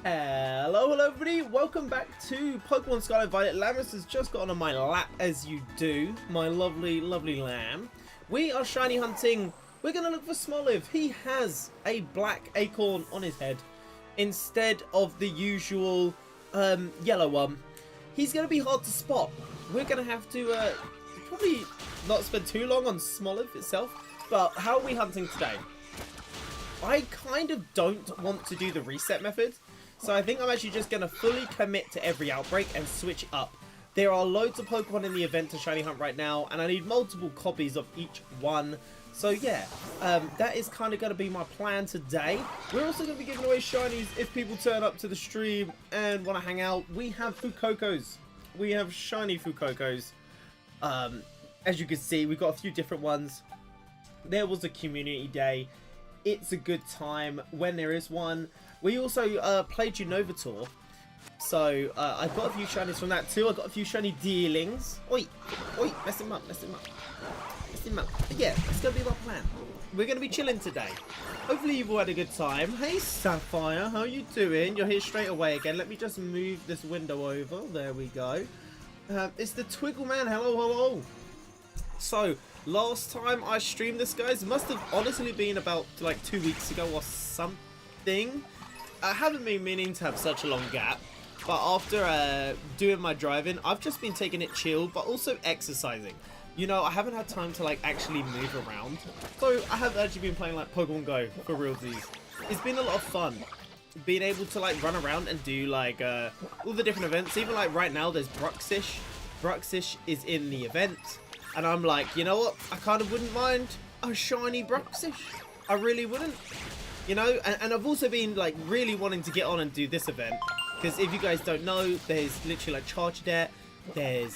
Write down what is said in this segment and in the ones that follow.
Hello everybody, welcome back to Pokemon Scarlet Violet. Lamus has just gotten on my lap, as you do, my lovely lamb. We are shiny hunting. We're going to look for Smoliv. He has a black acorn on his head instead of the usual yellow one. He's going to be hard to spot. We're going to have to probably not spend too long on Smoliv itself, but how are we hunting today? I kind of don't want to do the reset method. So I think I'm actually just going to fully commit to every outbreak and switch it up. There are loads of Pokemon in the event to shiny hunt right now, and I need multiple copies of each one. So yeah, that is kind of going to be my plan today. We're also going to be giving away shinies if people turn up to the stream and want to hang out. We have Fucocos. We have shiny Fucocos. As you can see, we've got a few different ones. There was a community day. It's a good time when there is one. We also played Unova, so I've got a few shinies from that too. I've got a few shiny dealings. Oi, mess him up. But yeah, that's going to be my plan. We're going to be chilling today. Hopefully you've all had a good time. Hey Sapphire, how you doing? You're here straight away again. Let me just move this window over. There we go. It's the Twiggle Man. Hello. So, last time I streamed this, guys, must have honestly been about like 2 weeks ago or something. I haven't been meaning to have such a long gap, but after doing my driving, I've just been taking it chill, but also exercising. You know, I haven't had time to like actually move around, so I have actually been playing like Pokemon Go for realsies. It's been a lot of fun being able to like run around and do like all the different events. Even like right now, there's Bruxish. Bruxish is in the event. And I'm like, you know what? I kind of wouldn't mind a shiny Bruxish. I really wouldn't. You know? And I've also been, like, really wanting to get on and do this event. Because if you guys don't know, there's literally, like, Chargedet. There's,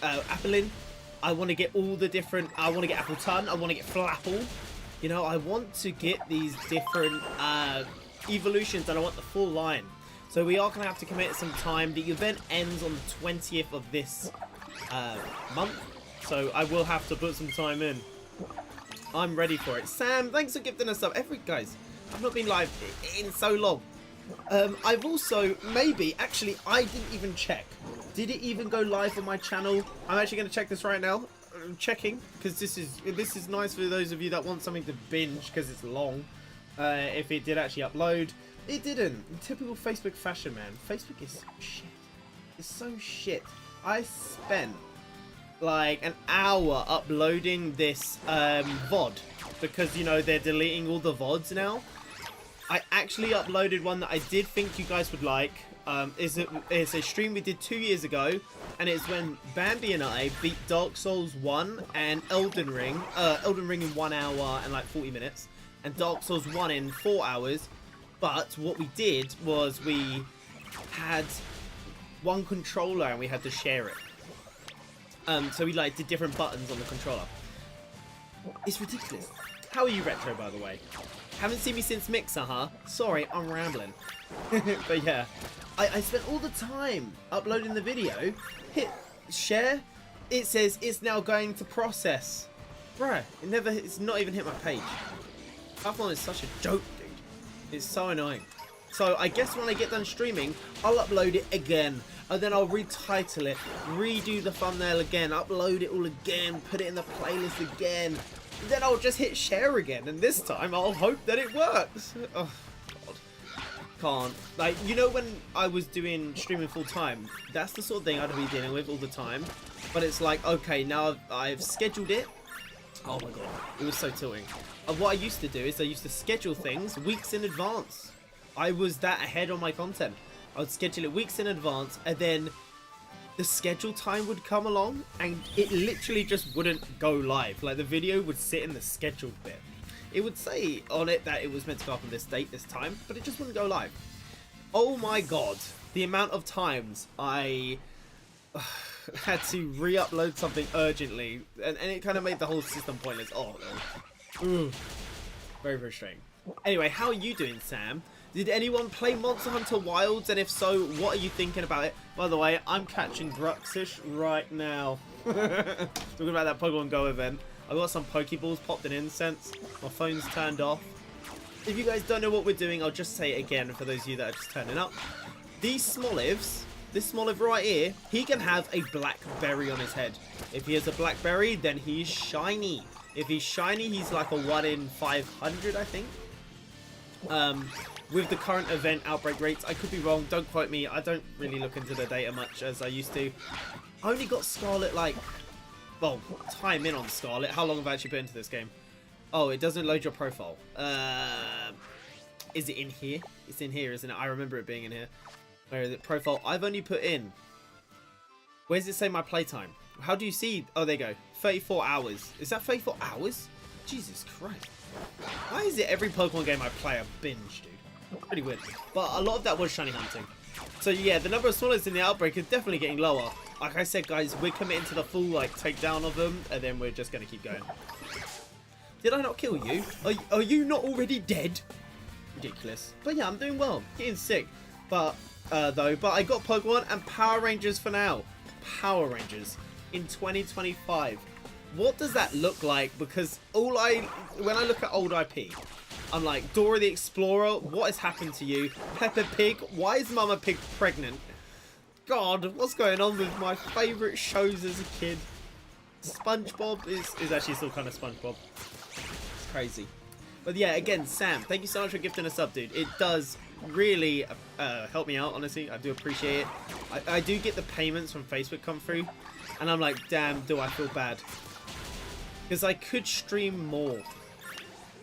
Applin. I want to get all the different... I want to get Appletun. I want to get Flapple. You know, I want to get these different, evolutions. And I want the full line. So we are going to have to commit some time. The event ends on the 20th of this... month, so I will have to put some time in. I'm ready for it. Sam, thanks for gifting us up. Guys, I've not been live in so long. I've also actually I didn't even check. Did it even go live on my channel? I'm actually going to check this right now. I'm checking because this is nice for those of you that want something to binge because it's long. If it did actually upload, it didn't. Typical Facebook fashion, man. Facebook is shit. It's so shit. I spent like an hour uploading this VOD because, you know, they're deleting all the VODs now. I actually uploaded one that I did think you guys would like. It's a stream we did 2 years ago, and it's when Bambi and I beat Dark Souls 1 and Elden Ring in 1 hour and like 40 minutes, and Dark Souls 1 in 4 hours. But what we did was we had one controller and we had to share it. So we like did different buttons on the controller. It's ridiculous. How are you, Retro, by the way? Haven't seen me since Mixer, huh? Sorry, I'm rambling. But yeah, I spent all the time uploading the video. Hit share. It says it's now going to process. Bruh, it's not even hit my page. Platform is such a joke, dude. It's so annoying. So I guess when I get done streaming, I'll upload it again. And then I'll retitle it, redo the thumbnail again, upload it all again, put it in the playlist again. And then I'll just hit share again. And this time I'll hope that it works. Oh, God. Can't. Like, you know when I was doing streaming full time, that's the sort of thing I'd be dealing with all the time. But it's like, okay, now I've scheduled it. Oh my God, it was so tilting. And what I used to do is I used to schedule things weeks in advance. I was that ahead on my content. I would schedule it weeks in advance, and then the schedule time would come along, and it literally just wouldn't go live. Like, the video would sit in the scheduled bit. It would say on it that it was meant to go up on this date, this time, but it just wouldn't go live. Oh my God, the amount of times I had to re-upload something urgently, and it kind of made the whole system pointless. Oh, no. Very frustrating. Anyway, how are you doing, Sam? Did anyone play Monster Hunter Wilds? And if so, what are you thinking about it? By the way, I'm catching Bruxish right now. Talking about that Pokemon Go event. I got some Pokeballs popped in incense. My phone's turned off. if you guys don't know what we're doing, I'll just say it again for those of you that are just turning up. These Smolivs, this Smoliv right here, he can have a black berry on his head. If he has a black berry, then he's shiny. If he's shiny, he's like a 1 in 500, I think. With the current event outbreak rates, I could be wrong, don't quote me. I don't really look into the data much as I used to. I only got Scarlet like, well, time in on Scarlet. How long have I actually put into this game? Oh, it doesn't load your profile. Is it in here? It's in here, isn't it? I remember it being in here. Where is it? Profile. I've only put in. Where does it say my playtime? How do you see? Oh, there you go. 34 hours. Is that 34 hours? Jesus Christ. Why is it every Pokemon game I play I binge, dude? Pretty weird. But a lot of that was shiny hunting. So yeah, the number of Swallows in the outbreak is definitely getting lower. Like I said, guys, we're committing to the full like takedown of them, and then we're just going to keep going. Did I not kill you? Are you not already dead? Ridiculous. But yeah, I'm doing well. Getting sick. But, but I got Pokemon and Power Rangers for now. Power Rangers in 2025. What does that look like? Because when I look at old IP, I'm like, Dora the Explorer, what has happened to you? Peppa Pig, why is Mama Pig pregnant? God, what's going on with my favourite shows as a kid? SpongeBob is actually still kind of SpongeBob. It's crazy. But yeah, again, Sam, thank you so much for gifting a sub, dude. It does really help me out, honestly. I do appreciate it. I do get the payments from Facebook come through, and I'm like, damn, do I feel bad? Because I could stream more.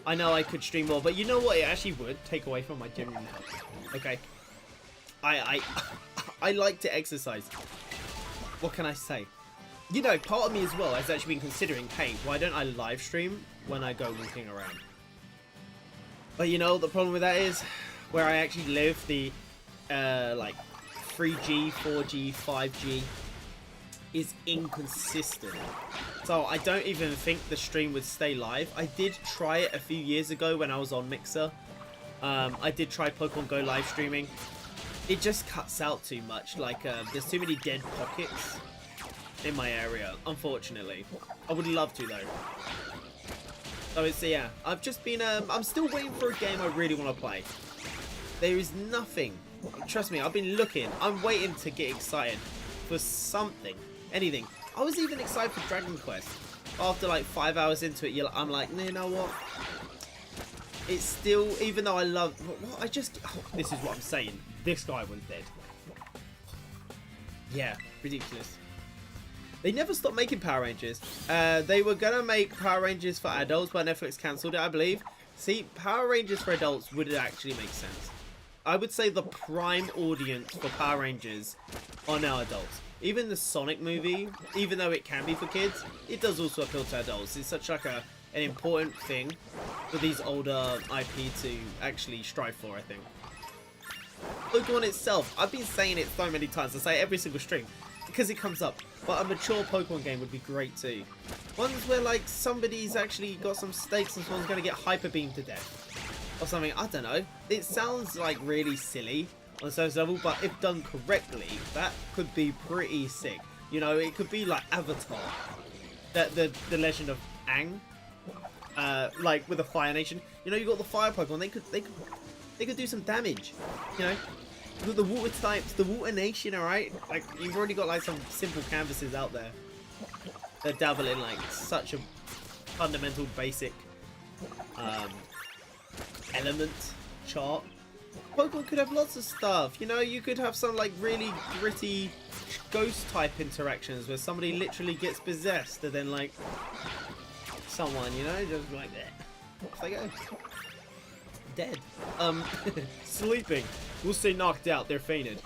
I know I could stream more, but you know what? It actually would take away from my genuine health. Okay. I like to exercise. What can I say? You know, part of me as well has actually been considering, hey, why don't I live stream when I go walking around? But you know, the problem with that is, where I actually live, the like 3G, 4G, 5G is inconsistent. So I don't even think the stream would stay live. I did try it a few years ago when I was on Mixer. I did try Pokemon Go live streaming. It just cuts out too much. Like, there's too many dead pockets in my area, unfortunately. I would love to, though. So it's, yeah, I've just been, I'm still waiting for a game I really want to play. There is nothing. Trust me, I've been looking. I'm waiting to get excited for something. Anything. I was even excited for Dragon Quest. After like 5 hours into it, I'm like, you know what? It's still, even though I love, what I just, oh, this is what I'm saying. This guy was dead. Yeah, ridiculous. They never stopped making Power Rangers. They were gonna make Power Rangers for adults, but Netflix cancelled it, I believe. See, Power Rangers for adults would actually make sense. I would say the prime audience for Power Rangers are now adults. Even the Sonic movie, even though it can be for kids, it does also appeal to adults. It's such like an important thing for these older IP to actually strive for, I think. Pokemon itself, I've been saying it so many times, I say it every single stream, because it comes up. But a mature Pokemon game would be great too. Ones where like somebody's actually got some stakes and someone's going to get hyper beamed to death. Or something, I don't know. It sounds like really silly on a surface level, but if done correctly, that could be pretty sick. You know, it could be like Avatar, the Legend of Aang, like with the Fire Nation. You know, you got the Fire Pokemon. They could do some damage. You know, with the Water types, the Water Nation. All right, like you've already got like some simple canvases out there that dabble in like such a fundamental, basic element chart. Pokemon could have lots of stuff, you know, you could have some like really gritty ghost type interactions where somebody literally gets possessed and then like someone, you know, just like that. Off they go. Dead. Sleeping. We'll say knocked out, they're fainted.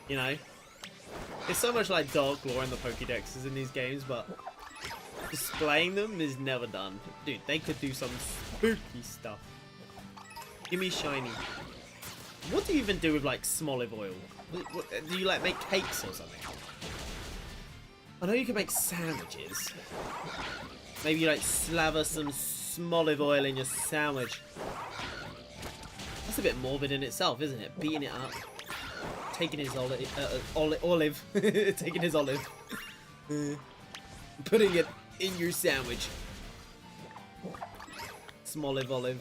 You know? It's so much like Dark Lore in the Pokédexes in these games, but displaying them is never done. Dude, they could do some spooky stuff. Give me shiny. What do you even do with like Smoliv oil? Do you like make cakes or something? I know you can make sandwiches. Maybe you like slather some Smoliv oil in your sandwich. That's a bit morbid in itself, isn't it? Beating it up. Taking his olive. Taking his olive. Putting it in your sandwich. Smoliv olive.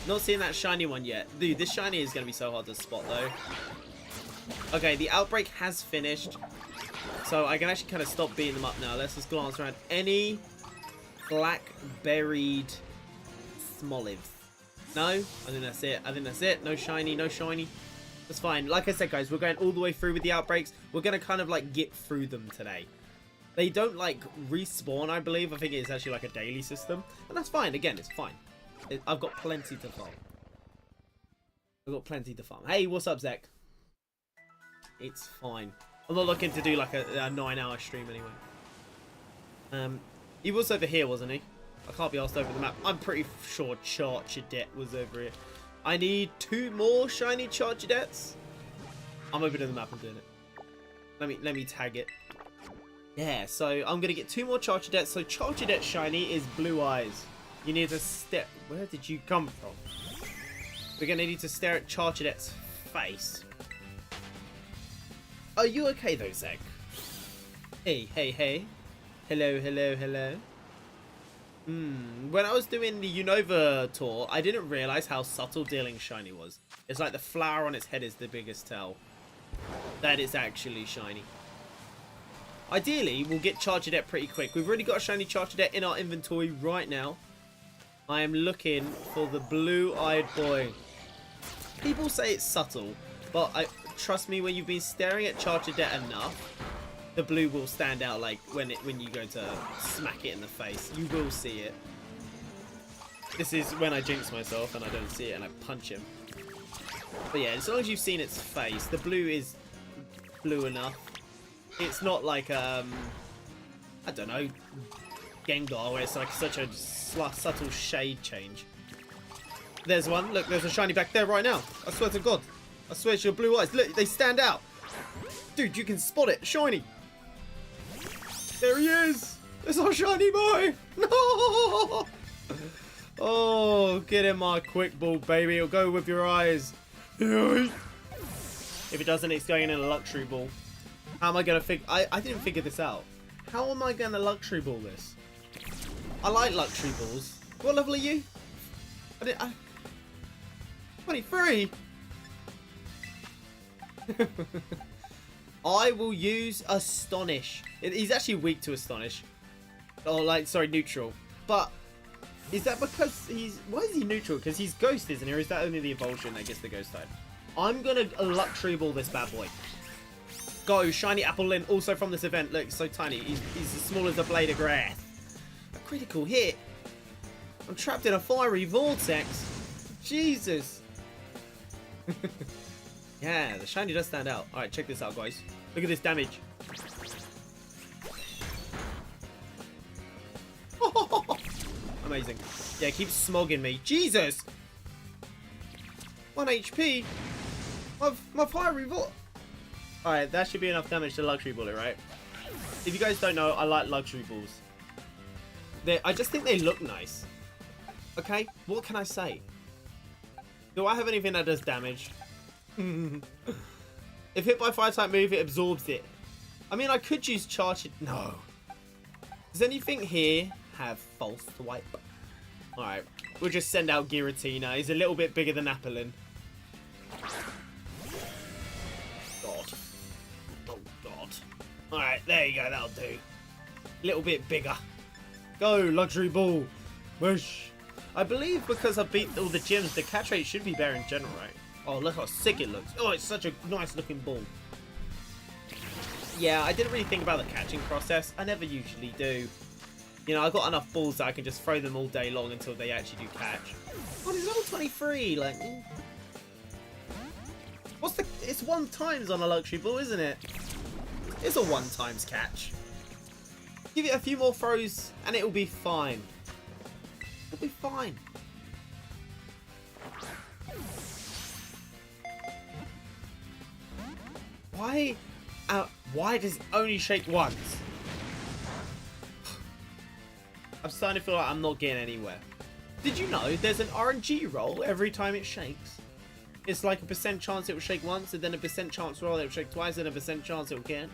Not seeing that shiny one yet. Dude, this shiny is going to be so hard to spot, though. Okay, the outbreak has finished. So I can actually kind of stop beating them up now. Let's just glance around. Any black-berried Smoliv? No? I think that's it. I think that's it. No shiny, no shiny. That's fine. Like I said, guys, we're going all the way through with the outbreaks. We're going to kind of, like, get through them today. They don't, like, respawn, I believe. I think it's actually, like, a daily system. And that's fine. Again, it's fine. I've got plenty to farm. I've got plenty to farm. Hey, what's up, Zek? It's fine. I'm not looking to do, like, a 9-hour stream anyway. He was over here, wasn't he? I can't be asked over the map. I'm pretty sure Charchadet was over here. I need 2 more shiny Charchadets. I'm opening the map and doing it. Let me tag it. Yeah, so I'm gonna get 2 more Charchadets. So Charchadet shiny is Blue Eyes. You need to step. Where did you come from? We're gonna need to stare at Charchadet's face. Are you okay though, Zeg? Hey, hey, hey. Hello, hello, hello. When I was doing the Unova tour, I didn't realise how subtle dealing shiny was. It's like the flower on its head is the biggest tell that it's actually shiny. Ideally, we'll get Charchadet pretty quick. We've already got a shiny Charchadet in our inventory right now. I am looking for the blue-eyed boy. People say it's subtle, but trust me, when you've been staring at Charchadet enough, the blue will stand out. Like when you go to smack it in the face, you will see it. This is when I jinx myself and I don't see it and I punch him. But yeah, as long as you've seen its face, the blue is blue enough. It's not like I don't know, Gengar, where it's like such a subtle shade change. There's one. Look, there's a shiny back there right now. I swear to God. I swear it's your blue eyes. Look, they stand out. Dude, you can spot it. Shiny. There he is. It's our shiny boy. No. Oh, get in my quick ball, baby. It'll go with your eyes. If it doesn't, it's going in a luxury ball. How am I going to figure... I didn't figure this out. How am I going to luxury ball this? I like luxury balls. What level are you? 23. I will use Astonish. He's actually weak to Astonish. Or like, sorry, neutral. But is that because he's... Why is he neutral? Because he's Ghost, isn't he? Or is that only the Evolution that gets the Ghost type? I'm going to luxury ball this bad boy. Go, shiny Apple Lin, also from this event. Look, so tiny. He's as small as a blade of grass. A critical hit. I'm trapped in a fiery vortex. Jesus. Yeah, the shiny does stand out. Alright, check this out, guys. Look at this damage. Amazing. Yeah, keep smogging me. Jesus! 1 HP? My fiery vortex. Alright, that should be enough damage to luxury bullet, right? If you guys don't know, I like luxury balls. I just think they look nice. Okay, what can I say? Do I have anything that does damage? If hit by fire type move, it absorbs it. I mean, I could use charge it. No. Does anything here have false swipe? Alright, we'll just send out Giratina. He's a little bit bigger than Apolline. God. Oh, God. Alright, there you go. That'll do. A little bit bigger. Go, luxury ball. Whoosh. I believe because I beat all the gyms, the catch rate should be better in general, right? Oh, look how sick it looks. Oh, it's such a nice looking ball. Yeah, I didn't really think about the catching process. I never usually do. You know, I've got enough balls that I can just throw them all day long until they actually do catch. Oh, he's level 23. Like, what's the... It's 1 times on a luxury ball, isn't it? It's a 1 times catch. Give it a few more throws and it'll be fine. It'll be fine. Why does it only shake once? I'm starting to feel like I'm not getting anywhere. Did you know there's an RNG roll every time it shakes? It's like a % chance it will shake once, and then a % chance roll it will shake twice, and a % chance it will catch.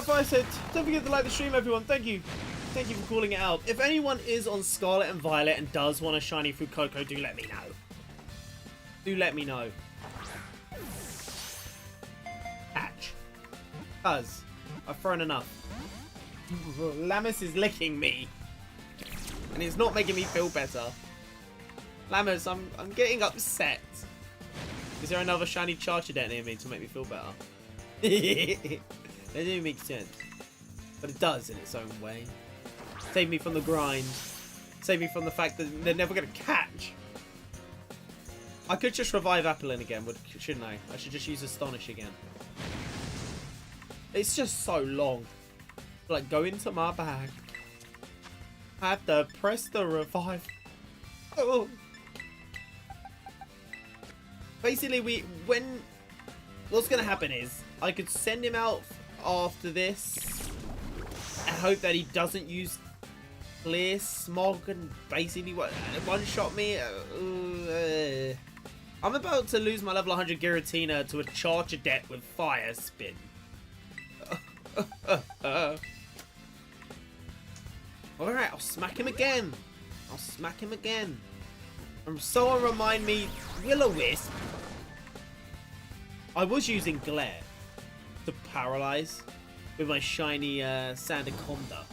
I said, don't forget to like the stream, everyone. Thank you. Thank you for calling it out. If anyone is on Scarlet and Violet and does want a shiny through Coco, do let me know. Do let me know. Hatch. Cuz I've thrown enough. Lamus is licking me. And it's not making me feel better. Lamus, I'm getting upset. Is there another shiny Charchadet near me to make me feel better? That didn't make sense. But it does in its own way. Save me from the grind. Save me from the fact that they're never going to catch. I could just revive Applin again, shouldn't I? I should just use Astonish again. It's just so long. Like, go into my bag. I have to press the revive. Oh. Basically, what's going to happen is, I could send him out after this and hope that he doesn't use Clear Smog and basically one-shot me. I'm about to lose my level 100 Giratina to a Charchadet with Fire Spin. Alright, I'll smack him again. I'll smack him again. And someone remind me, Will-O-Wisp. I was using Glare to paralyze with my shiny Sandaconda.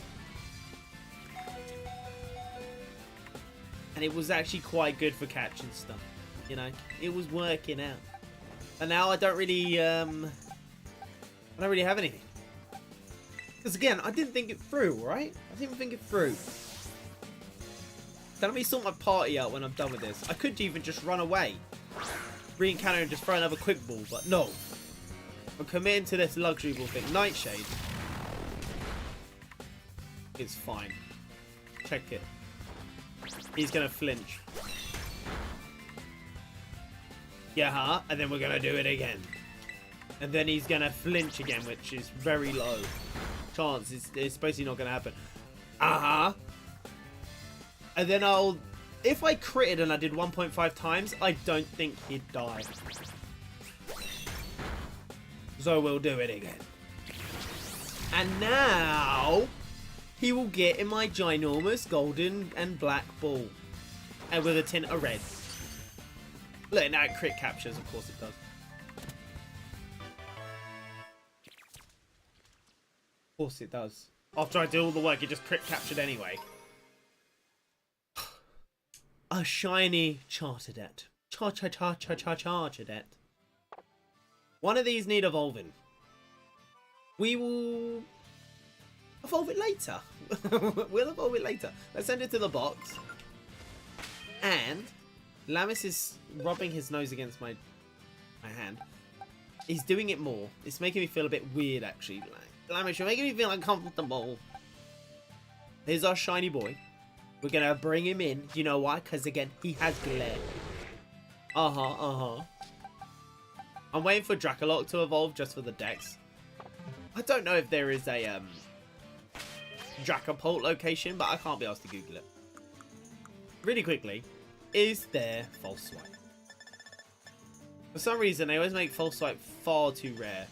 And it was actually quite good for catching stuff. You know, it was working out. And now I don't really have anything. Because again, I didn't think it through, right? I didn't think it through. Let me sort my party out when I'm done with this. I could even just run away. Re-encounter and just throw another quick ball, but no. I'm committing to this luxury ball thing. Nightshade. It's fine. Check it. He's gonna flinch. Yeah, huh? And then we're gonna do it again. And then he's gonna flinch again, which is very low. Chance. It's basically not gonna happen. Uh-huh. And then if I critted and I did 1.5 times, I don't think he'd die. So we'll do it again. And now he will get in my ginormous golden and black ball. And with a tint of red. Look, now it crit captures, of course it does. Of course it does. After I do all the work, it just crit captured anyway. A shiny Charchadet. Charchadet. One of these need evolving. We will evolve it later. We'll evolve it later. Let's send it to the box. And Lamus is rubbing his nose against my hand. He's doing it more. It's making me feel a bit weird, actually. Lamus, you're making me feel uncomfortable. Here's our shiny boy. We're gonna bring him in. You know why? Because again, he has glare. I'm waiting for Dracolock to evolve just for the dex. I don't know if there is a Dracopult location, but I can't be asked to Google it. Really quickly, is there False Swipe? For some reason, they always make False Swipe far too rare.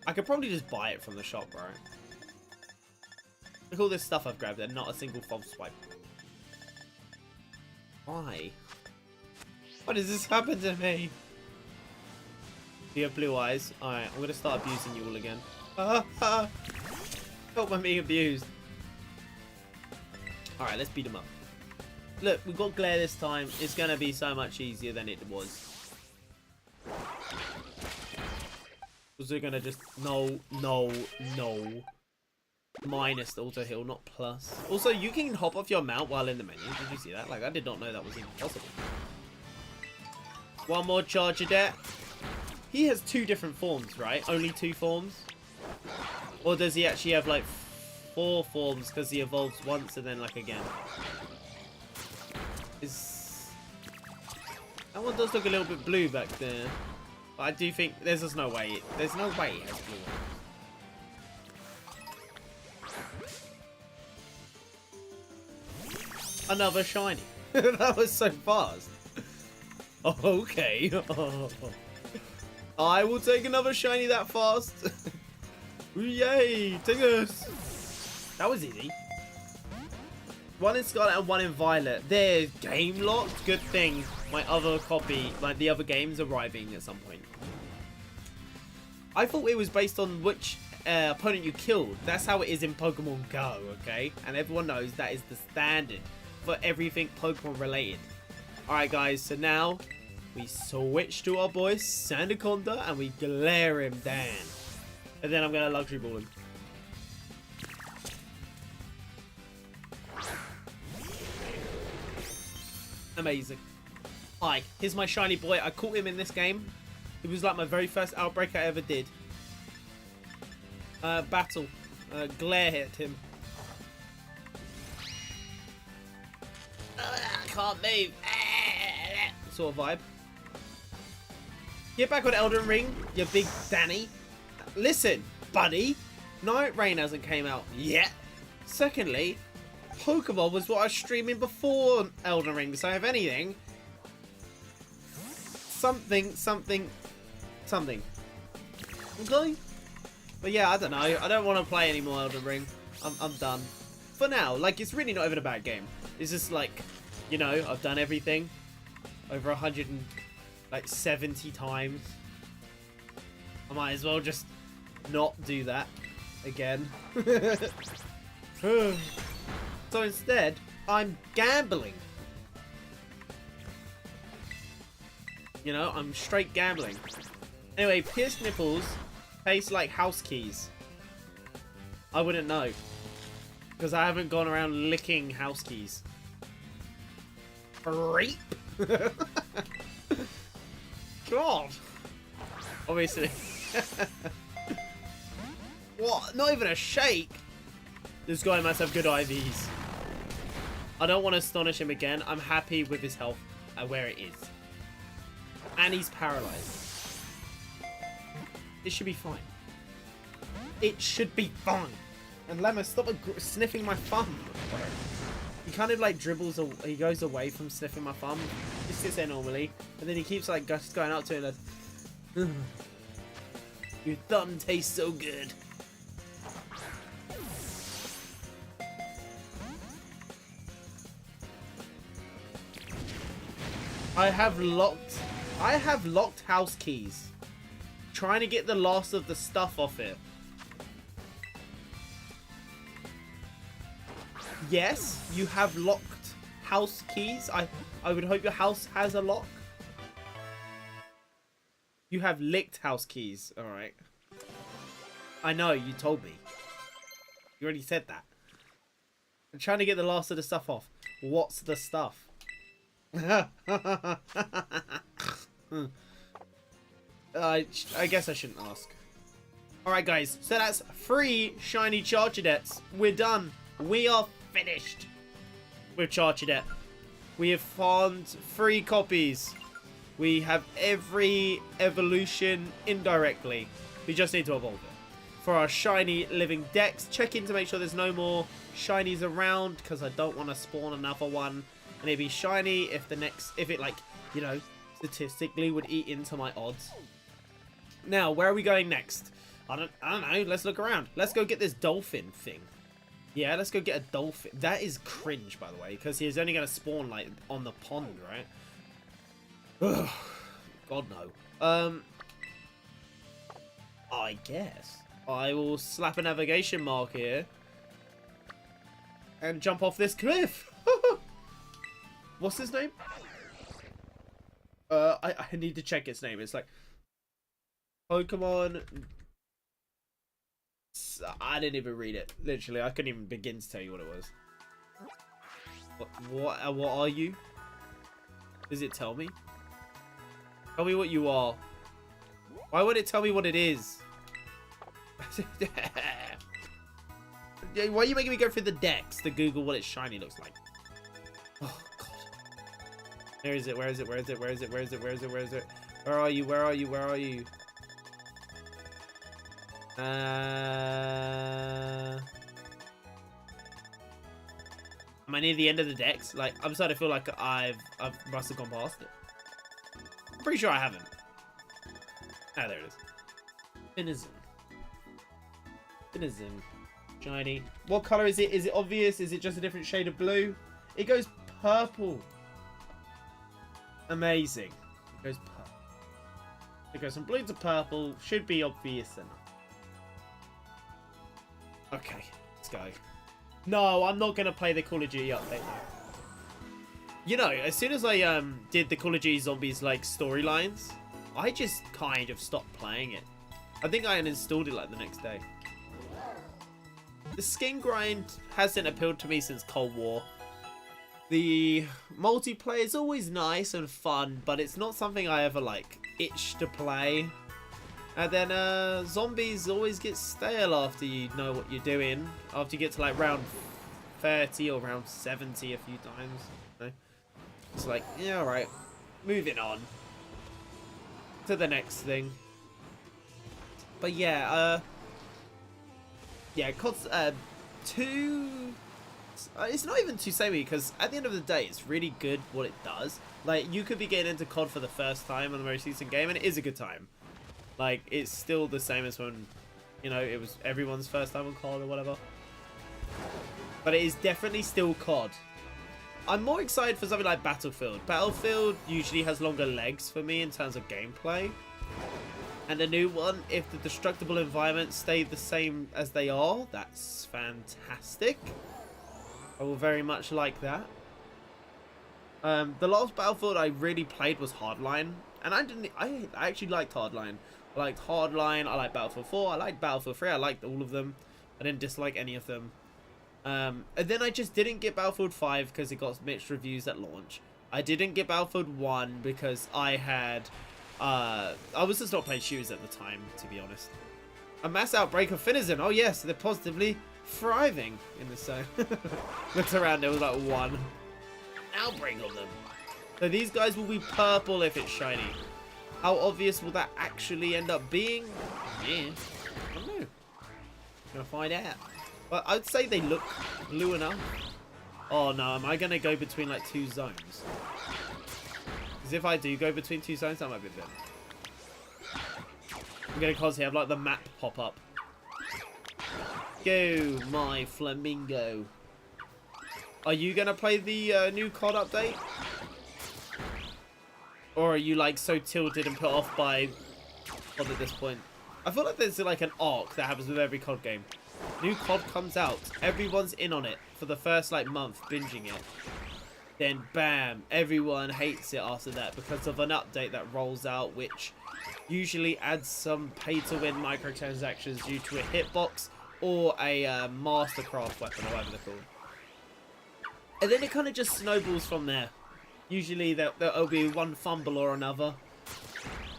I could probably just buy it from the shop, bro. Look at all this stuff I've grabbed and not a single False Swipe. Why? Why does this happen to me? Do you have blue eyes? Alright, I'm going to start abusing you all again. Help by being abused. Alright, let's beat him up. Look, we've got glare this time. It's going to be so much easier than it was. Because we're going to just... No. Minus the auto heal, not plus. Also, you can hop off your mount while in the menu. Did you see that? Like, I did not know that was even possible. One more Charchadet. He has 2 different forms, right? Only 2 forms? Or does he actually have, like, 4 forms because he evolves once and then, like, again? That one does look a little bit blue back there. But I do think there's just no way. There's no way it has blue. Another shiny. That was so fast. Okay. I will take another shiny that fast. Yay! Take this. That was easy. One in Scarlet and one in Violet. They're game locked. Good thing my other copy, like the other game's arriving at some point. I thought it was based on which opponent you killed. That's how it is in Pokemon Go, okay? And everyone knows that is the standard for everything Pokemon related. Alright guys, so now we switch to our boy Sandaconda and we glare him down. And then I'm going to luxury ball him. Amazing. Hi, here's my shiny boy. I caught him in this game. It was like my very first outbreak I ever did. Battle. Glare hit him. I can't move. Sort of vibe. Get back on Elden Ring, you big Danny. Listen, buddy. Night Rain hasn't came out yet. Secondly, Pokemon was what I was streaming before Elden Ring, so if anything, something. Okay? But yeah, I don't know. I don't want to play any more Elden Ring. I'm done. For now, like, it's really not even a bad game. It's just like, you know, I've done everything over 170 times. I might as well just not do that again. So instead, I'm gambling. You know, I'm straight gambling. Anyway, pierced nipples taste like house keys. I wouldn't know. Because I haven't gone around licking house keys. Rape? God. Obviously. What? Not even a shake? This guy must have good IVs. I don't want to astonish him again. I'm happy with his health and where it is. And he's paralyzed. It should be fine. It should be fine. And Lemma, stop sniffing my thumb. He kind of like dribbles, he goes away from sniffing my thumb. He sits there normally. And then he keeps like just going up to it and your thumb tastes so good. I have locked house keys. Trying to get the last of the stuff off it. Yes, you have locked house keys. I would hope your house has a lock. You have licked house keys. Alright. I know, you told me. You already said that. I'm trying to get the last of the stuff off. What's the stuff? I guess I shouldn't ask. Alright guys, so that's 3 shiny Charchadets. We're done. We are finished with Charchadet. We have farmed 3 copies. We have every evolution indirectly. We just need to evolve it. For our shiny living dex, check in to make sure there's no more shinies around, because I don't want to spawn another one. And it'd be shiny if it like, you know, statistically would eat into my odds. Now, where are we going next? I don't know. Let's look around. Let's go get this dolphin thing. Yeah, let's go get a dolphin. That is cringe, by the way, because he's only going to spawn, like, on the pond, right? Ugh. God, no. I guess I will slap a navigation mark here and jump off this cliff. What's his name? I need to check his name. It's like Pokemon. I didn't even read it. Literally, I couldn't even begin to tell you what it was. What are you? Does it tell me? Tell me what you are. Why would it tell me what it is? Why are you making me go through the decks to Google what its shiny looks like? Oh god. Where is it? Where is it? Where is it? Where is it? Where is it? Where is it? Where is it? Where are you? Where are you? Where are you? Am I near the end of the decks? Like, I'm starting to feel like I must have gone past it. I'm pretty sure I haven't. Ah, there it is. Finizen. Citizen. Shiny. What color is it? Is it obvious? Is it just a different shade of blue? It goes purple. Amazing. It goes purple. It goes from blue to purple. Should be obvious enough. Okay, let's go. No, I'm not going to play the Call of Duty update now. You know, as soon as I did the Call of Duty Zombies like storylines, I just kind of stopped playing it. I think I uninstalled it like the next day. The skin grind hasn't appealed to me since Cold War. The multiplayer is always nice and fun, but it's not something I ever like itch to play. And then zombies always get stale after you know what you're doing. After you get to like round 30 or round 70 a few times. You know? It's like, yeah, alright. Moving on to the next thing. But yeah, COD's it's not even too samey, because at the end of the day, it's really good what it does. Like, you could be getting into COD for the first time on the most recent game, and it is a good time. Like, it's still the same as when, you know, it was everyone's first time on COD or whatever. But it is definitely still COD. I'm more excited for something like Battlefield. Battlefield usually has longer legs for me in terms of gameplay. And the new one, if the destructible environments stay the same as they are, that's fantastic. I will very much like that. The last Battlefield I really played was Hardline. And I actually liked Hardline. I liked Hardline, I liked Battlefield 4, I liked Battlefield 3, I liked all of them. I didn't dislike any of them. And then I just didn't get Battlefield 5 because it got mixed reviews at launch. I didn't get Battlefield 1 because I had... I was just not playing shooters at the time, to be honest. A mass outbreak of Finizen. Oh yes, they're positively thriving in the zone. Looked around, there was like one outbreak of them. So these guys will be purple if it's shiny. How obvious will that actually end up being? Yeah, I don't know. Gonna find out. But I'd say they look blue enough. Oh no, am I gonna go between like two zones? Because if I do go between two zones, that might be a bit. I'm gonna constantly have like the map pop up. Go, my flamingo. Are you gonna play the new COD update? Or are you like so tilted and put off by COD at this point? I feel like there's like an arc that happens with every COD game. New COD comes out, everyone's in on it for the first like month binging it. Then bam, everyone hates it after that because of an update that rolls out, which usually adds some pay-to-win microtransactions due to a hitbox or a mastercraft weapon or whatever they're called. And then it kind of just snowballs from there. Usually there'll be one fumble or another,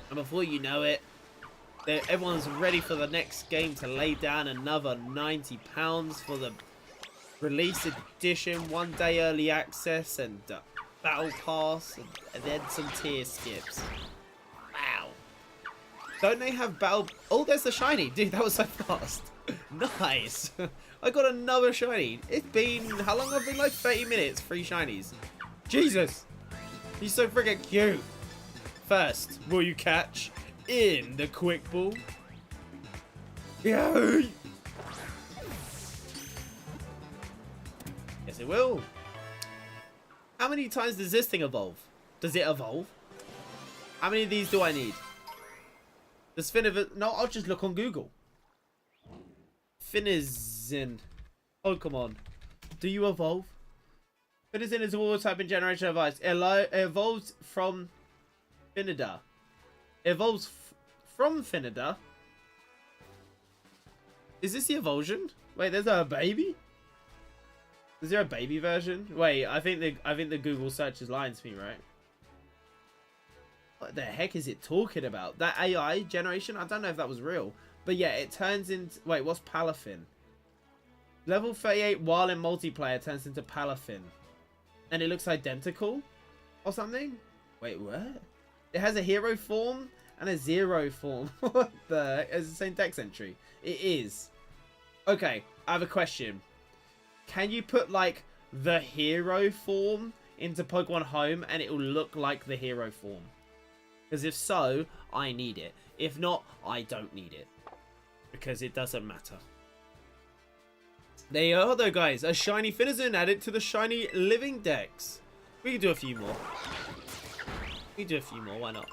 and before you know it, everyone's ready for the next game to lay down another £90 for the release edition, 1 day early access, and battle pass, and then some tier skips. Wow. Don't they have battle... Oh, there's the shiny. Dude, that was so fast. Nice. I got another shiny. It's been... How long have it been? Like 30 minutes. 3 shinies. Jesus. He's so freaking cute. First, will you catch in the quick ball? Yeah. Yes, it will. How many times does this thing evolve? Does it evolve? How many of these do I need? Does Finizen... No, I'll just look on Google. Finizen. Pokemon. Do you evolve? Finizen is a water type in generation of ice. It evolves from Finida. It evolves from Finida. Is this the evolution? Wait, there's a baby? Is there a baby version? Wait, I think the Google search is lying to me, right? What the heck is it talking about? That AI generation? I don't know if that was real. But yeah, it turns into... Wait, what's Palafin? Level 38 while in multiplayer turns into Palafin. And it looks identical? Or something? Wait, what? It has a hero form and a zero form. What the heck? It's the same text entry. It is. Okay, I have a question. Can you put, like, the hero form into Pokemon Home and it will look like the hero form? Because if so, I need it. If not, I don't need it. Because it doesn't matter. There you are though, guys. A shiny Finizen added to the shiny living decks. We can do a few more. We can do a few more, why not?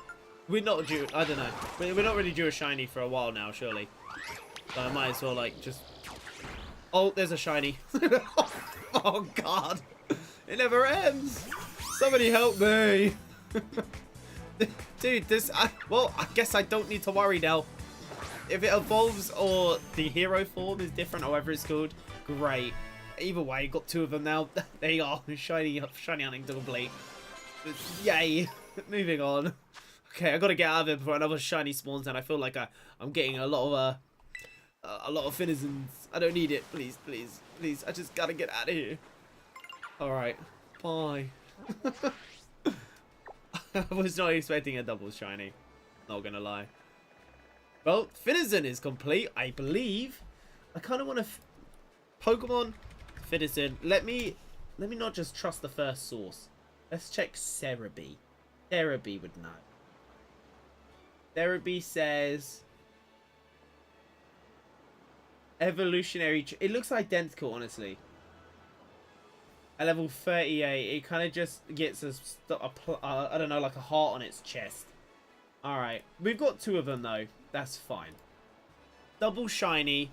We're not due, I don't know. We're not really due a shiny for a while now, surely. So I might as well, like, just... Oh, there's a shiny. Oh, God. It never ends. Somebody help me. Dude, this... well, I guess I don't need to worry now. If it evolves or the hero form is different, however it's called, great. Either way, got 2 of them now. There you are. Shiny hunting double blade. Yay. Moving on. Okay, I gotta get out of it before another shiny spawns, and I feel like I'm getting a lot of Finizens. I don't need it. Please, please, please. I just gotta get out of here. Alright. Bye. I was not expecting a double shiny. Not gonna lie. Well, Finizen is complete, I believe. I kind of want to... Pokemon Finizen. Let me not just trust the first source. Let's check Cerebi. Cerebi would know. Cerebi says... Evolutionary... It looks identical, honestly. At level 38, it kind of just gets I don't know, like a heart on its chest. Alright. We've got 2 of them, though. That's fine. Double shiny.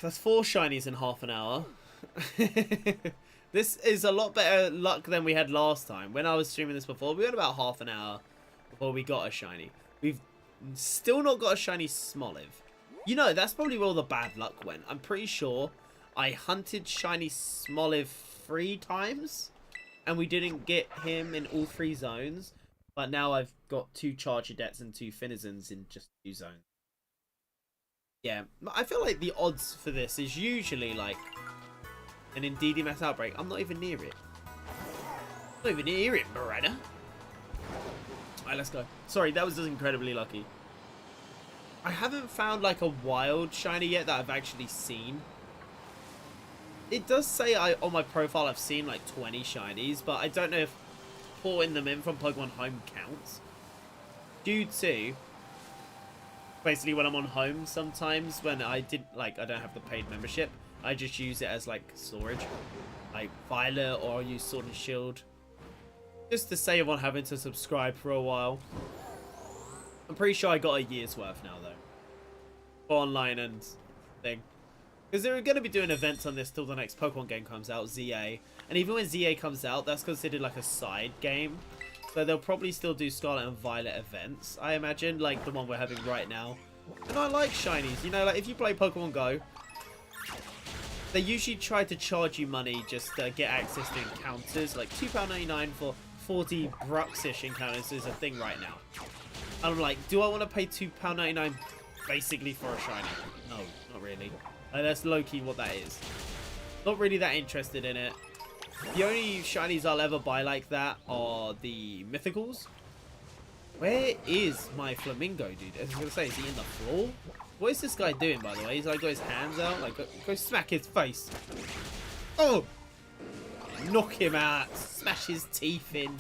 That's 4 shinies in half an hour. This is a lot better luck than we had last time. When I was streaming this before, we had about half an hour before we got a shiny. We've still not got a shiny Smoliv. You know, that's probably where all the bad luck went. I'm pretty sure I hunted shiny Smoliv 3 times, and we didn't get him in all 3 zones. But now I've got 2 Chargadets and 2 Finizens in just 2 zones. Yeah, I feel like the odds for this is usually like an Indeedee Mass Outbreak. I'm not even near it. Not even near it, Beretta. Alright, let's go. Sorry, that was just incredibly lucky. I haven't found like a wild shiny yet that I've actually seen. It does say on my profile I've seen like 20 shinies, but I don't know if porting them in from Pokemon Home counts. Due to basically when I'm on home sometimes when I don't have the paid membership, I just use it as like storage. Like Violet, or I'll use Sword and Shield. Just to save on having to subscribe for a while. I'm pretty sure I got a year's worth now though. For online and thing. Because they're going to be doing events on this till the next Pokemon game comes out, ZA. And even when ZA comes out, that's considered like a side game. So they'll probably still do Scarlet and Violet events, I imagine, like the one we're having right now. And I like shinies, you know, like if you play Pokemon Go, they usually try to charge you money just to get access to encounters. Like £2.99 for 40 Bruxish encounters is a thing right now. And I'm like, do I want to pay £2.99 basically for a shiny? No, not really. That's low-key what that is. Not really that interested in it. The only shinies I'll ever buy like that are the mythicals. Where is my flamingo, dude? I was going to say, is he in the floor? What is this guy doing, by the way? He's like got his hands out. Like, go smack his face. Oh! Knock him out. Smash his teeth in.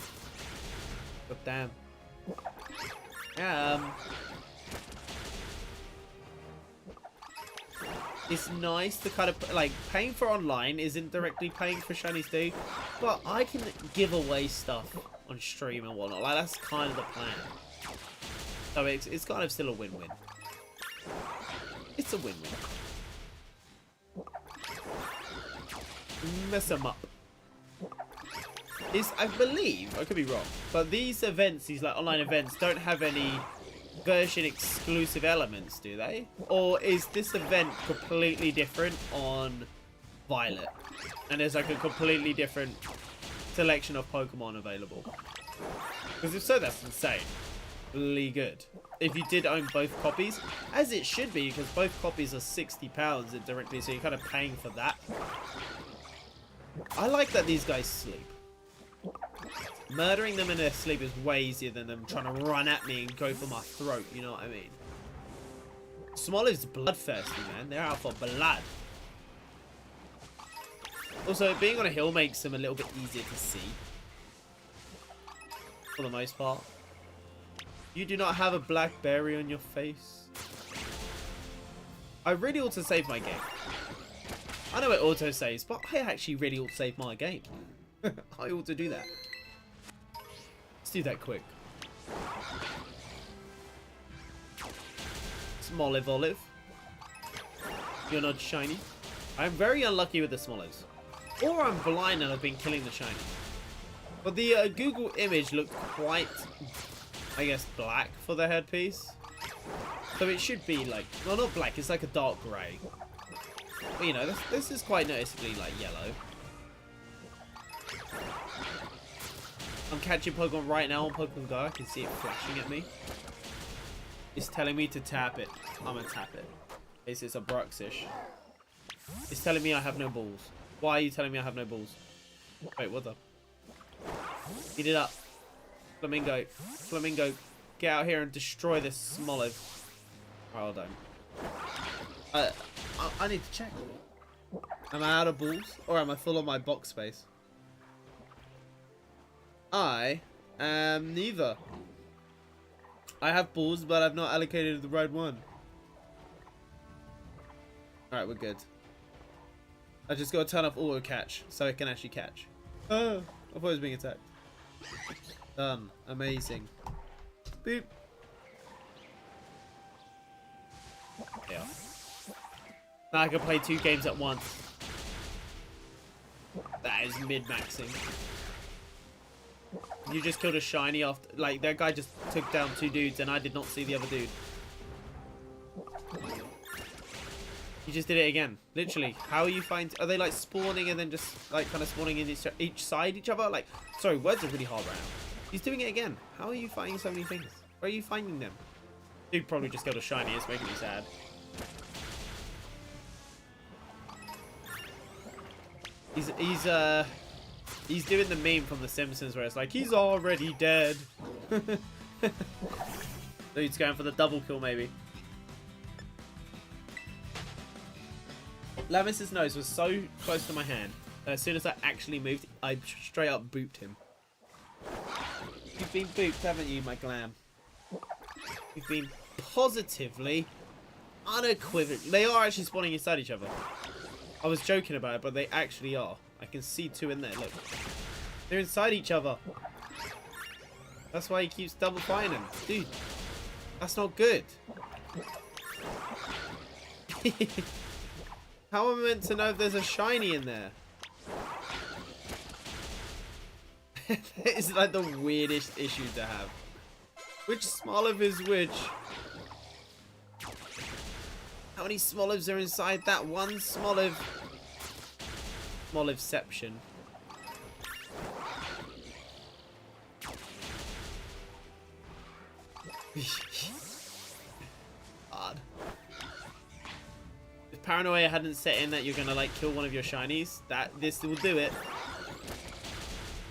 God damn. It's nice to kind of, like, paying for online isn't directly paying for shinies too, but I can give away stuff on stream and whatnot. Like, that's kind of the plan. So it's kind of still a win-win. It's a win-win. Mess them up. I believe, I could be wrong, but these events, these like online events, don't have any version exclusive elements, do they? Or is this event completely different on Violet? And there's like a completely different selection of Pokemon available? Because if so, that's insane. Really good. If you did own both copies, as it should be, because both copies are £60 directly, so you're kind of paying for that. I like that these guys sleep. Murdering them in their sleep is way easier than them trying to run at me and go for my throat, you know what I mean? Smoliv's bloodthirsty, man. They're out for blood. Also, being on a hill makes them a little bit easier to see. For the most part. You do not have a black berry on your face. I really ought to save my game. I know it auto saves, but I actually really ought to save my game. I ought to do that. Let's do that quick. Small olive. You're not shiny. I'm very unlucky with the small olives. Or I'm blind and I've been killing the shiny. But the Google image looked quite, I guess, black for the headpiece. So it should be like, well, not black, it's like a dark grey. But you know, this is quite noticeably like yellow. I'm catching Pokemon right now on Pokemon Go. I can see it flashing at me. It's telling me to tap it. I'm gonna tap it. It's a Bruxish. It's telling me I have no balls. Why are you telling me I have no balls? Wait, what the? Eat it up. Flamingo. Flamingo. Get out here and destroy this Smoliv. Hold on. I need to check. Am I out of balls? Or am I full of my box space? I am neither. I have balls, but I've not allocated the right one. Alright, we're good. I just gotta turn off auto catch so it can actually catch. Oh, I thought it was being attacked. Done. Amazing. Boop. Yeah. Now I can play 2 games at once. That is mid-maxing. You just killed a shiny after, like, that guy just took down 2 dudes and I did not see the other dude. You just did it again. Literally. How are you are they like spawning and then just like kind of spawning in each side each other? Like, sorry, words are really hard right now. He's doing it again. How are you finding so many things? Where are you finding them? Dude probably just killed a shiny. It's making me sad. He's doing the meme from The Simpsons where it's like, he's already dead. Dude's going for the double kill maybe. Lavis's nose was so close to my hand that as soon as I actually moved, I straight up booped him. You've been booped, haven't you, my glam? You've been positively, unequivocally. They are actually spawning inside each other. I was joking about it, but they actually are. I can see 2 in there, look. They're inside each other. That's why he keeps double fighting them. Dude, that's not good. How am I meant to know if there's a shiny in there? It's like the weirdest issue to have. Which Smoliv is which? How many Smolivs are inside that one Smoliv? Smolivception. Odd. If paranoia hadn't set in that you're gonna like kill one of your shinies, this will do it.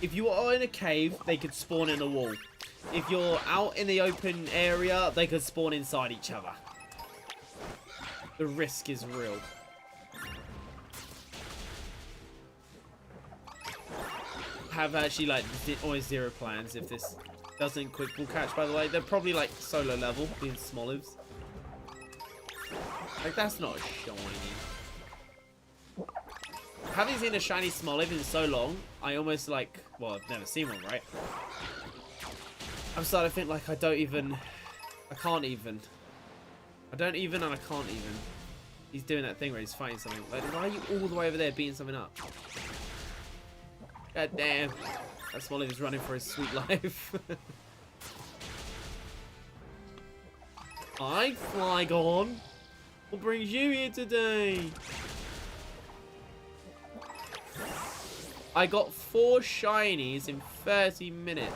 If you are in a cave, they could spawn in a wall. If you're out in the open area, they could spawn inside each other. The risk is real. Have actually like always 0 plans if this doesn't quick ball catch, by the way. They're probably like solo level, being Smolivs. Like, that's not a shiny. Having seen a shiny Smoliv in so long, I almost like, well, I've never seen one, right? I'm starting to think like I can't even. I don't even and I can't even. He's doing that thing where he's fighting something. Like, why are you all the way over there beating something up? God damn. That Smoliv is running for his sweet life. Hi, Flygon. What brings you here today? I got 4 shinies in 30 minutes.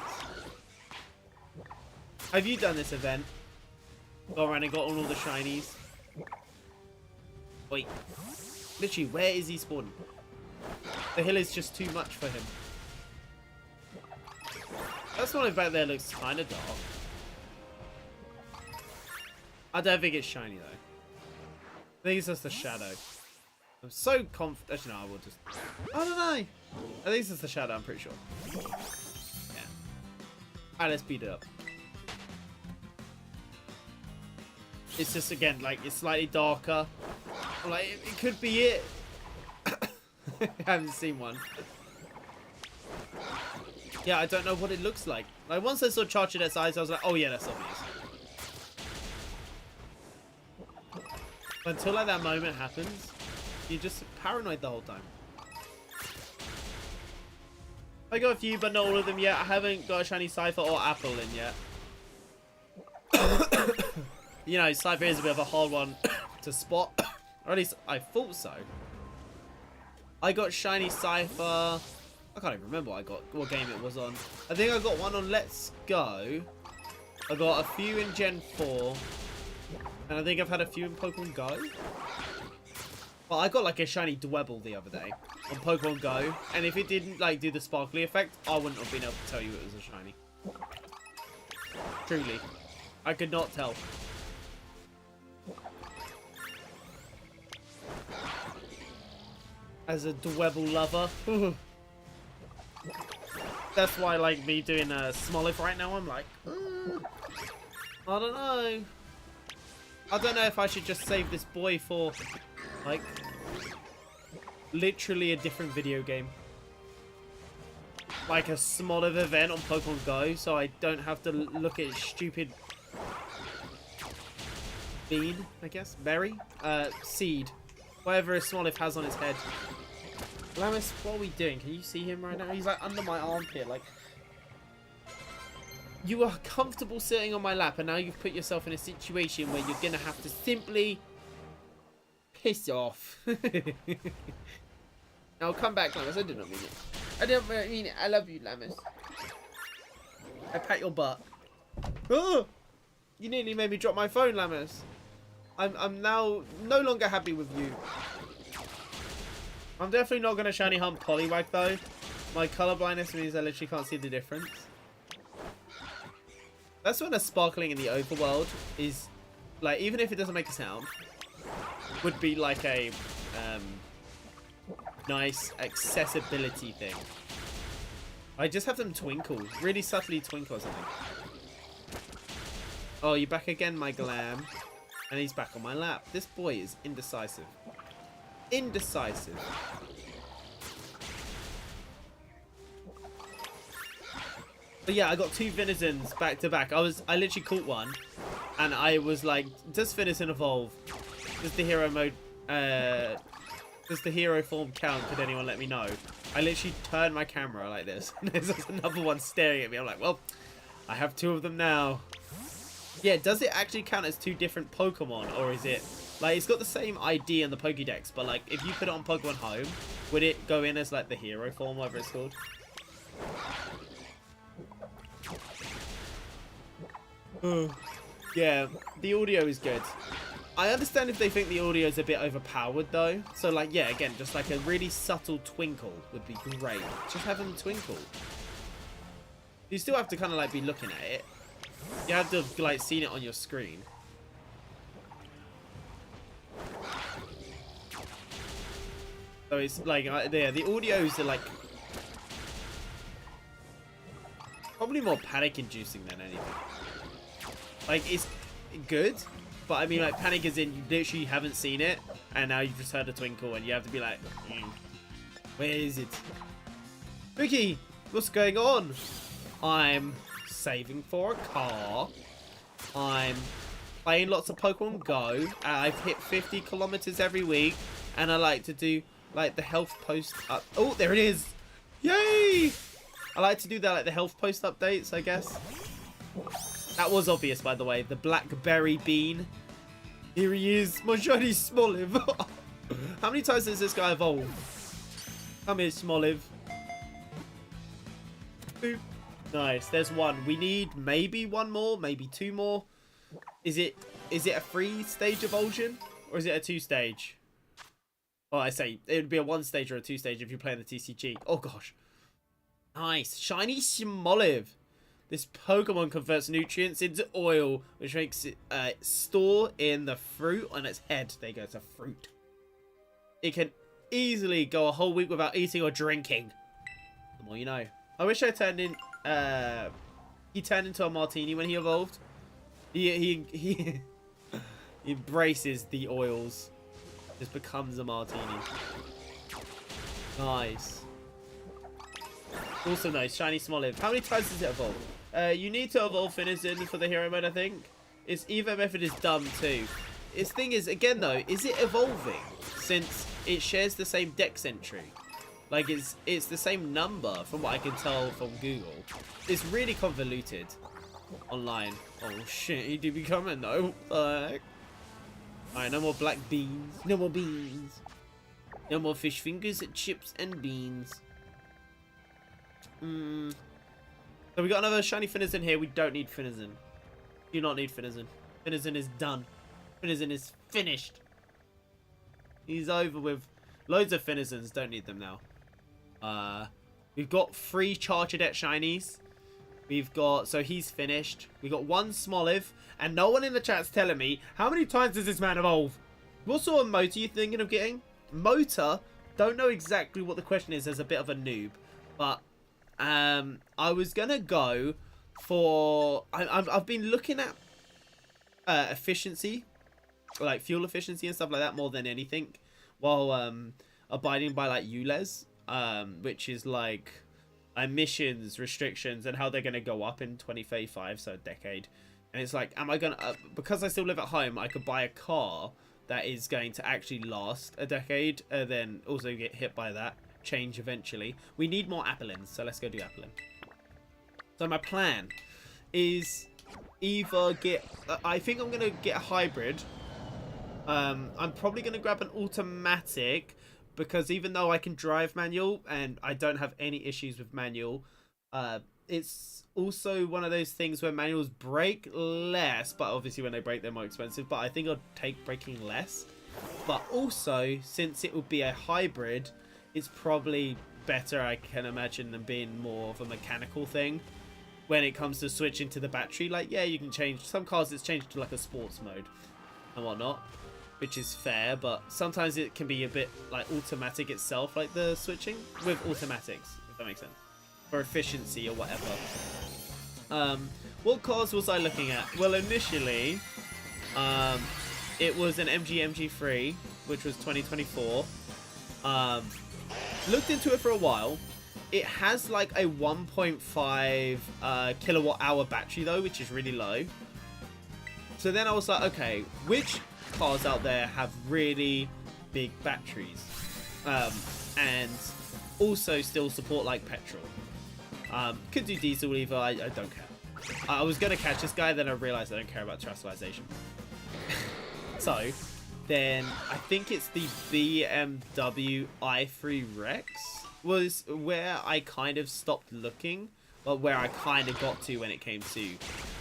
Have you done this event? Go around and got all the shinies. Wait. Literally, where is he spawning? The hill is just too much for him. That one back there looks kind of dark. I don't think it's shiny though. I think it's just a shadow. I'm so confident. Actually, no, I will just. I don't know. I think it's just a shadow. I'm pretty sure. Yeah. Alright, let's beat it up. It's just again like it's slightly darker. Like it could be it. I haven't seen one. Yeah, I don't know what it looks like. Like, once I saw Charchadet's eyes, I was like, oh yeah, that's obvious. Until like that moment happens, you're just paranoid the whole time. I got a few, but not all of them yet. I haven't got a shiny Cypher or Apple in yet. You know, Cypher is a bit of a hard one to spot. Or at least I thought so. I got shiny Cypher. I can't even remember what game it was on. I think I got one on Let's Go. I got a few in Gen 4. And I think I've had a few in Pokemon Go. Well, I got like a shiny Dwebble the other day on Pokemon Go. And if it didn't like do the sparkly effect, I wouldn't have been able to tell you it was a shiny. Truly. I could not tell. As a Dwebble lover. That's why, like, me doing a Smoliv right now, I'm like, I don't know. I don't know if I should just save this boy for, like, literally a different video game. Like a Smoliv event on Pokemon Go, so I don't have to look at stupid bean, I guess. Berry? Seed. Whatever a Smoliv has on his head. Lamis, what are we doing? Can you see him right now? He's like under my armpit, like... You are comfortable sitting on my lap, and now you've put yourself in a situation where you're gonna have to simply... piss off. Now come back, Lamis. I did not mean it. I didn't mean it. I love you, Lamis. I pat your butt. Oh! You nearly made me drop my phone, Lamis. I'm now no longer happy with you. I'm definitely not going to shiny hunt Poliwag though. My color blindness means I literally can't see the difference. That's when a sparkling in the overworld is, like, even if it doesn't make a sound, would be like a nice accessibility thing. I just have them twinkle, really subtly twinkle or something. Oh, you're back again, my glam. And he's back on my lap. This boy is indecisive. Indecisive. But yeah, I got two Venizons back to back. I literally caught one, and I was like, does Venizon evolve? Does the hero mode, does the hero form count? Could anyone let me know? I literally turned my camera like this, and there's another one staring at me. I'm like, well, I have two of them now. Yeah, does it actually count as two different Pokemon, or is it... Like, it's got the same ID in the Pokédex, but, like, if you put it on Pokemon Home, would it go in as, like, the hero form, whatever it's called? Yeah, the audio is good. I understand if they think the audio is a bit overpowered, though. So, like, yeah, again, just, like, a really subtle twinkle would be great. Just have them twinkle. You still have to kind of, like, be looking at it. You have to have, like, seen it on your screen. So it's like, yeah, the audios are like probably more panic inducing than anything. Like, it's good, but I mean, like, panic is in you literally haven't seen it, and now you've just heard a twinkle, and you have to be like, where is it? Ricky, what's going on? I'm saving for a car. I'm playing lots of Pokemon Go. I've hit 50 kilometers every week, and I like to do like the health post up. Oh, there it is! Yay! I like to do that, like the health post updates, I guess. That was obvious, by the way. The blackberry bean. Here he is, my shiny Smoliv. How many times has this guy evolved? Come here, Smoliv. Boop. Nice, there's one. We need maybe one more, maybe two more. Is it a 3-stage evolution, or is it a 2-stage? Well, I say it would be a 1-stage or a 2-stage if you're playing the TCG. Oh gosh, nice, shiny Smoliv. This Pokemon converts nutrients into oil, which makes it store in the fruit on its head. There you go, it's a fruit. It can easily go a whole week without eating or drinking. The more you know. I wish I turned in. He turned into a martini when he evolved. He embraces the oils. Just becomes a martini. Nice. Also nice. Shiny Smoliv. How many times does it evolve? You need to evolve Finizen for the hero mode, I think. Its evo method is dumb too. Its thing is, again though, is it evolving? Since it shares the same dex entry. Like, it's the same number from what I can tell from Google. It's really convoluted online. Oh shit, he did become a no. Alright, no more black beans. No more beans. No more fish fingers, chips, and beans. So we got another shiny Finizen here. We don't need Finizen. Do not need Finizen. Finizen is done. Finizen is finished. He's over with. Loads of Finizens. Don't need them now. We've got 3 Charcadet shinies. We've got, so he's finished. We got 1 Smoliv, and no one in the chat's telling me how many times does this man evolve. What sort of motor are you thinking of getting? Motor, don't know exactly what the question is as a bit of a noob, but I was gonna go for. I've been looking at efficiency, like fuel efficiency and stuff like that, more than anything, while abiding by like ULEZ. Which is like emissions restrictions and how they're going to go up in 2035, so a decade. And it's like, am I going to, because I still live at home, I could buy a car that is going to actually last a decade and then also get hit by that change eventually. We need more Applins, so let's go do Applin. So my plan is either get, I think I'm going to get a hybrid. I'm probably going to grab an automatic, because even though I can drive manual and I don't have any issues with manual, it's also one of those things where manuals break less, but obviously when they break they're more expensive, but I think I'll take breaking less. But also, since it would be a hybrid, it's probably better, I can imagine, than being more of a mechanical thing when it comes to switching to the battery. Like, yeah, you can change some cars, it's changed to like a sports mode and whatnot, which is fair, but sometimes it can be a bit like automatic itself, like the switching with automatics, if that makes sense, for efficiency or whatever. What cars was I looking at? Well, initially it was an MG3, which was 2024. Looked into it for a while. It has like a 1.5 kilowatt hour battery though, which is really low. So then I was like, okay, which cars out there have really big batteries and also still support like petrol? Could do diesel either. I don't care. I was gonna catch this guy, then I realized I don't care about terrestrialization. So then I think it's the BMW i3 Rex was where I kind of stopped looking, but where I kind of got to when it came to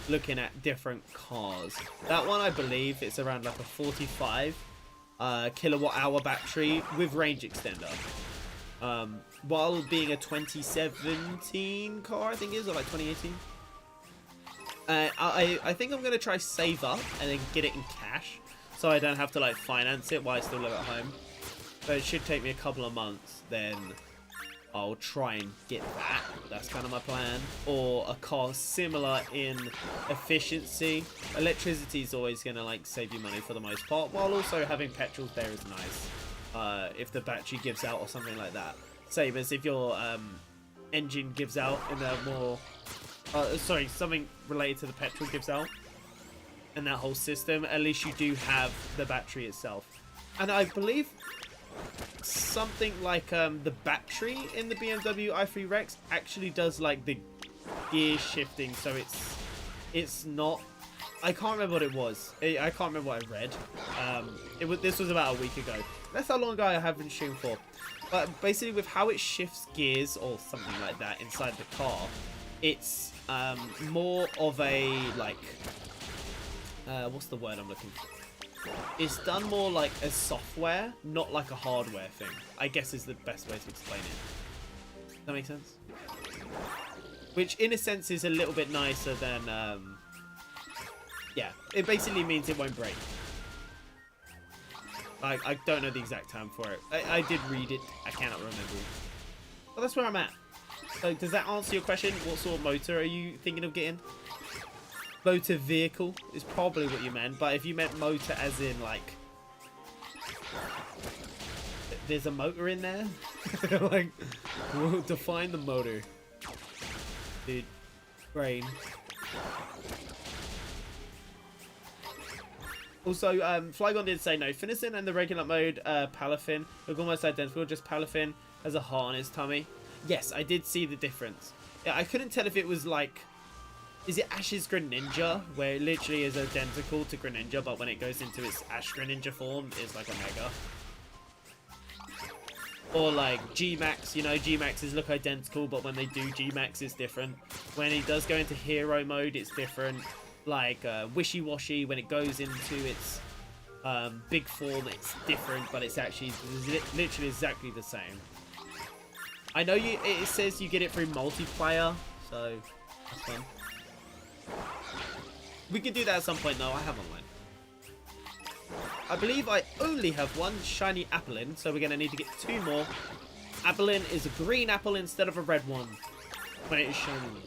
looking at different cars. That one, I believe it's around like a 45 kilowatt hour battery with range extender, while being a 2017 car, I think it is, or like 2018. I think I'm gonna try save up and then get it in cash, so I don't have to like finance it while I still live at home. But it should take me a couple of months, then I'll try and get that. That's kind of my plan. Or a car similar in efficiency. Electricity is always going to like save you money for the most part, while also having petrol there is nice. If the battery gives out or something like that. Same as if your engine gives out in a more... sorry, something related to the petrol gives out. And that whole system, at least you do have the battery itself. And I believe something like the battery in the BMW i3 Rex actually does like the gear shifting, so it's not, I can't remember what it was. I can't remember what I read. This was about a week ago. That's how long ago I have been shooting for. But basically with how it shifts gears or something like that inside the car, it's more of a like what's the word I'm looking for? It's done more like a software, not like a hardware thing, I guess is the best way to explain it. Does that make sense? Which in a sense is a little bit nicer than, yeah, it basically means it won't break. I don't know the exact term for it. I did read it, I cannot remember. But that's where I'm at. So does that answer your question? What sort of motor are you thinking of getting? Motor vehicle is probably what you meant, but if you meant motor as in like there's a motor in there. Like, we'll define the motor. Dude, brain. Also, Flygon did say no. Finnison and the regular mode, Palafin, look almost identical. Just Palafin has a heart on his tummy. Yes, I did see the difference. Yeah, I couldn't tell if it was like, is it Ash's Greninja, where it literally is identical to Greninja, but when it goes into its Ash Greninja form, it's like a Mega. Or like G-Max, you know, G-Maxes look identical, but when they do G-Max, it's different. When he does go into hero mode, it's different. Like Wishy-Washy, when it goes into its big form, it's different, but it's actually literally exactly the same. I know it says you get it through multiplayer, so that's fun. We could do that at some point, though. I have online. I believe I only have one shiny Applin, so we're going to need to get 2 more. Applin is a green apple instead of a red one when it is shiny.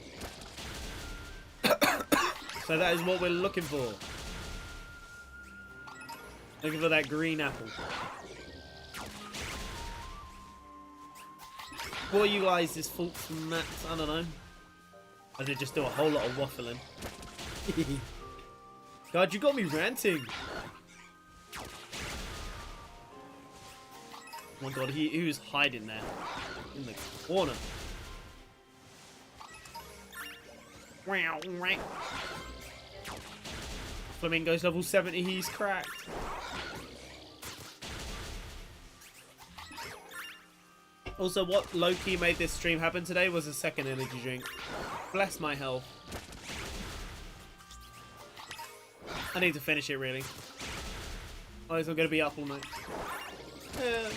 So that is what we're looking for. Looking for that green apple. What are you guys' faults from that? I don't know. I did just do a whole lot of waffling. God, you got me ranting. Oh my god, he was hiding there. In the corner. Wow, right. Flamingo's level 70, he's cracked. Also, what low-key made this stream happen today was a second energy drink. Bless my health. I need to finish it, really. Otherwise, I'm going to be up all night. Yeah.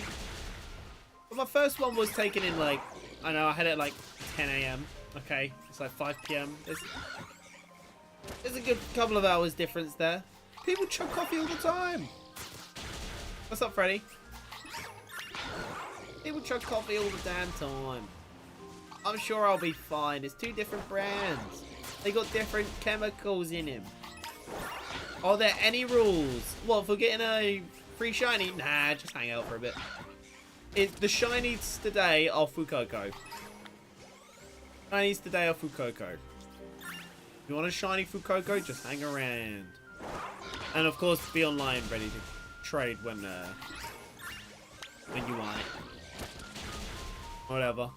But my first one was taken in, like, I know, I had it at, like, 10 AM. Okay, it's like 5 PM. There's a good couple of hours difference there. People chug coffee all the time. What's up, Freddy? People chug coffee all the damn time. I'm sure I'll be fine. It's 2 different brands. They got different chemicals in them. Are there any rules? What, for getting a free shiny? Nah, just hang out for a bit. The shinies today are Fuecoco. Shinies today are Fuecoco. If you want a shiny Fuecoco, just hang around. And of course, be online ready to trade when you want it. Whatever.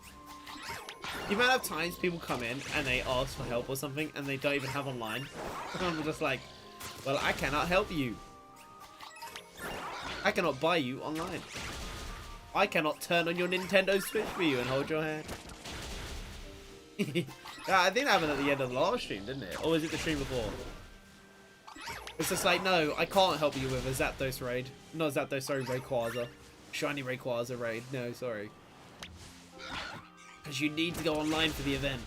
The amount of times people come in and they ask for help or something and they don't even have online. I'm just like, well, I cannot help you. I cannot buy you online. I cannot turn on your Nintendo Switch for you and hold your hand. Yeah, I think that happened at the end of the last stream, didn't it? Or was it the stream before? It's just like, no, I can't help you with a Zapdos raid. Not Zapdos, sorry, Rayquaza. Shiny Rayquaza raid. No, sorry. Because you need to go online for the event.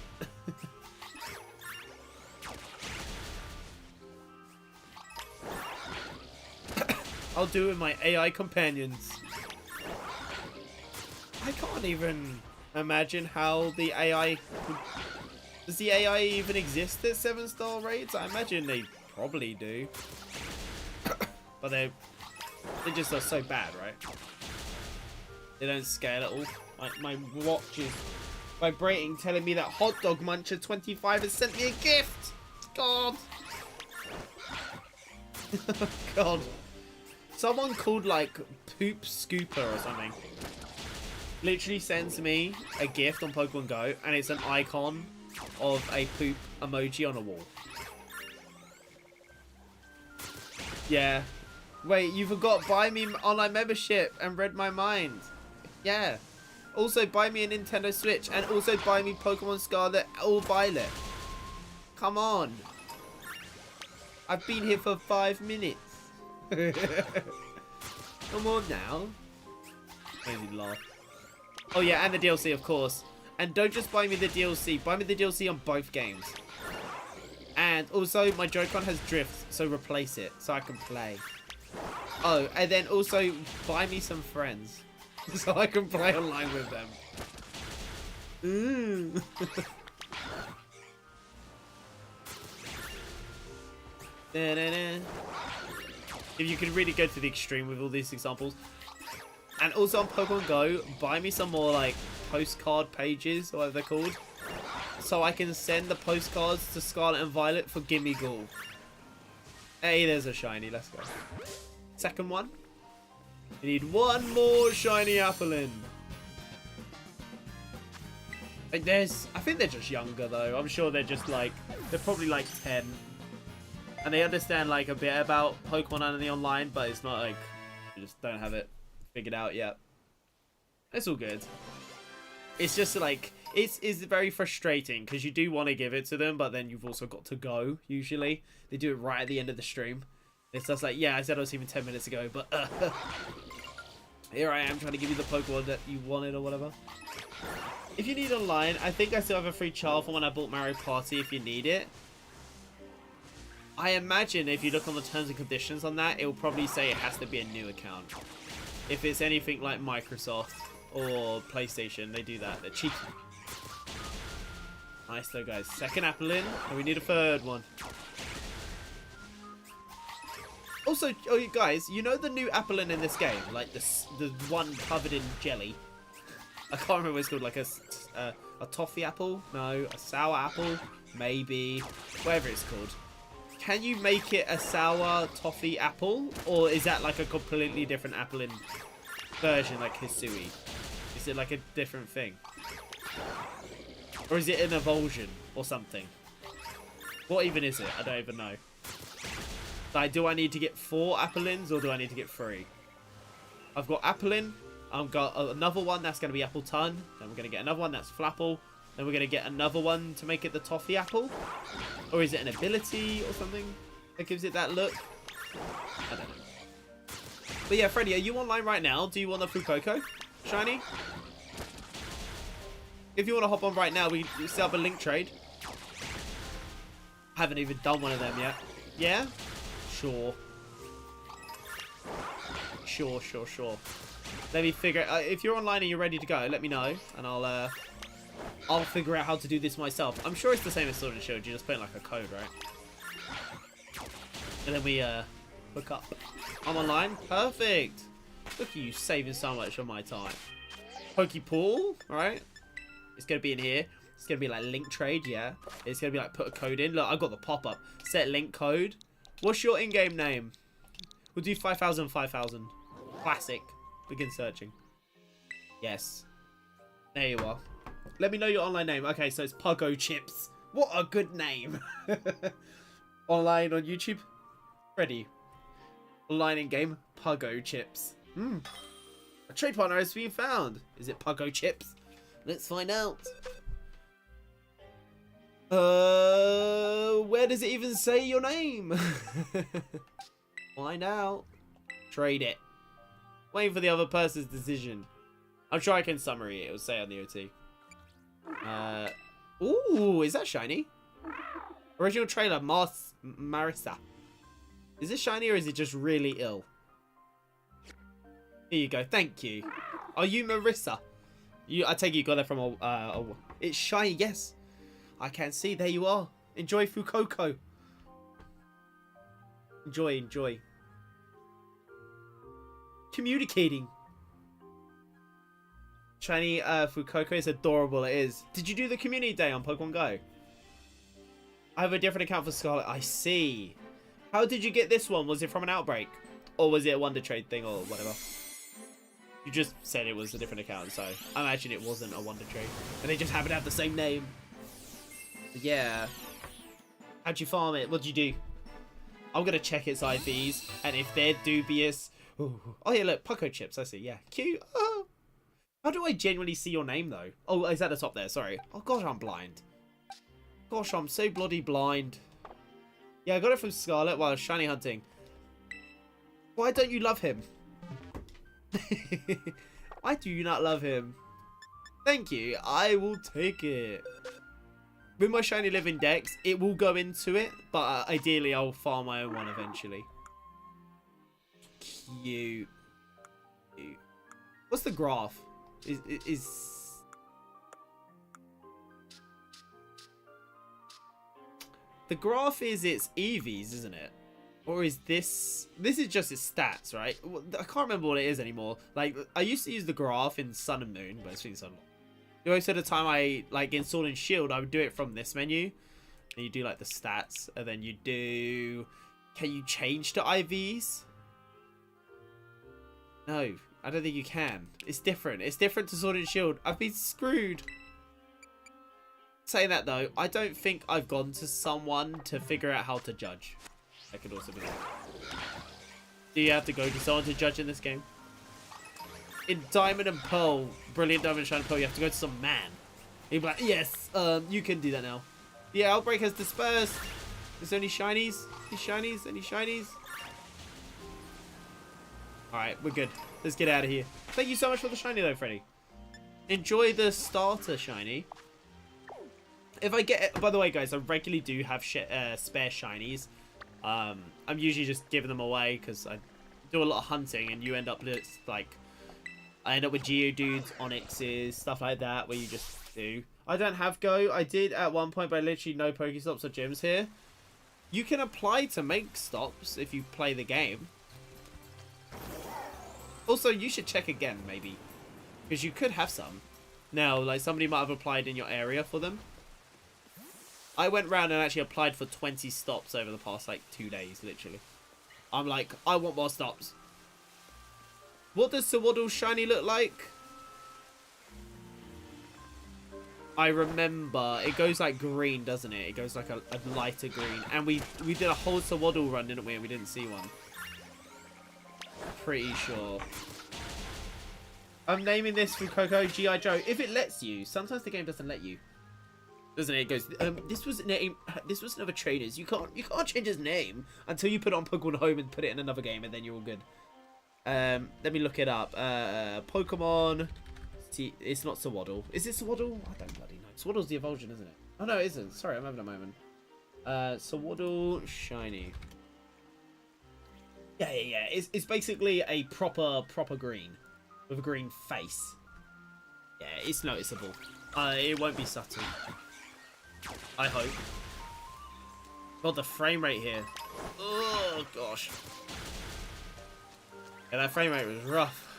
I'll do it with my AI companions. I can't even imagine how the AI... Does the AI even exist at 7-star raids? I imagine they probably do. But they just are so bad, right? They don't scale at all. My watch is vibrating, telling me that Hot Dog Muncher 25 has sent me a gift. God. God. Someone called like Poop Scooper or something literally sends me a gift on Pokemon Go, and it's an icon of a poop emoji on a wall. Yeah. Wait, you forgot buy me online membership and read my mind. Yeah. Also buy me a Nintendo Switch and also buy me Pokemon Scarlet or Violet. Come on. I've been here for 5 minutes. Come on now. Made me laugh. Oh yeah, and the DLC, of course. And don't just buy me the DLC. Buy me the DLC on both games. And also, my Joy-Con has drift, so replace it so I can play. Oh, and then also buy me some friends so I can play online with them. Ooh. Da -da -da. If you could really go to the extreme with all these examples. And also on Pokemon Go, buy me some more like postcard pages, or whatever they're called, so I can send the postcards to Scarlet and Violet for Gimme Ghoul. Hey, there's a shiny. Let's go. Second one. We need one more shiny Applin. Like I think they're just younger though. I'm sure they're just like, they're probably like 10. And they understand like a bit about Pokemon and the online, but it's not like, they just don't have it figured out yet. It's all good. It's just like, it's very frustrating because you do want to give it to them, but then you've also got to go, usually. They do it right at the end of the stream. It's just like, yeah, I said I was even 10 minutes ago, but here I am trying to give you the Pokemon that you wanted or whatever. If you need online, I think I still have a free trial from when I bought Mario Party if you need it. I imagine if you look on the terms and conditions on that, it will probably say it has to be a new account. If it's anything like Microsoft or PlayStation, they do that. They're cheeky. Nice though, guys. Second Applin, and we need a third one. Also, oh, you guys, you know the new Applin in this game? Like the one covered in jelly. I can't remember what it's called. Like a toffee apple? No, a sour apple? Maybe. Whatever it's called. Can you make it a sour toffee apple? Or is that like a completely different Applin version, like Hisui? Is it like a different thing? Or is it an evulsion or something? What even is it? I don't even know. Like, do I need to get 4 Applins or do I need to get 3? I've got Applin. I've got another one that's going to be Apple Ton. Then we're going to get another one that's Flapple. Then we're going to get another one to make it the Toffee Apple. Or is it an ability or something that gives it that look? I don't know. But yeah, Freddy, are you online right now? Do you want the Fuecoco shiny? If you want to hop on right now, we can set up a link trade. I haven't even done one of them yet. Yeah? Sure. Sure. Let me figure if you're online and you're ready to go, let me know, and I'll figure out how to do this myself. I'm sure it's the same as Sword and Shield. You just put in like a code, right? And then we hook up. I'm online. Perfect. Look at you saving so much of my time. Pokepool, all right? It's gonna be in here. It's gonna be like link trade, yeah. It's gonna be like put a code in. Look, I got the pop-up. Set link code. What's your in-game name? We'll do 5,000. Classic. Begin searching. Yes. There you are. Let me know your online name. Okay, so it's Puggo Chips. What a good name. Online on YouTube, Freddy. Online in-game, Puggo Chips. A trade partner has been found. Is it Puggo Chips? Let's find out. Where does it even say your name? Find out. Trade it. Waiting for the other person's decision. I'm sure I can summary it. It'll say on the OT. Ooh, is that shiny? Original trailer, Marissa. Is it shiny or is it just really ill? Here you go. Thank you. Are you Marissa? I take it you got that from a it's shiny, yes. I can see. There you are. Enjoy Fuecoco. Enjoy. Communicating. Shiny Fuecoco is adorable. It is. Did you do the community day on Pokemon Go? I have a different account for Scarlet. I see. How did you get this one? Was it from an outbreak? Or was it a Wonder Trade thing or whatever? You just said it was a different account, so I imagine it wasn't a Wonder Trade. And they just happen to have the same name. Yeah. How'd you farm it? What'd you do? I'm going to check its IVs. And if they're dubious... Ooh. Oh, yeah, look. Pucko Chips. I see. Yeah. Cute. Oh. How do I genuinely see your name, though? Oh, is that the top there? Sorry. Oh, gosh, I'm blind. Gosh, I'm so bloody blind. Yeah, I got it from Scarlet while I was shiny hunting. Why don't you love him? Why do you not love him? Thank you. I will take it. With my shiny living dex, it will go into it, but ideally I'll farm my own one eventually. Cute. What's the graph? Is the graph is its EVs, isn't it? Or is this... This is just his stats, right? I can't remember what it is anymore. Like, I used to use the graph in Sun and Moon, but it's been so long. Most of the time I, like, in Sword and Shield, I would do it from this menu. And you do, like, the stats. And then you do... Can you change to IVs? No, I don't think you can. It's different. It's different to Sword and Shield. I've been screwed. Saying that, though, I don't think I've gone to someone to figure out how to judge. That could also be that. Do you have to go to someone to judge in this game? In Diamond and Pearl, Brilliant Diamond and Shining Pearl, you have to go to some man. He'd be like, yes, you can do that now. The outbreak has dispersed. Is there any shinies? Any shinies? Any shinies? Alright, we're good. Let's get out of here. Thank you so much for the shiny though, Freddy. Enjoy the starter shiny. If I get it, by the way, guys, I regularly do have spare shinies. I'm usually just giving them away because I do a lot of hunting, and you end up like, I end up with Geodudes, Onyxes, stuff like that, where you just do. I don't have Go. I did at one point, but literally no Pokestops or gyms here. You can apply to make stops if you play the game. Also, you should check again, maybe, because you could have some. Now, like, somebody might have applied in your area for them. I went round and actually applied for 20 stops over the past, like, 2 days, literally. I'm like, I want more stops. What does Sawaddle's shiny look like? I remember, it goes like green, doesn't it? It goes like a lighter green. And we did a whole Sawaddle run, didn't we? And we didn't see one. Pretty sure. I'm naming this from Coco G.I. Joe. If it lets you. Sometimes the game doesn't let you. Doesn't it? It goes, this was another trainer's. You can't change his name until you put it on Pokemon Home and put it in another game, and then you're all good. Let me look it up. Pokemon. See, it's not Sawaddle. Is it Sawaddle? I don't bloody know. Swaddle's the evolution, isn't it? Oh no, it isn't. Sorry, I'm having a moment. Sawaddle shiny. Yeah. It's basically a proper green with a green face. Yeah, it's noticeable. It won't be subtle. I hope. God, the frame rate here. Oh gosh. Yeah, that frame rate was rough.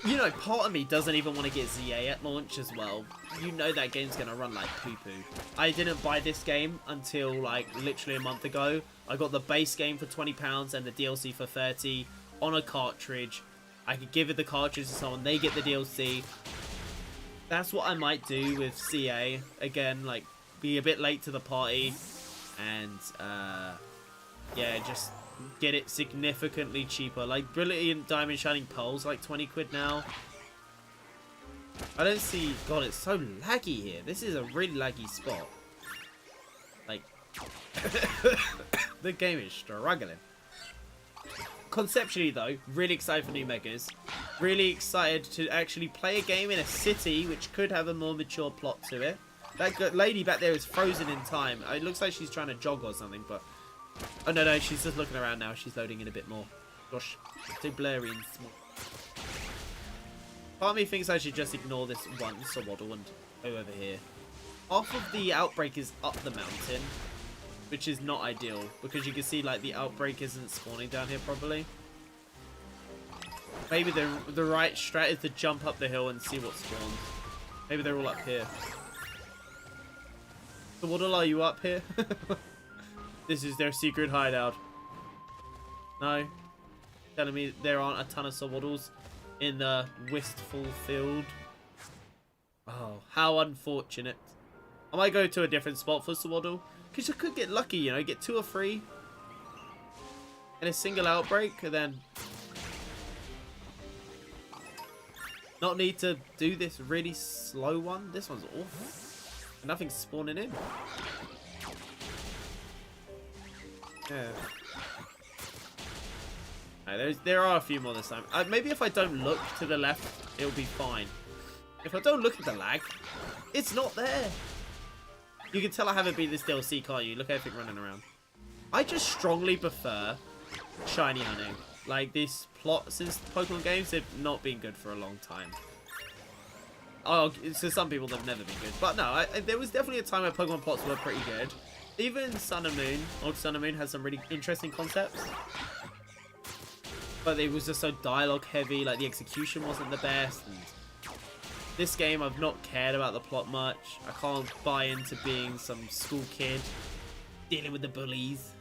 You know, part of me doesn't even want to get ZA at launch as well. You know that game's going to run like poo-poo. I didn't buy this game until, like, literally a month ago. I got the base game for £20 and the DLC for 30 on a cartridge. I could give it the cartridge to someone. They get the DLC. That's what I might do with CA. Again, like, be a bit late to the party. And, yeah, just get it significantly cheaper. Like, Brilliant Diamond Shining Pearl's like 20 quid now. I don't see... God, it's so laggy here. This is a really laggy spot. Like, the game is struggling. Conceptually, though, really excited for new megas. Really excited to actually play a game in a city which could have a more mature plot to it. That lady back there is frozen in time. It looks like she's trying to jog or something, but... Oh, no, she's just looking around now. She's loading in a bit more. Gosh, too blurry and small. Part of me thinks I should just ignore this one Sawaddle and go over here. Half of the outbreak is up the mountain, which is not ideal, because you can see, like, the outbreak isn't spawning down here properly. Maybe the right strat is to jump up the hill and see what spawns. Maybe they're all up here. Sawaddle, are you up here? This is their secret hideout. No? Telling me there aren't a ton of Sawaddles in the wistful field. Oh, how unfortunate. I might go to a different spot for Sawaddle. Because you could get lucky, you know, get 2 or 3 in a single outbreak, and then not need to do this really slow one. This one's awful. Nothing's spawning in. Yeah. Right, there are a few more this time. Maybe if I don't look to the left, it'll be fine. If I don't look at the lag, it's not there. You can tell I haven't beat this DLC, can't you? Look at everything running around. I just strongly prefer shiny hunting. Like, this plot, since Pokemon games, they've not been good for a long time. Oh, so some people they've never been good. But no, there was definitely a time where Pokemon plots were pretty good. Even Sun and Moon, Old Sun and Moon has some really interesting concepts. But it was just so dialogue heavy, like the execution wasn't the best. And this game, I've not cared about the plot much. I can't buy into being some school kid dealing with the bullies.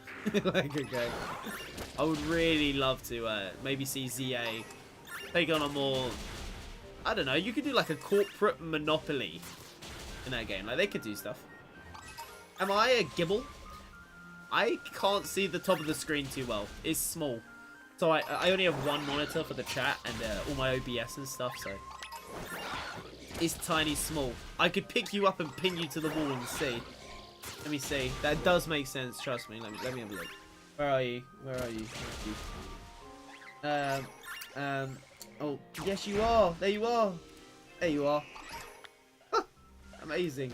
Like, okay. I would really love to maybe see ZA take on a more, I don't know, you could do like a corporate monopoly in that game. Like, they could do stuff. Am I a gibble? I can't see the top of the screen too well. It's small. So I only have one monitor for the chat and all my OBS and stuff, so it's tiny small. I could pick you up and pin you to the wall and see. Let me see. That does make sense, trust me. Let me have a look. Where are you? Where are you? Oh, yes you are. There you are. There you are. Amazing.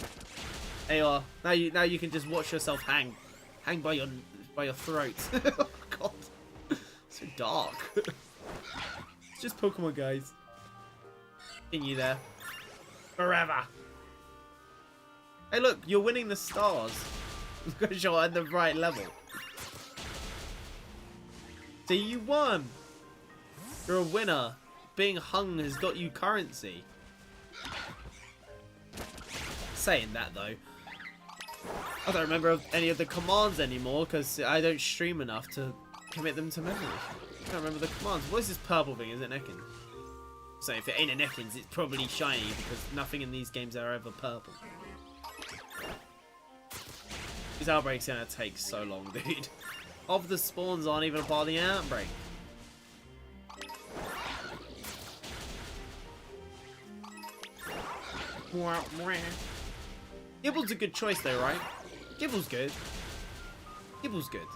There you are. Now you can just watch yourself hang by your throat. Oh god. So dark. It's just Pokemon, guys. In you there. Forever. Hey look, you're winning the stars. Because you're at the right level. So you won. You're a winner. Being hung has got you currency. Saying that though, I don't remember any of the commands anymore because I don't stream enough to commit them to memory. I don't remember the commands. What is this purple thing? Is it Ekans? So if it ain't an Ekans, it's probably shiny because nothing in these games are ever purple. This outbreak's gonna take so long, dude. Half of the spawns aren't even a part of the outbreak. Gibble's a good choice though, right? Gibble's good. Gibble's good.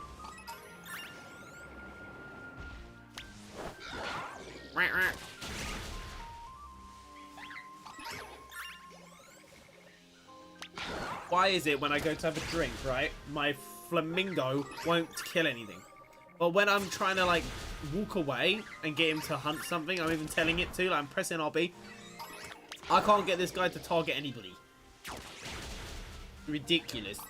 Why is it when I go to have a drink, right, my flamingo won't kill anything? But when I'm trying to like walk away and get him to hunt something, I'm even telling it to, like I'm pressing RB, I can't get this guy to target anybody. Ridiculous.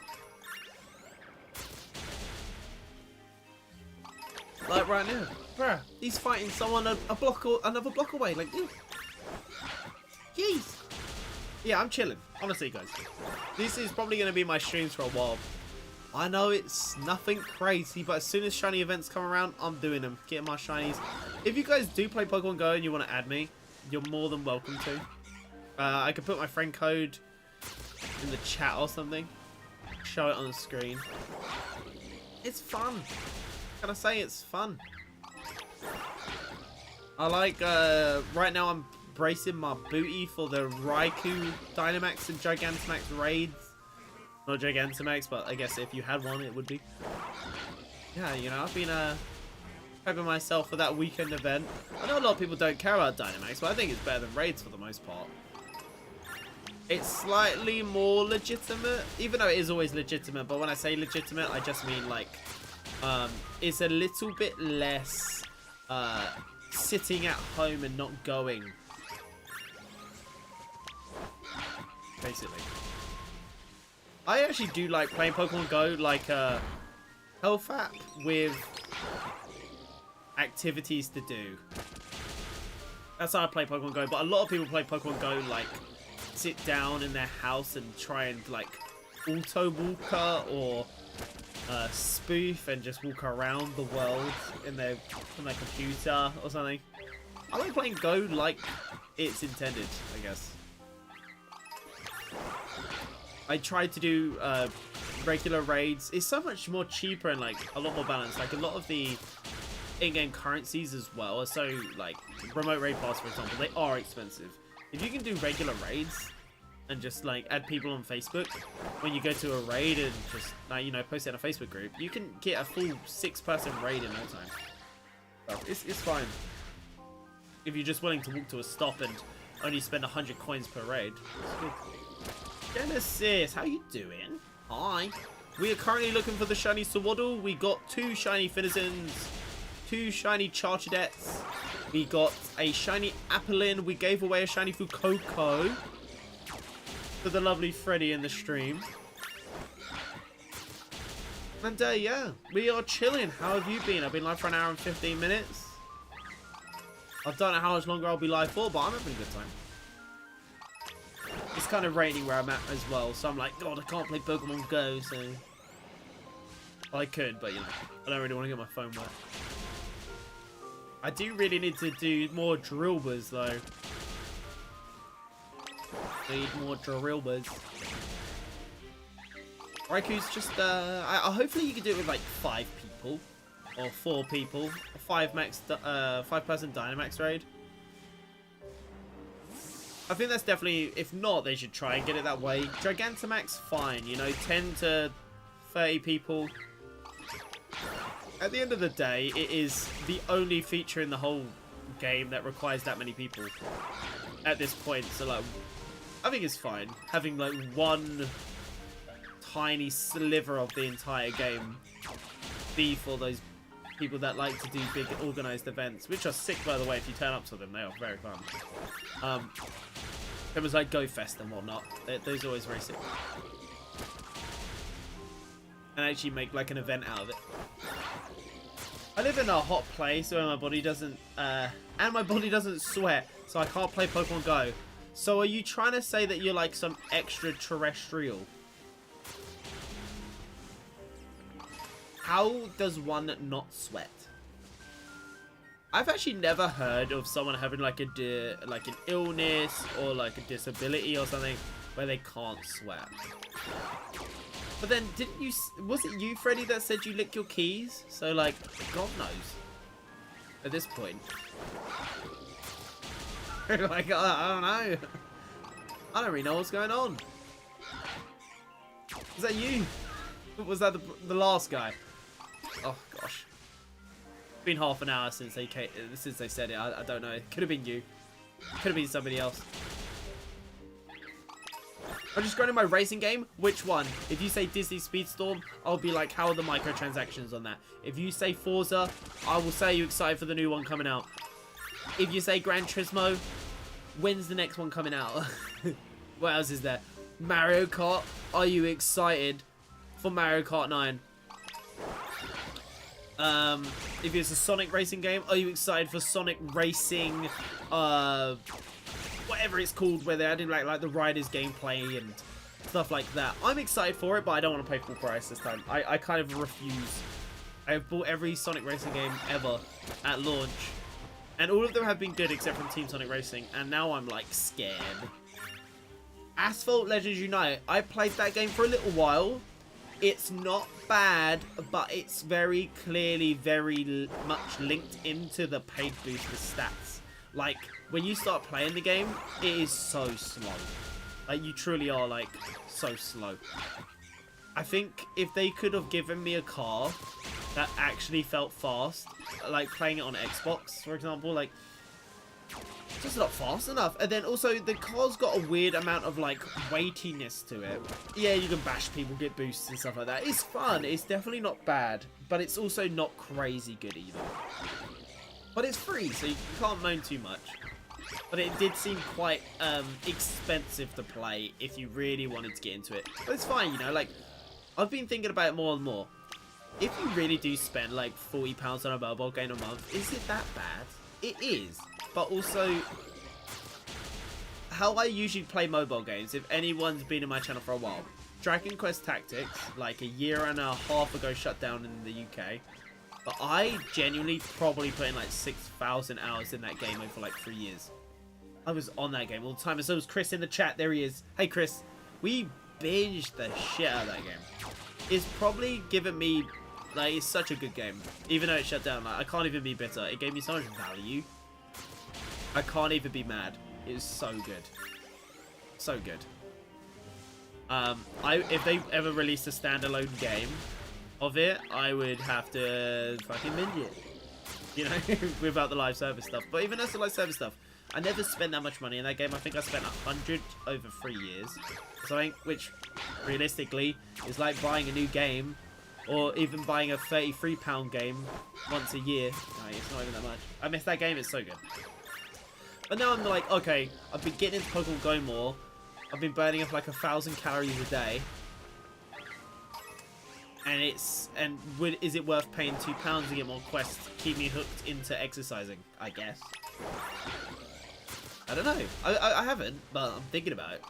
Like right now, bruh, he's fighting someone a block or another block away. Like, jeez. Yeah, I'm chilling. Honestly, guys, this is probably going to be my streams for a while. I know it's nothing crazy, but as soon as shiny events come around, I'm doing them. Getting my shinies. If you guys do play Pokemon Go and you want to add me, you're more than welcome to. I could put my friend code in the chat or something. Show it on the screen. It's fun. Can I say it's fun? I like, right now I'm bracing my booty for the Raikou Dynamax and Gigantamax raids. Not Gigantamax, but I guess if you had one, it would be. Yeah, you know, I've been, prepping myself for that weekend event. I know a lot of people don't care about Dynamax, but I think it's better than raids for the most part. It's slightly more legitimate, even though it is always legitimate, but when I say legitimate, I just mean like, it's a little bit less, sitting at home and not going. Basically. I actually do like playing Pokemon Go like a health app with activities to do. That's how I play Pokemon Go, but a lot of people play Pokemon Go like sit down in their house and try and like auto walker or spoof and just walk around the world in their computer or something. I like playing Go like it's intended, I guess. I tried to do regular raids. It's so much more cheaper and like a lot more balanced. Like a lot of the in-game currencies as well are so like remote raid pass, for example, they are expensive. If you can do regular raids and just like add people on Facebook when you go to a raid and just like, you know, post it in a Facebook group, you can get a full 6-person raid in no time. So it's fine. If you're just willing to walk to a stop and only spend 100 coins per raid. It's good. Genesis, how you doing? Hi. We are currently looking for the shiny Swaddle. We got 2 shiny Finizons, 2 shiny Charchadettes. We got a shiny Applin. We gave away a shiny Fuecoco for the lovely Freddy in the stream. And yeah, we are chilling. How have you been? I've been live for an hour and 15 minutes. I don't know how much longer I'll be live for, but I'm having a good time. It's kind of raining where I'm at as well, so I'm like, God, I can't play Pokemon Go, so... Well, I could, but, you know, I don't really want to get my phone wet. I do really need to do more Drillburs, though. Need more Drillburs. Raiku's just, hopefully you can do it with, like, 5 people. Or 4 people. A 5-person Dynamax raid. I think that's definitely, if not, they should try and get it that way. Gigantamax, fine, you know, 10 to 30 people. At the end of the day, it is the only feature in the whole game that requires that many people at this point. So, like, I think it's fine having, like, one tiny sliver of the entire game be for those people that like to do big organized events, which are sick, by the way. If you turn up to them, they are very fun. It was like Go Fest and whatnot. Those are always very sick. And actually make like an event out of it. I live in a hot place where my body doesn't and my body doesn't sweat, so I can't play Pokemon Go. So are you trying to say that you're like some extraterrestrial? How does one not sweat? I've actually never heard of someone having like an illness or like a disability or something where they can't sweat. But then, didn't you? Was it you, Freddy, that said you lick your keys? So like, God knows. At this point, like I don't know. I don't really know what's going on. Was that you? Was that the last guy? Oh gosh. It's been half an hour since they said it. I don't know. It could have been you. Could have been somebody else. I'm just going to my racing game. Which one? If you say Disney Speedstorm, I'll be like, how are the microtransactions on that? If you say Forza, I will say you excited for the new one coming out. If you say Gran Turismo, when's the next one coming out? What else is there? Mario Kart, are you excited for Mario Kart 9? If it's a Sonic racing game, are you excited for Sonic Racing, whatever it's called, where they're adding like the riders gameplay and stuff like that? I'm excited for it, but I don't want to pay full price this time. I kind of refuse. I've bought every Sonic racing game ever at launch, and all of them have been good except from Team Sonic Racing, and now I'm like scared. Asphalt Legends Unite, I played that game for a little while. It's not bad, but it's very clearly very much linked into the paid booster stats. Like, when you start playing the game, it is so slow. Like, you truly are, like, so slow. I think if they could have given me a car that actually felt fast, like playing it on Xbox, for example, like, it's just not fast enough. And then also, the car's got a weird amount of, like, weightiness to it. Yeah, you can bash people, get boosts and stuff like that. It's fun. It's definitely not bad. But it's also not crazy good either. But it's free, so you can't moan too much. But it did seem quite expensive to play if you really wanted to get into it. But it's fine, you know, like, I've been thinking about it more and more. If you really do spend, like, £40 on a mobile game a month, is it that bad? It is. But also, how I usually play mobile games, if anyone's been in my channel for a while, Dragon Quest Tactics, like a year and a half ago, shut down in the UK. But I genuinely probably put in like 6,000 hours in that game over like 3 years. I was on that game all the time, and so was Chris in the chat. There he is. Hey Chris, we binged the shit out of that game. It's probably given me, like, it's such a good game. Even though it shut down, like, I can't even be bitter. It gave me so much value. I can't even be mad. It was so good. So good. If they ever released a standalone game of it, I would have to fucking binge it. You know, without the live service stuff. But even as the live service stuff, I never spent that much money in that game. I think I spent 100 over 3 years. Something which, realistically, is like buying a new game, or even buying a £33 game once a year. No, it's not even that much. I miss that game. It's so good. But now I'm like, okay, I've been getting into Pokemon Go more. I've been burning up like 1,000 calories a day. is it worth paying £2 to get more quests to keep me hooked into exercising? I guess. I don't know. I haven't, but I'm thinking about it.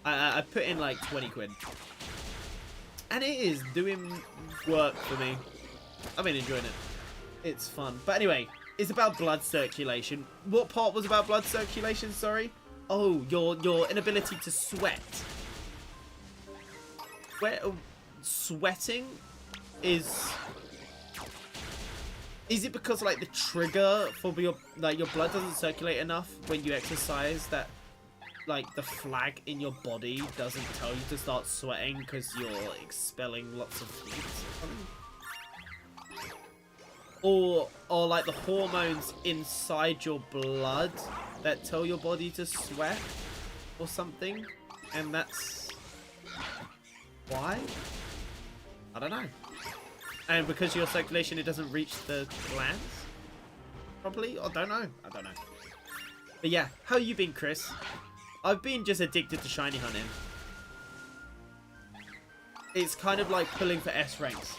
I put in like 20 quid. And it is doing work for me. I've been enjoying it. It's fun. But anyway, it's about blood circulation. What part was about blood circulation, sorry? Oh, your inability to sweat. Sweating is it because like the trigger for your blood doesn't circulate enough when you exercise, that like the flag in your body doesn't tell you to start sweating because you're expelling lots of fluids or like the hormones inside your blood that tell your body to sweat or something, and that's why? I don't know. And because your circulation, it doesn't reach the glands properly? I don't know. But yeah, how you been, Chris? I've been just addicted to shiny hunting. It's kind of like pulling for S ranks.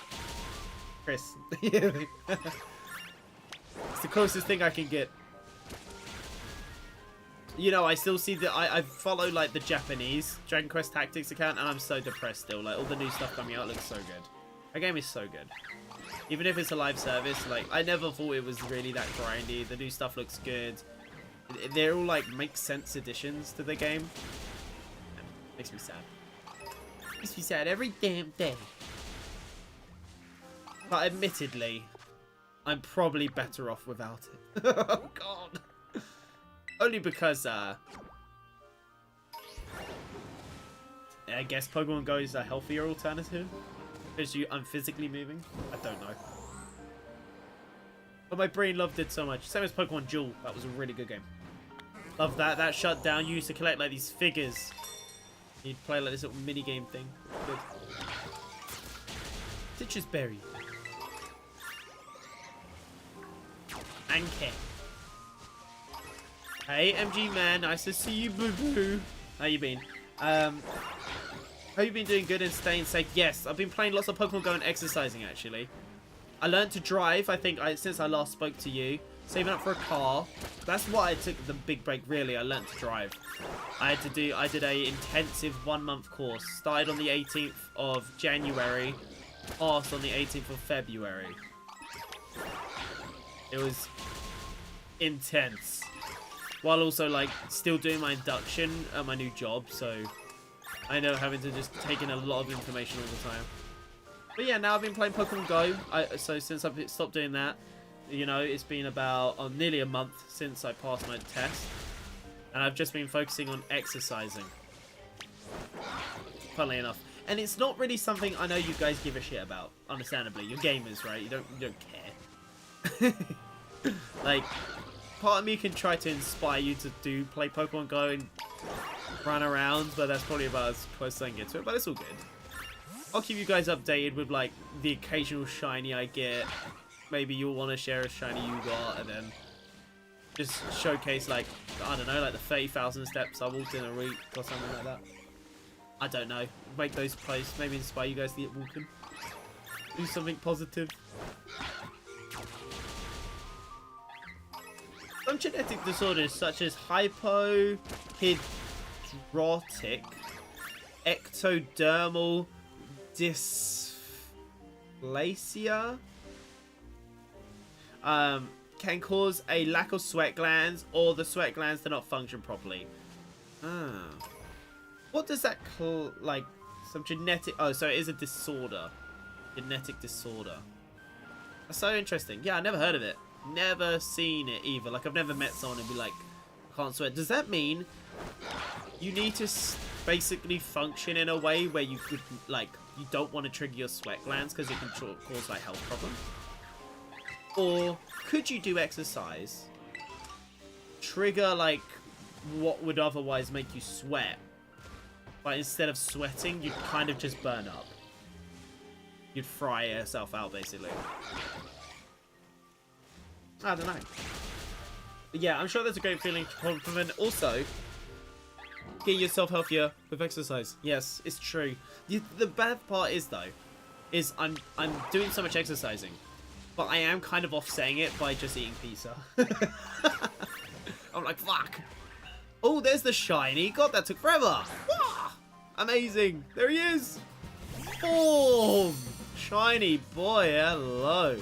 Chris. It's the closest thing I can get. You know, I still see that I follow like the Japanese Dragon Quest Tactics account, and I'm so depressed still. Like, all the new stuff coming out looks so good. That game is so good. Even if it's a live service, like, I never thought it was really that grindy. The new stuff looks good. They're all like make sense additions to the game. Makes me sad. Makes me sad every damn day. But admittedly, I'm probably better off without it. Oh god. Only because, I guess Pokemon Go is a healthier alternative. Because I'm physically moving. I don't know. But my brain loved it so much. Same as Pokemon Duel. That was a really good game. Love that. That shut down. You used to collect like these figures. You'd play like this little mini game thing. Good. Citrus Berry. Anke. Hey, MG man, nice to see you, boo-boo. How you been? Have you been doing good and staying safe? Yes, I've been playing lots of Pokemon Go and exercising, actually. I learned to drive, I think, since I last spoke to you. Saving up for a car. That's why I took the big break, really. I learned to drive. I did a intensive 1-month course. Started on the 18th of January. Passed on the 18th of February. It was intense. While also, like, still doing my induction at my new job, so I know having to just take in a lot of information all the time. But yeah, now I've been playing Pokemon Go. So since I've stopped doing that, you know, it's been about nearly a month since I passed my test. And I've just been focusing on exercising. Funnily enough. And it's not really something I know you guys give a shit about, understandably. You're gamers, right? You don't care. Like, part of me can try to inspire you to play Pokemon Go and run around, but that's probably about as close as I can get to it, but it's all good. I'll keep you guys updated with, like, the occasional shiny I get. Maybe you'll want to share a shiny you got, and then just showcase, like, I don't know, like the 30,000 steps I walked in a week or something like that. I don't know. Make those posts, maybe inspire you guys to get walking. Do something positive. Some genetic disorders such as hypohidrotic, ectodermal dysplasia can cause a lack of sweat glands, or the sweat glands do not function properly. What does that call, like, some genetic... Oh, so it is a disorder. Genetic disorder. That's so interesting. Yeah, I never heard of it. Never seen it either. Like, I've never met someone and be like, I can't sweat. Does that mean you need to basically function in a way where you could, like, you don't want to trigger your sweat glands because it can cause, like, health problems? Or could you do exercise, trigger, like, what would otherwise make you sweat, but instead of sweating, you'd kind of just burn up. You'd fry yourself out, basically. I don't know. But yeah, I'm sure that's a great feeling to compliment. Also, Get yourself healthier with exercise. Yes, it's true. The bad part is though, is I'm doing so much exercising, but I am kind of offsetting it by just eating pizza. I'm like, fuck. Oh, there's the shiny. God, that took forever. Wah! Amazing. There he is. Oh, shiny boy. Hello.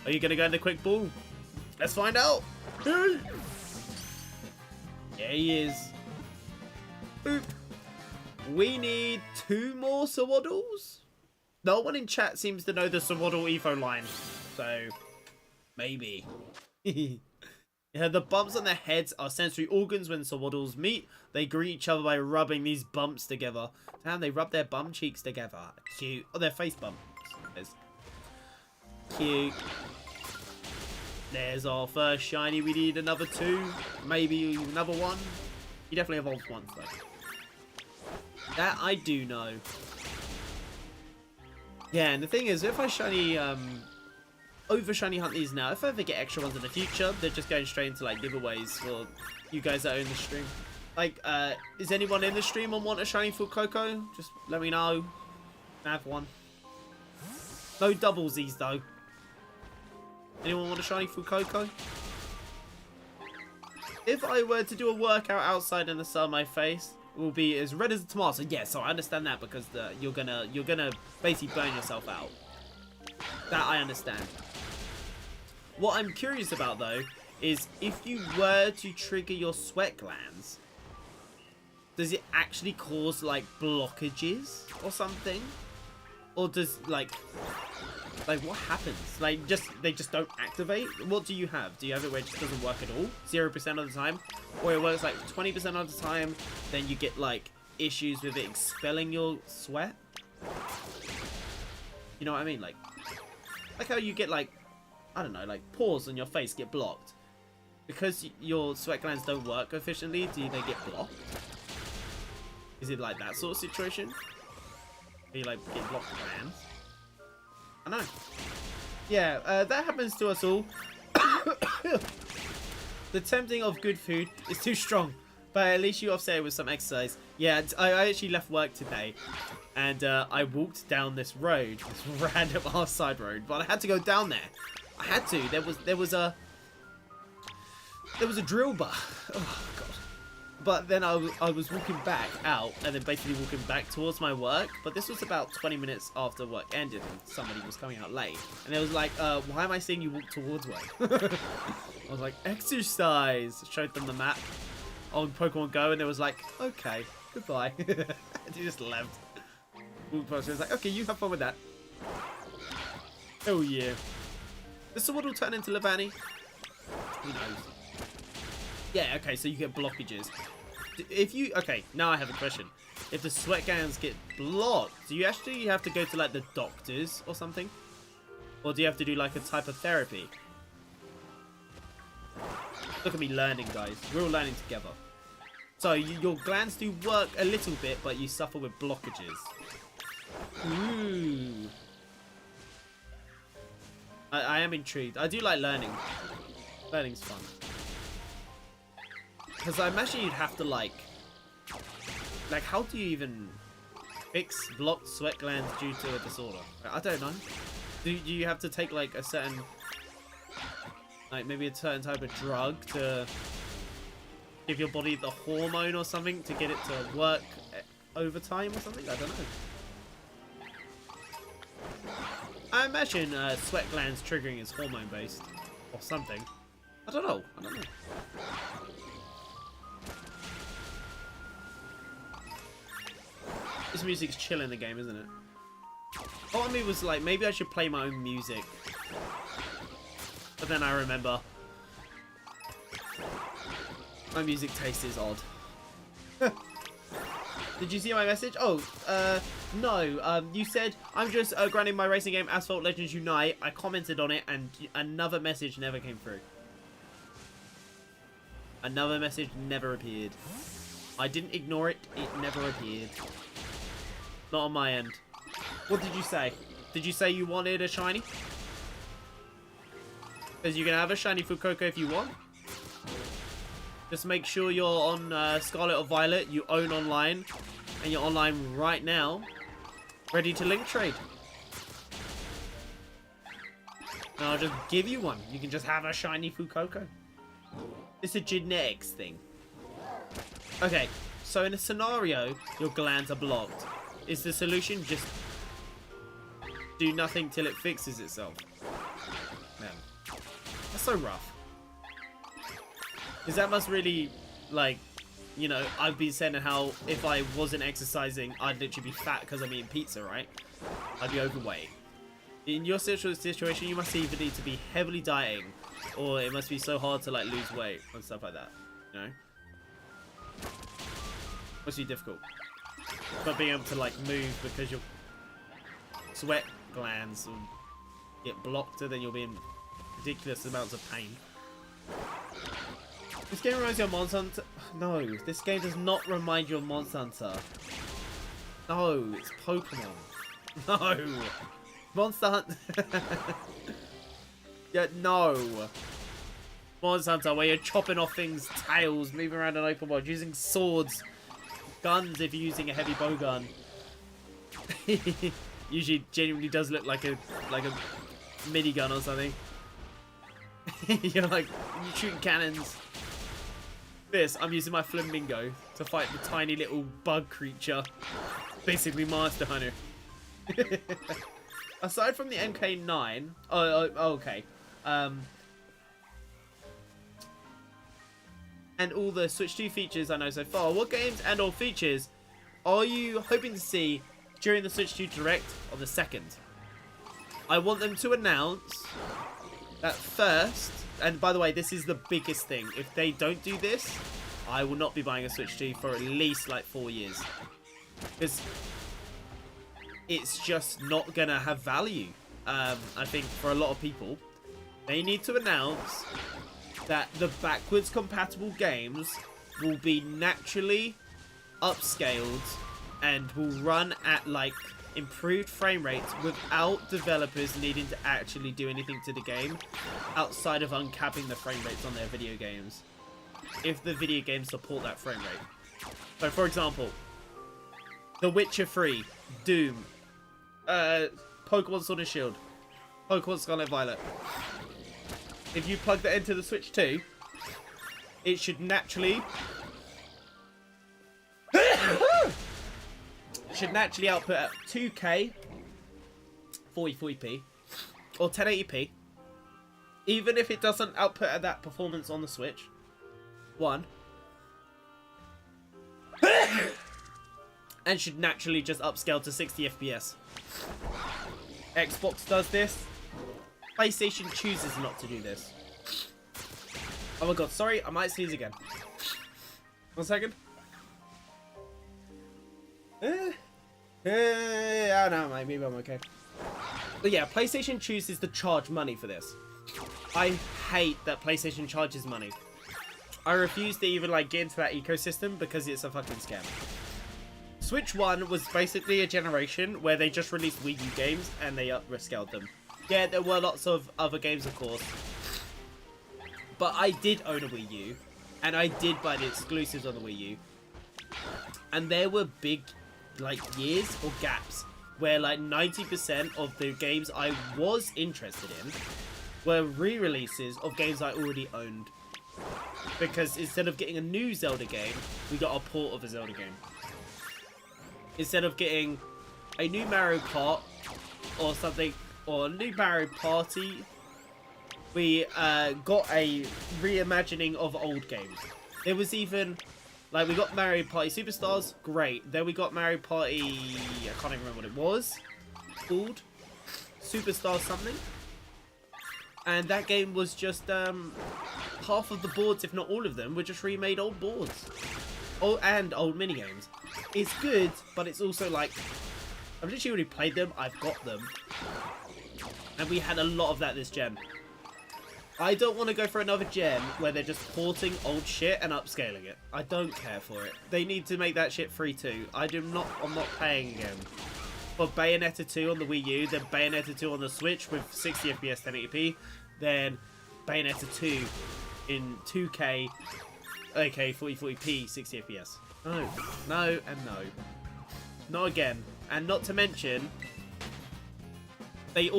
Are you gonna go in the quick ball? Let's find out. There he is. Boop. We need 2 more Swaddles. No one in chat seems to know the Swaddle Evo line, so maybe. Yeah, the bumps on their heads are sensory organs. When Swaddles meet, they greet each other by rubbing these bumps together. Damn, they rub their bum cheeks together. Cute. Oh, their face bumps. Cute. There's our first shiny. We need another 2. Maybe another 1. You definitely evolved once, though. That I do know. Yeah, and the thing is, if I shiny, over shiny hunt these now, if I ever get extra ones in the future, they're just going straight into, like, giveaways for you guys that own the stream. Like, is anyone in the stream and want a shiny full Coco? Just let me know. I have one. No doublesies, though. Anyone want a shiny full Coco? If I were to do a workout outside in the sun, my face will be as red as a tomato. Yeah, so I understand that because you're gonna basically burn yourself out. That I understand. What I'm curious about though is if you were to trigger your sweat glands, does it actually cause like blockages or something? Or does like what happens? Like they just don't activate? What do you have? Do you have it where it just doesn't work at all? 0% of the time? Or it works like 20% of the time, then you get like issues with it expelling your sweat? You know what I mean? Like how you get like, I don't know, like pores on your face get blocked. Because your sweat glands don't work efficiently, do they get blocked? Is it like that sort of situation? Do you like get blocked glands? I know. Yeah, that happens to us all. The tempting of good food is too strong, but at least you offset it with some exercise. Yeah, I actually left work today, and I walked down this road, this random ass side road, but I had to go down there. I had to. There was a drill bar. Oh god. But then I was walking back out, and then basically walking back towards my work. But this was about 20 minutes after work ended, and somebody was coming out late. And it was like, why am I seeing you walk towards work? I was like, exercise! Showed them the map on Pokemon Go, and it was like, okay, goodbye. And he just left. Walked past, was like, okay, you have fun with that. Oh yeah. Does the Swaddle turn into Levani? Who knows? Yeah, okay, so you get blockages. If you... Okay, now I have a question. If the sweat glands get blocked, do you actually have to go to, like, the doctors or something? Or do you have to do, like, a type of therapy? Look at me learning, guys. We're all learning together. So, your glands do work a little bit, but you suffer with blockages. Ooh. I am intrigued. I do like learning. Learning's fun. Because I imagine you'd have to, like, how do you even fix blocked sweat glands due to a disorder? I don't know. Do you have to take, like, a certain, like, maybe a certain type of drug to give your body the hormone or something to get it to work over time or something? I don't know. I imagine sweat glands triggering is hormone-based or something. I don't know. This music's chill in the game, isn't it? Part of me was like, maybe I should play my own music. But then I remember my music taste is odd. Did you see my message? Oh, no. You said, I'm just grinding my racing game, Asphalt Legends Unite. I commented on it, and another message never came through. Another message never appeared. I didn't ignore it, it never appeared. Not on my end. What did you say? Did you say you wanted a shiny? Because you can have a shiny Fuecoco if you want. Just make sure you're on Scarlet or Violet. You own online. And you're online right now. Ready to link trade. And I'll just give you one. You can just have a shiny Fuecoco. It's a genetics thing. Okay, so in a scenario, your glands are blocked. Is the solution just do nothing till it fixes itself? Man, that's so rough. Because that must really, like, you know, I've been saying how if I wasn't exercising, I'd literally be fat because I'm eating pizza, right? I'd be overweight. In your situation, you must either need to be heavily dieting, or it must be so hard to, like, lose weight and stuff like that, you know? Must be difficult. But being able to, like, move because your sweat glands will get blocked, and then you'll be in ridiculous amounts of pain. This game reminds you of Monster Hunter. No, this game does not remind you of Monster Hunter. No, it's Pokemon. No. Monster Hunter. Yeah, no. Monster Hunter, where you're chopping off things' tails, moving around an open world, using swords, guns if you're using a heavy bow gun. Usually, genuinely does look like a minigun or something. You're shooting cannons. This, I'm using my flamingo to fight the tiny little bug creature. Basically, Monster Hunter. Aside from the MK9, okay. And all the Switch 2 features I know so far, what games and or features are you hoping to see during the Switch 2 Direct on the 2nd? I want them to announce that first, and by the way, this is the biggest thing. If they don't do this, I will not be buying a Switch 2 for at least like 4 years. Because it's just not going to have value. I think for a lot of people, they need to announce that the backwards compatible games will be naturally upscaled and will run at like improved frame rates without developers needing to actually do anything to the game outside of uncapping the frame rates on their video games, if the video games support that frame rate. So for example, The Witcher 3, Doom, Pokemon Sword and Shield, Pokemon Scarlet Violet. If you plug that into the Switch 2, it should naturally output at 2K 40p or 1080p, even if it doesn't output at that performance on the Switch. And should naturally just upscale to 60 FPS. Xbox does this. PlayStation chooses not to do this. Oh my god, sorry, I might sneeze again. 1 second. I don't know, maybe I'm okay. But yeah, PlayStation chooses to charge money for this. I hate that PlayStation charges money. I refuse to even like get into that ecosystem because it's a fucking scam. Switch 1 was basically a generation where they just released Wii U games and they upscaled them. Yeah, there were lots of other games, of course. But I did own a Wii U, and I did buy the exclusives on the Wii U. And there were big, like, years or gaps where, like, 90% of the games I was interested in were re-releases of games I already owned. Because instead of getting a new Zelda game, we got a port of a Zelda game. Instead of getting a new Mario Kart or something, or a new Mario Party, we got a reimagining of old games. There was even, like, we got Mario Party Superstars, great. Then we got Mario Party, I can't even remember what it was called, Superstars something. And that game was just, half of the boards, if not all of them, were just remade old boards. Oh, and old minigames. It's good, but it's also like, I've literally already played them, I've got them. And we had a lot of that this gen. I don't want to go for another gen where they're just porting old shit and upscaling it. I don't care for it. They need to make that shit free too. I'm not paying again. For Bayonetta 2 on the Wii U, then Bayonetta 2 on the Switch with 60 FPS 1080p, then Bayonetta 2 in 2K Okay, 4040p, 60 FPS. No, no, and no. Not again. And not to mention, they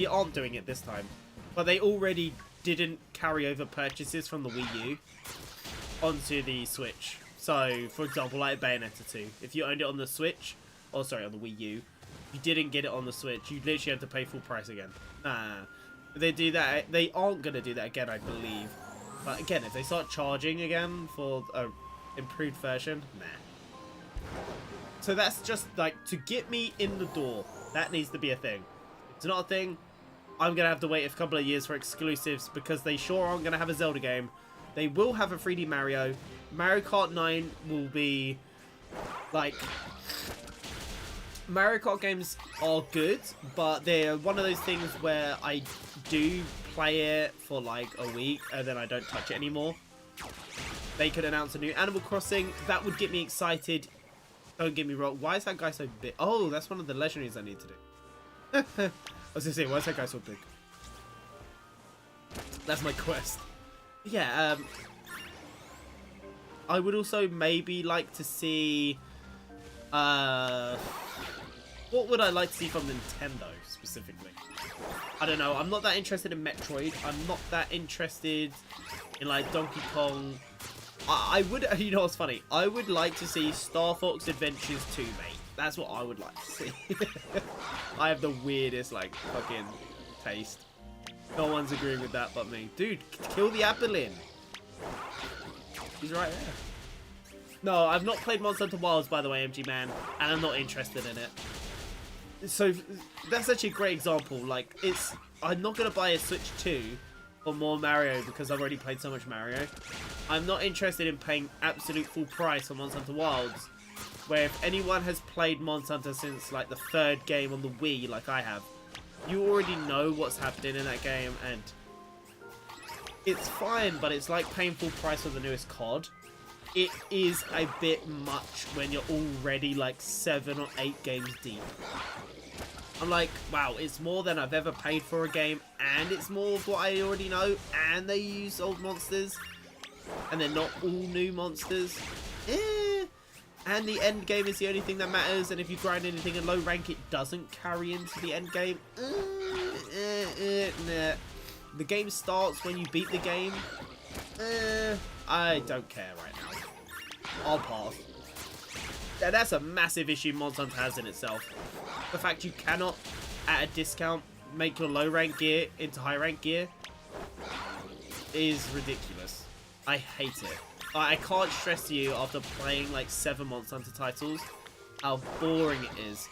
aren't doing it this time, but they already didn't carry over purchases from the Wii U onto the Switch. So, for example, like Bayonetta 2, if you owned it on the Switch, or sorry, on the Wii U, you didn't get it on the Switch, you literally had to pay full price again. Nah, if they do that, they aren't gonna do that again, I believe. But again, if they start charging again for a improved version, nah. So that's just like to get me in the door. That needs to be a thing. If it's not a thing, I'm gonna have to wait a couple of years for exclusives because they sure aren't gonna have a Zelda game. They will have a 3D Mario. Mario Kart 9 will be like, Mario Kart games are good, but they're one of those things where I do play it for like a week and then I don't touch it anymore. They could announce a new Animal Crossing. That would get me excited. Don't get me wrong. Why is that guy so big? Oh, that's one of the legendaries I need to do. I was gonna say, why is that guy so big? That's my quest. Yeah, I would also maybe like to see... what would I like to see from Nintendo, specifically? I don't know. I'm not that interested in Metroid. I'm not that interested in, like, Donkey Kong. I would... You know what's funny? I would like to see Star Fox Adventures 2, mate. That's what I would like to see. I have the weirdest, like, fucking taste. No one's agreeing with that but me. Dude, kill the Apolline. He's right there. No, I've not played Monster Hunter Wilds, by the way, MG Man, and I'm not interested in it. So, that's actually a great example. Like, I'm not going to buy a Switch 2 for more Mario because I've already played so much Mario. I'm not interested in paying absolute full price for Monster Hunter Wilds, where if anyone has played Monster Hunter since, like, the 3rd game on the Wii, like I have, you already know what's happening in that game, and it's fine, but it's like paying full price for the newest COD. It is a bit much when you're already like 7 or 8 games deep. I'm like, wow, it's more than I've ever paid for a game, and it's more of what I already know, and they use old monsters, and they're not all new monsters. And the end game is the only thing that matters, and if you grind anything in low rank, it doesn't carry into the end game. Nah. The game starts when you beat the game. I don't care right now. I'll pass. That's a massive issue Monster Hunter has in itself. The fact you cannot, at a discount, make your low rank gear into high rank gear is ridiculous. I hate it. I can't stress to you, after playing like 7 Monster Hunter titles, how boring it is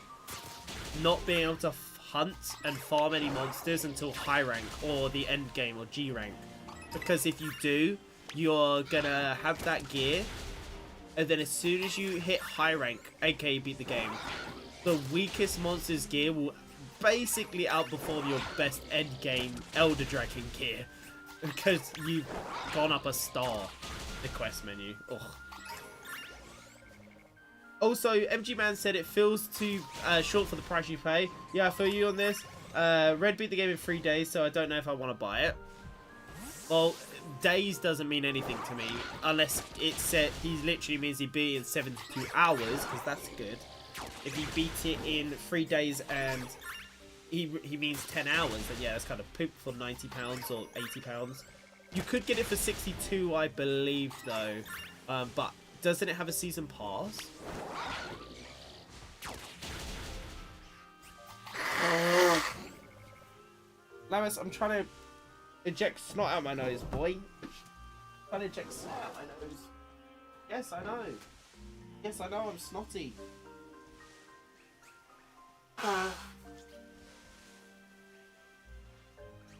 not being able to hunt and farm any monsters until high rank or the end game or G rank. Because if you do, you're gonna have that gear, and then as soon as you hit high rank, aka beat the game, the weakest monster's gear will basically outperform your best end game Elder Dragon gear, because you've gone up a star. The quest menu. Ugh. Also, MG Man said it feels too short for the price you pay. Yeah, I feel you on this. Red beat the game in 3 days, so I don't know if I want to buy it. Well, days doesn't mean anything to me, unless it said he literally means he beat it in 72 hours, because that's good. If he beat it in 3 days and he means 10 hours, then yeah, that's kind of poop for £90 or £80. You could get it for 62, I believe, though. But doesn't it have a season pass? Lavis, I'm trying to eject snot out my nose, boy. I'm trying to eject snot out my nose. Yes, I know. Yes, I know, I'm snotty.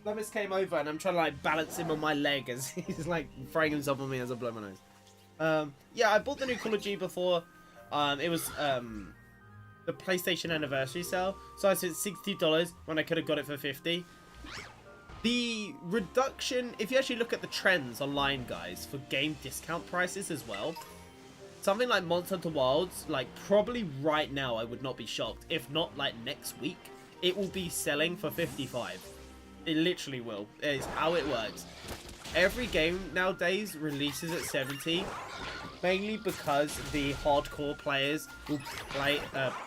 Levis came over and I'm trying to like balance him on my leg as he's like throwing himself on me as I blow my nose. Yeah, I bought the new Call of Duty before. It was the PlayStation anniversary sale, so I spent $60 when I could have got it for $50. The reduction, if you actually look at the trends online, guys, for game discount prices as well, something like Monster Hunter Wilds, like probably right now, I would not be shocked. If not, like next week, it will be selling for $55. It literally will. It is how it works. every game nowadays releases at 70, mainly because the hardcore players will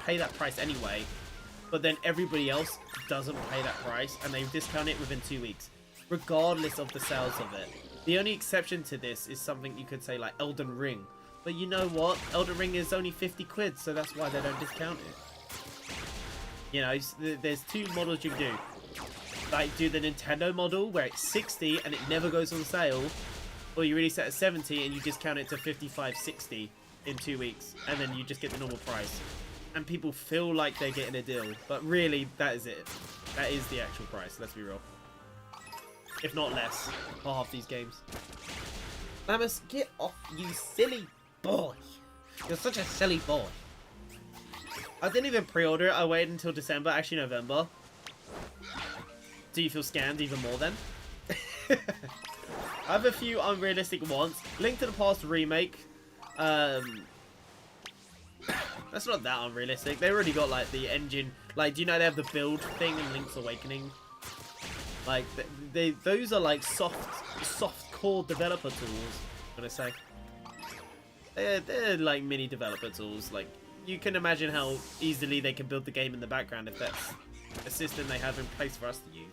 pay that price anyway, but then everybody else doesn't pay that price, and they discount it within 2 weeks, regardless of the sales of it. The only exception to this is something you could say like Elden Ring, but you know what? Elden Ring is only 50 quid, so that's why they don't discount it. You know, there's two models you can do. Like, do the Nintendo model where it's 60 and it never goes on sale, or you release it at 70 and you discount it to 55, 60 in 2 weeks, and then you just get the normal price. And people feel like they're getting a deal, but really, that is it. That is the actual price, let's be real. If not less, for half these games. Lamus, get off, you silly boy. You're such a silly boy. I didn't even pre-order it, I waited until December, actually November. Do you feel scammed even more then? I have a few unrealistic ones. Link to the Past remake. That's not that unrealistic. They already got like the engine. Like, do you know they have the build thing in Link's Awakening? Like, those are like soft core developer tools. I'm gonna say. They're like mini developer tools. Like, you can imagine how easily they can build the game in the background if that's a system they have in place for us to use.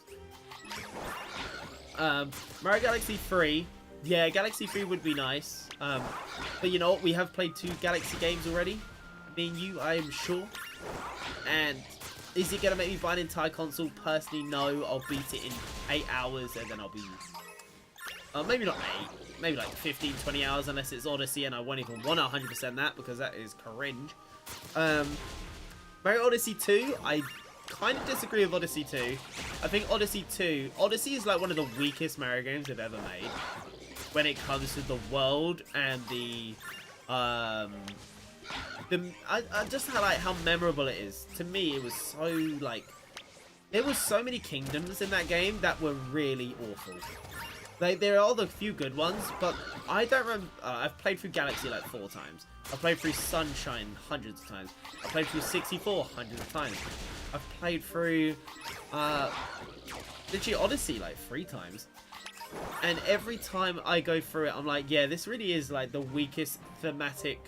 Mario Galaxy 3. Yeah, Galaxy 3 would be nice. But you know what? We have played 2 Galaxy games already. Me and you, I am sure. And is it going to make me buy an entire console? Personally, no. I'll beat it in 8 hours and then I'll be... maybe not 8. Maybe like 15, 20 hours unless it's Odyssey, and I won't even want to 100% that because that is cringe. Mario Odyssey 2, I kind of disagree with Odyssey 2. I think Odyssey is like one of the weakest Mario games they've ever made when it comes to the world and I just like how memorable it is. To me, it was so like, there was so many kingdoms in that game that were really awful. Like, there are the few good ones, but I don't remember. I've played through Galaxy like 4 times. I've played through Sunshine hundreds of times. I've played through 64 hundreds of times. I've played through literally Odyssey like 3 times. And every time I go through it, I'm like, yeah, this really is like the weakest thematic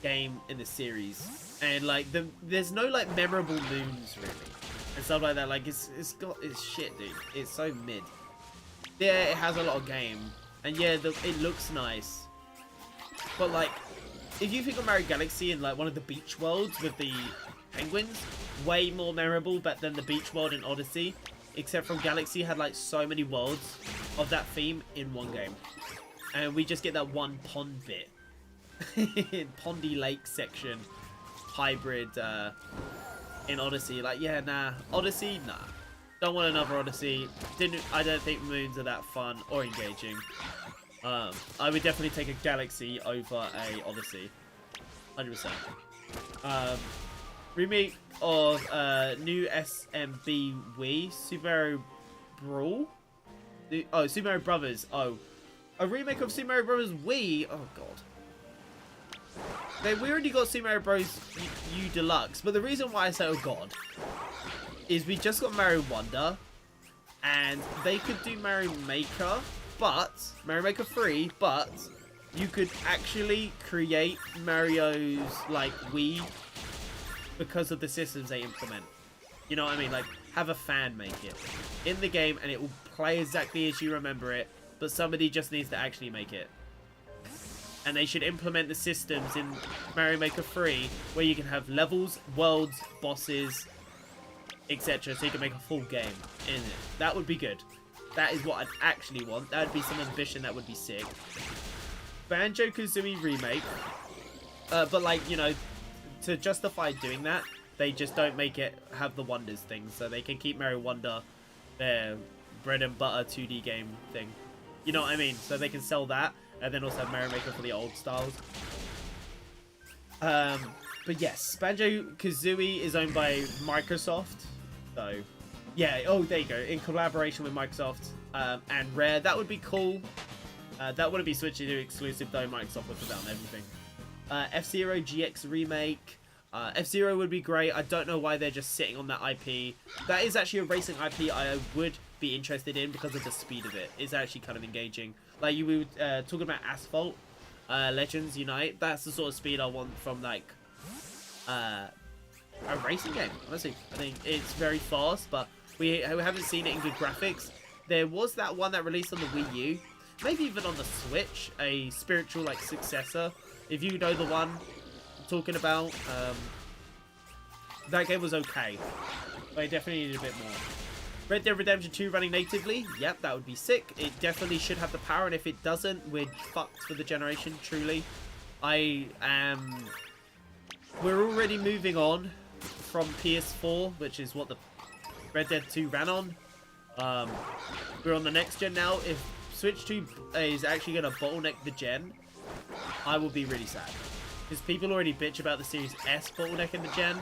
game in the series. And like there's no like memorable moons really and stuff like that. Like it's shit, dude. It's so mid. Yeah, it has a lot of game, and yeah, it looks nice. But like, if you think of Mario Galaxy in like one of the beach worlds with the penguins, way more memorable than the beach world in Odyssey. Except from Galaxy had like so many worlds of that theme in one game, and we just get that one pond bit, Pondy Lake section hybrid in Odyssey. Like, yeah, nah, Odyssey, nah. Don't want another Odyssey. I don't think moons are that fun or engaging. I would definitely take a Galaxy over a Odyssey, 100%. Remake of new SMB Wii Super Mario Brawl. Super Mario Brothers. Oh, a remake of Super Mario Brothers Wii. Oh god. We already got Super Mario Bros. U Deluxe, but the reason why I say oh god is we just got Mario Wonder, and they could do Mario Maker, but Mario Maker 3, but you could actually create Mario's like Wii because of the systems they implement. You know what I mean? Like, have a fan make it in the game, and it will play exactly as you remember it, but somebody just needs to actually make it. And they should implement the systems in Mario Maker 3 where you can have levels, worlds, bosses, etc. So you can make a full game in it. That would be good. That is what I'd actually want. That would be some ambition that would be sick. Banjo-Kazooie remake. But like, you know, to justify doing that, they just don't make it have the Wonders thing. So they can keep Mario Wonder their bread and butter 2D game thing. You know what I mean? So they can sell that, and then also have Mario Maker for the old styles. But yes, Banjo-Kazooie is owned by Microsoft. So, yeah, oh, there you go. In collaboration with Microsoft and Rare. That would be cool. That wouldn't be Switch exclusive, though. Microsoft would put down everything. F-Zero GX remake. F-Zero would be great. I don't know why they're just sitting on that IP. That is actually a racing IP I would be be interested in because of the speed of it. It's actually kind of engaging. Like you were talking about Asphalt, Legends Unite. That's the sort of speed I want from like a racing game. Honestly, I think it's very fast, but we haven't seen it in good graphics. There was that one that released on the Wii U, maybe even on the Switch, a spiritual like successor. If you know the one I'm talking about, that game was okay, but it definitely needed a bit more. Red Dead Redemption 2 running natively, yep, that would be sick. It definitely should have the power, and if it doesn't, we're fucked for the generation, truly. We're already moving on from PS4, which is what the Red Dead 2 ran on. We're on the next gen now. If Switch 2 is actually going to bottleneck the gen, I will be really sad. Because people already bitch about the Series S bottlenecking the gen.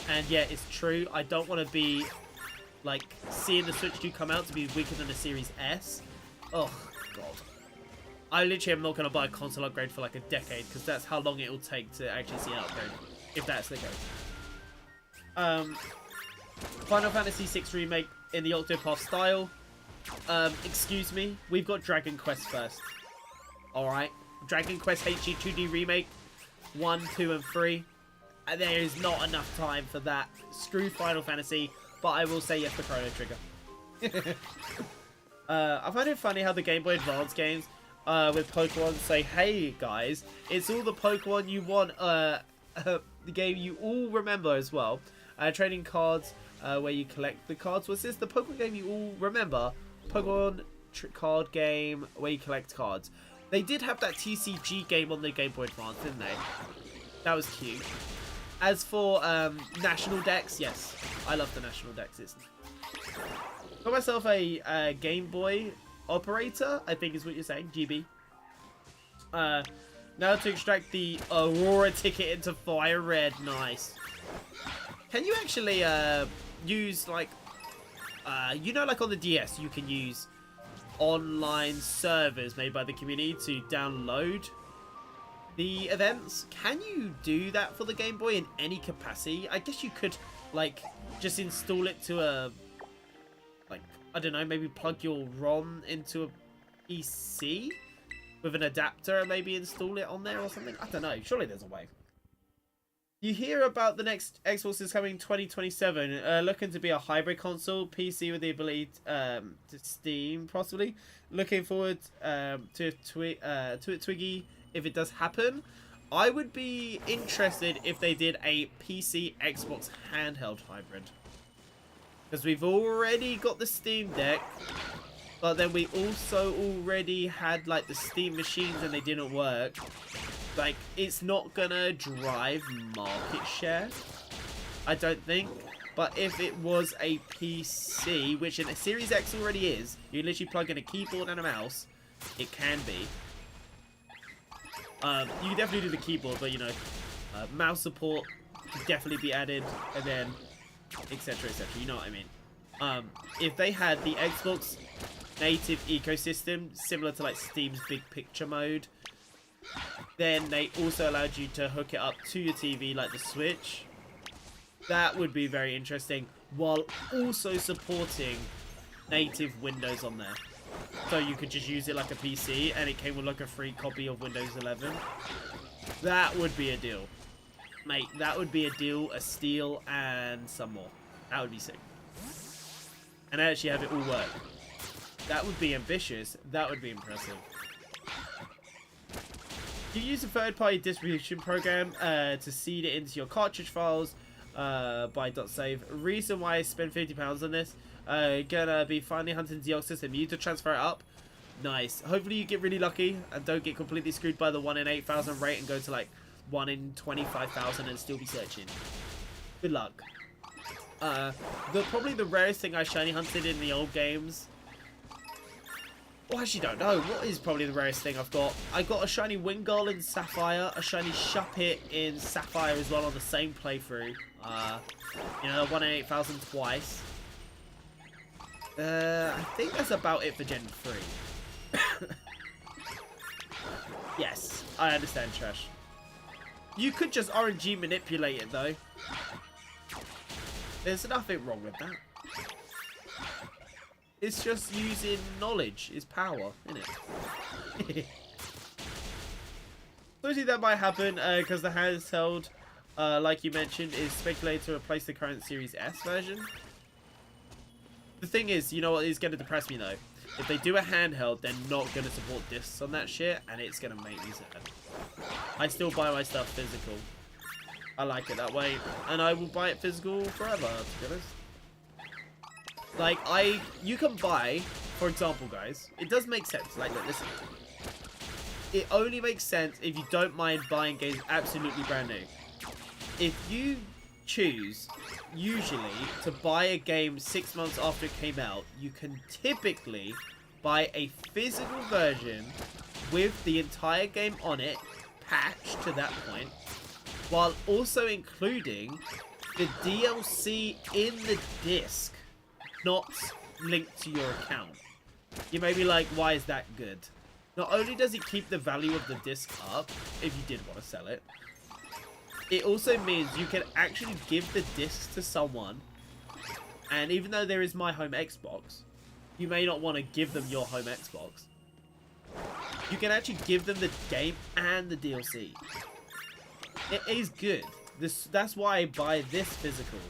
And yeah, it's true. I don't want to be, like, seeing the Switch 2 come out to be weaker than the Series S. Oh, God. I literally am not going to buy a console upgrade for like a decade, because that's how long it will take to actually see an upgrade, if that's the case. Final Fantasy VI Remake in the Octopath style. Excuse me, we've got Dragon Quest first. Alright? Dragon Quest HD 2D Remake 1, 2, and 3. And there is not enough time for that. Screw Final Fantasy, but I will say yes to Chrono Trigger. I find it funny how the Game Boy Advance games with Pokemon say, hey guys, it's all the Pokemon you want, the game you all remember as well. Trading cards where you collect the cards. Was this the Pokemon game you all remember? Pokemon card game where you collect cards. They did have that TCG game on the Game Boy Advance, didn't they? That was cute. As for National Dex, yes, I love the National Dexes. Got myself a Game Boy operator, I think is what you're saying, GB. Now to extract the Aurora ticket into Fire Red, nice. Can you actually use like, you know, like on the DS, you can use online servers made by the community to download the events? Can you do that for the Game Boy in any capacity? I guess you could, like, just install it to a, like, I don't know, maybe plug your ROM into a PC with an adapter and maybe install it on there or something. I don't know. Surely there's a way. You hear about the next Xbox is coming 2027, looking to be a hybrid console, PC with the ability to Steam, possibly. Looking forward to it, Twiggy, if it does happen. I would be interested if they did a PC Xbox handheld hybrid. Because we've already got the Steam Deck, but then we also already had like the Steam machines and they didn't work. Like, it's not gonna drive market share, I don't think. But if it was a PC, which in a Series X already is, you literally plug in a keyboard and a mouse, it can be. You can definitely do the keyboard, but you know, mouse support can definitely be added, and then etc, etc. You know what I mean? If they had the Xbox native ecosystem similar to like Steam's Big Picture mode, then they also allowed you to hook it up to your TV like the Switch. That would be very interesting, while also supporting native Windows on there. So you could just use it like a PC and it came with like a free copy of Windows 11. That would be a deal. Mate, that would be a deal, a steal, and some more. That would be sick. And actually have it all work. That would be ambitious. That would be impressive. You use a third-party distribution program to seed it into your cartridge files by .save. Reason why I spent £50 on this. Gonna be finally hunting Deoxys and Mew to transfer it up. Nice. Hopefully you get really lucky and don't get completely screwed by the 1 in 8,000 rate and go to like 1 in 25,000 and still be searching. Good luck. Probably the rarest thing I shiny hunted in the old games. Well, I actually don't know. What is probably the rarest thing I've got? I got a shiny Wingull in Sapphire, a shiny Shuppet in Sapphire as well on the same playthrough. You know, 1 in 8,000 twice. I think that's about it for Gen 3. Yes, I understand, Trash. You could just RNG manipulate it, though. There's nothing wrong with that. It's just using knowledge is power, isn't it? Obviously that might happen because the handheld, like you mentioned, is speculated to replace the current Series S version. The thing is, you know what is going to depress me though? If they do a handheld, they're not going to support discs on that shit, and it's going to make me sad. I still buy my stuff physical. I like it that way, and I will buy it physical forever, to be honest. Like, you can buy, for example, guys, it does make sense. Like, look, listen. It only makes sense if you don't mind buying games absolutely brand new. If you choose, usually, to buy a game 6 months after it came out, you can typically buy a physical version with the entire game on it, patched to that point, while also including the DLC in the disc, not linked to your account. You may be like, why is that good? Not only does it keep the value of the disc up, if you did want to sell it, it also means you can actually give the disc to someone, and even though there is my home Xbox, you may not want to give them your home Xbox. You can actually give them the game and the DLC. It is good. That's why I buy this physical.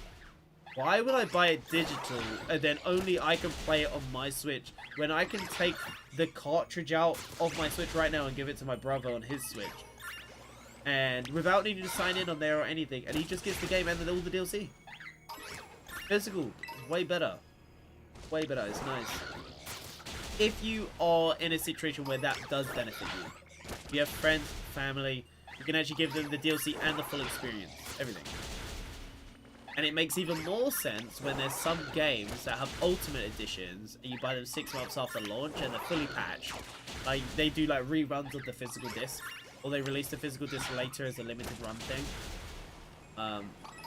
Why would I buy it digital and then only I can play it on my Switch when I can take the cartridge out of my Switch right now and give it to my brother on his Switch? And without needing to sign in on there or anything, and he just gets the game and all the DLC. Physical is way better. Way better, it's nice. If you are in a situation where that does benefit you, if you have friends, family, you can actually give them the DLC and the full experience, everything. And it makes even more sense when there's some games that have Ultimate Editions and you buy them 6 months after launch and they're fully patched. Like, they do like reruns of the physical disc, or they release the physical disc later as a limited run thing.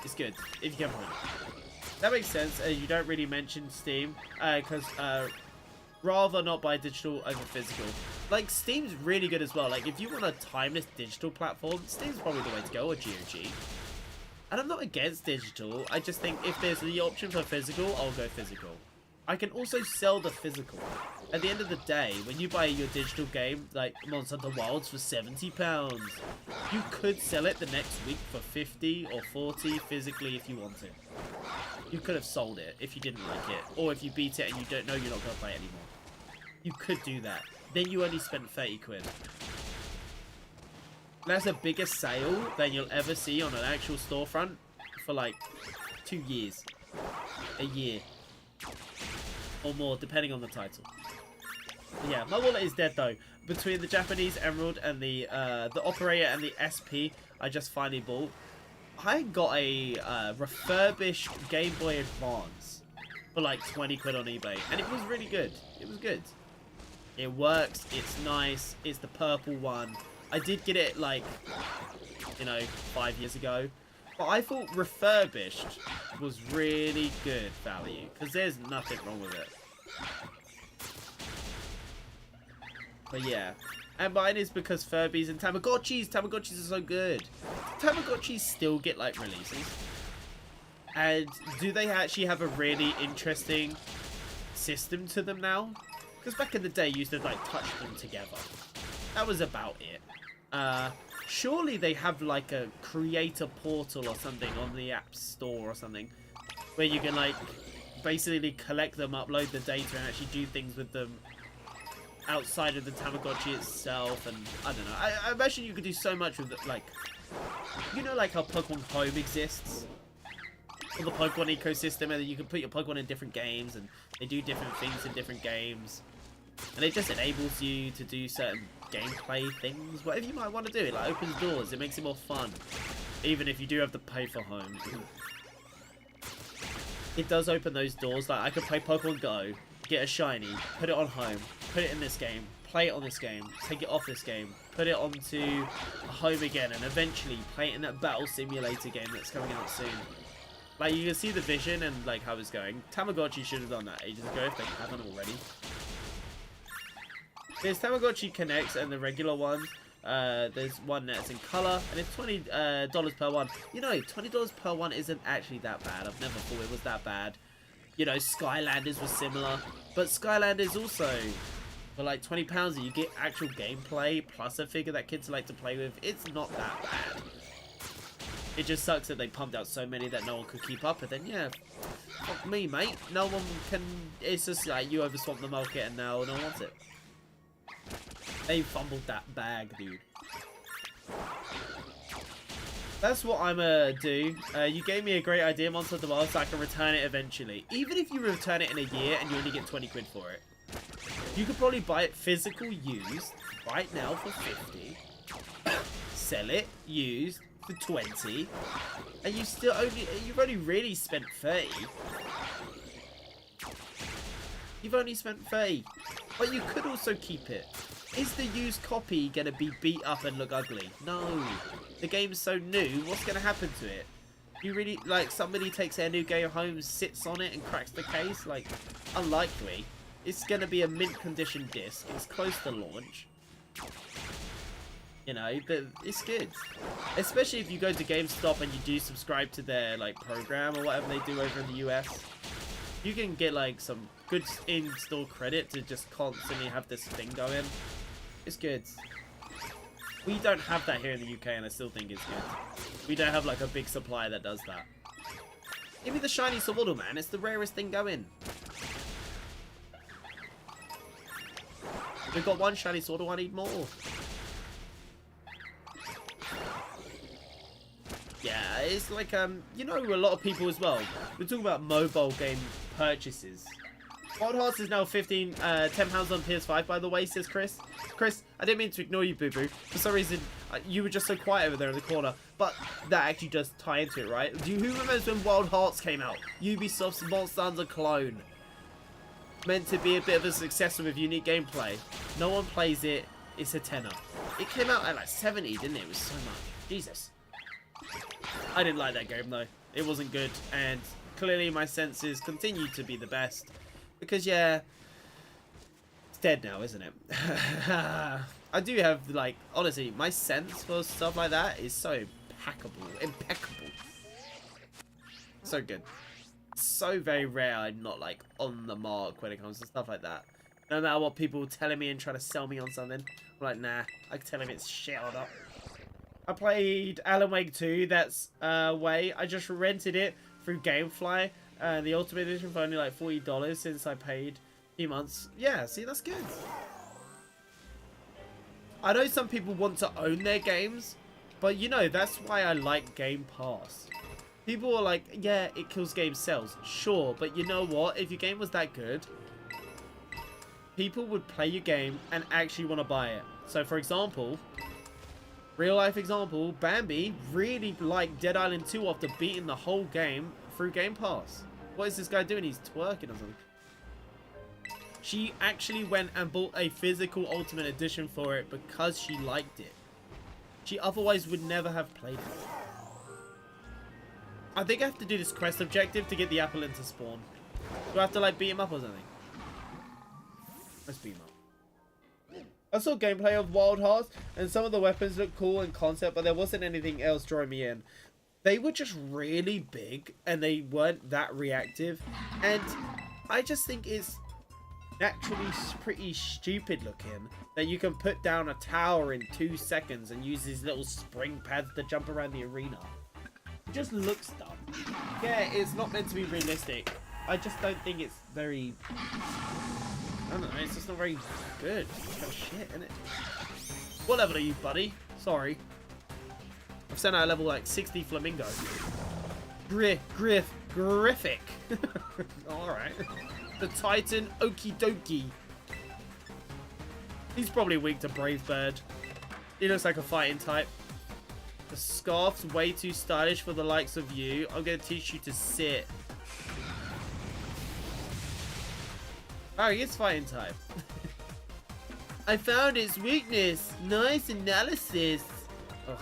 It's good, if you can find it. That makes sense. You don't really mention Steam, because rather not buy digital over physical. Like, Steam's really good as well. Like, if you want a timeless digital platform, Steam's probably the way to go, or GOG. And I'm not against digital, I just think if there's the option for physical, I'll go physical. I can also sell the physical. At the end of the day, when you buy your digital game, like Monster Hunter Wilds for £70, you could sell it the next week for 50 or 40 physically if you wanted. You could have sold it if you didn't like it, or if you beat it and you don't know you're not going to play it anymore. You could do that. Then you only spent 30 quid. That's a bigger sale than you'll ever see on an actual storefront for like 2 years. A year. Or more, depending on the title. But yeah, my wallet is dead though. Between the Japanese Emerald and the Operator and the SP I just finally bought, I got a refurbished Game Boy Advance for like 20 quid on eBay. And it was really good. It was good. It works, it's nice, it's the purple one. I did get it, like, you know, 5 years ago. But I thought refurbished was really good value. Because there's nothing wrong with it. But yeah. And mine is because Furbies and Tamagotchis are so good. Tamagotchis still get, like, releases. And do they actually have a really interesting system to them now? Because back in the day, you used to, like, touch them together. That was about it. Surely they have like a creator portal or something on the App Store or something where you can like basically collect them, upload the data and actually do things with them outside of the Tamagotchi itself. And I don't know, I imagine you could do so much with it, like, you know, like how Pokemon Home exists, or the Pokemon ecosystem, and then you can put your Pokemon in different games and they do different things in different games. And it just enables you to do certain gameplay things, whatever you might want to do. It like opens doors, it makes it more fun. Even if you do have to pay for home. It does open those doors. Like I could play Pokemon Go, get a shiny, put it on home, put it in this game, play it on this game, take it off this game, put it onto home again, and eventually play it in that battle simulator game that's coming out soon. Like you can see the vision and like how it's going. Tamagotchi should have done that ages ago if they haven't already. There's Tamagotchi Connects and the regular ones. There's one that's in color, and it's $20 per one. You know, $20 per one isn't actually that bad. I've never thought it was that bad. You know, Skylanders was similar. But Skylanders also, for like £20, you get actual gameplay plus a figure that kids like to play with. It's not that bad. It just sucks that they pumped out so many that no one could keep up. And then, yeah, fuck me, mate. No one can... It's just like you overswamp the market and now no one wants it. They fumbled that bag, dude. That's what I'm gonna do. You gave me a great idea, Monster of the Wild, so I can return it eventually. Even if you return it in a year and you only get 20 quid for it. You could probably buy it physical used right now for 50. Sell it used for 20. And you've only really spent 30. You've only spent 30. But you could also keep it. Is the used copy going to be beat up and look ugly? No. The game's so new, what's going to happen to it? You really, like, somebody takes their new game home, sits on it and cracks the case? Like, unlikely. It's going to be a mint condition disc. It's close to launch. You know, but it's good. Especially if you go to GameStop and you do subscribe to their, like, program or whatever they do over in the US. You can get, like, some good in-store credit to just constantly have this thing going. It's good. We don't have that here in the UK, and I still think it's good. We don't have, like, a big supply that does that. Give me the shiny Swaddle, man. It's the rarest thing going. We've got one shiny Swaddle. I need more. Yeah, it's like, you know, a lot of people as well. We're talking about mobile game purchases. Wild Hearts is now £10 on PS5, by the way, says Chris. Chris, I didn't mean to ignore you, boo-boo. For some reason, you were just so quiet over there in the corner. But that actually does tie into it, right? Who remembers when Wild Hearts came out? Ubisoft's Monster Hunter clone. Meant to be a bit of a success with unique gameplay. No one plays it. It's a tenner. It came out at like 70, didn't it? It was so much. Jesus. I didn't like that game, though. It wasn't good. And clearly my senses continue to be the best. Because, yeah, it's dead now, isn't it? I do have, like, honestly, my sense for stuff like that is so impeccable. So good. So very rare I'm not, like, on the mark when it comes to stuff like that. No matter what people telling me and trying to sell me on something, I'm like, nah, I can tell them it's shelled up. I played Alan Wake 2, that's way. I just rented it through Gamefly. The Ultimate Edition for only like $40 since I paid a few months. Yeah, see, that's good. I know some people want to own their games, but you know, that's why I like Game Pass. People are like, yeah, it kills game sales. Sure, but you know what? If your game was that good, people would play your game and actually want to buy it. So, for example, real life example, Bambi really liked Dead Island 2 after beating the whole game through Game Pass. What is this guy doing? He's twerking or something. She actually went and bought a physical Ultimate Edition for it because she liked it. She otherwise would never have played it. I think I have to do this quest objective to get the apple into spawn. Do I have to like beat him up or something? Let's beat him up. I saw gameplay of Wild Hearts and some of the weapons looked cool in concept, but there wasn't anything else drawing me in. They were just really big and they weren't that reactive. And I just think it's naturally pretty stupid looking that you can put down a tower in 2 seconds and use these little spring pads to jump around the arena. It just looks dumb. Yeah, it's not meant to be realistic. I just don't think it's very... I don't know, it's just not very good. It's kind of shit, isn't it? What level are you, buddy? Sorry. I've sent out a level like 60 Flamingo. Griffic. Alright. The Titan Okie Dokie. He's probably weak to Brave Bird. He looks like a fighting type. The scarf's way too stylish for the likes of you. I'm going to teach you to sit. Oh, he is fighting type. I found its weakness. Nice analysis. Ugh.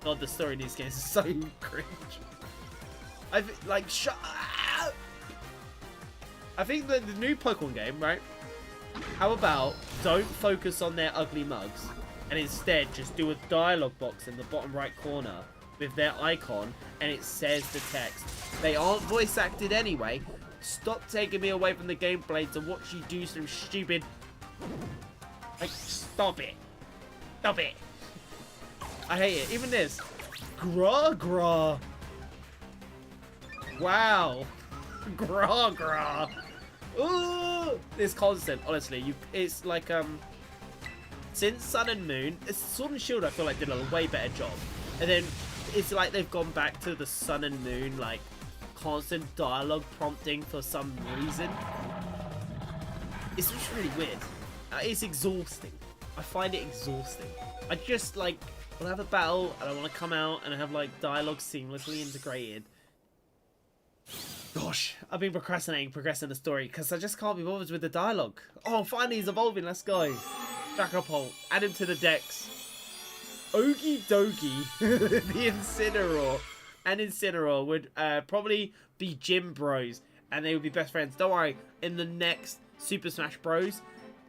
God, the story in these games is so cringe. Shut up. I think that the new Pokemon game, right? How about don't focus on their ugly mugs and instead just do a dialogue box in the bottom right corner with their icon and it says the text. They aren't voice acted anyway. Stop taking me away from the gameplay to watch you do some stupid... Like, stop it. Stop it. I hate it. Even this. Gra. Wow. Gra. Ooh. It's constant, honestly. It's like, since Sun and Moon, Sword and Shield I feel like did a way better job. And then it's like they've gone back to the Sun and Moon, like, constant dialogue prompting for some reason. It's just really weird. It's exhausting. I find it exhausting. I just, like, will have a battle and I want to come out and have, like, dialogue seamlessly integrated. Gosh, I've been progressing the story because I just can't be bothered with the dialogue. Oh, finally he's evolving. Let's go. Dragapult. Add him to the decks. Okie dokie. The Incineroar and Incineroar would probably be gym bros and they would be best friends. Don't worry. In the next Super Smash Bros,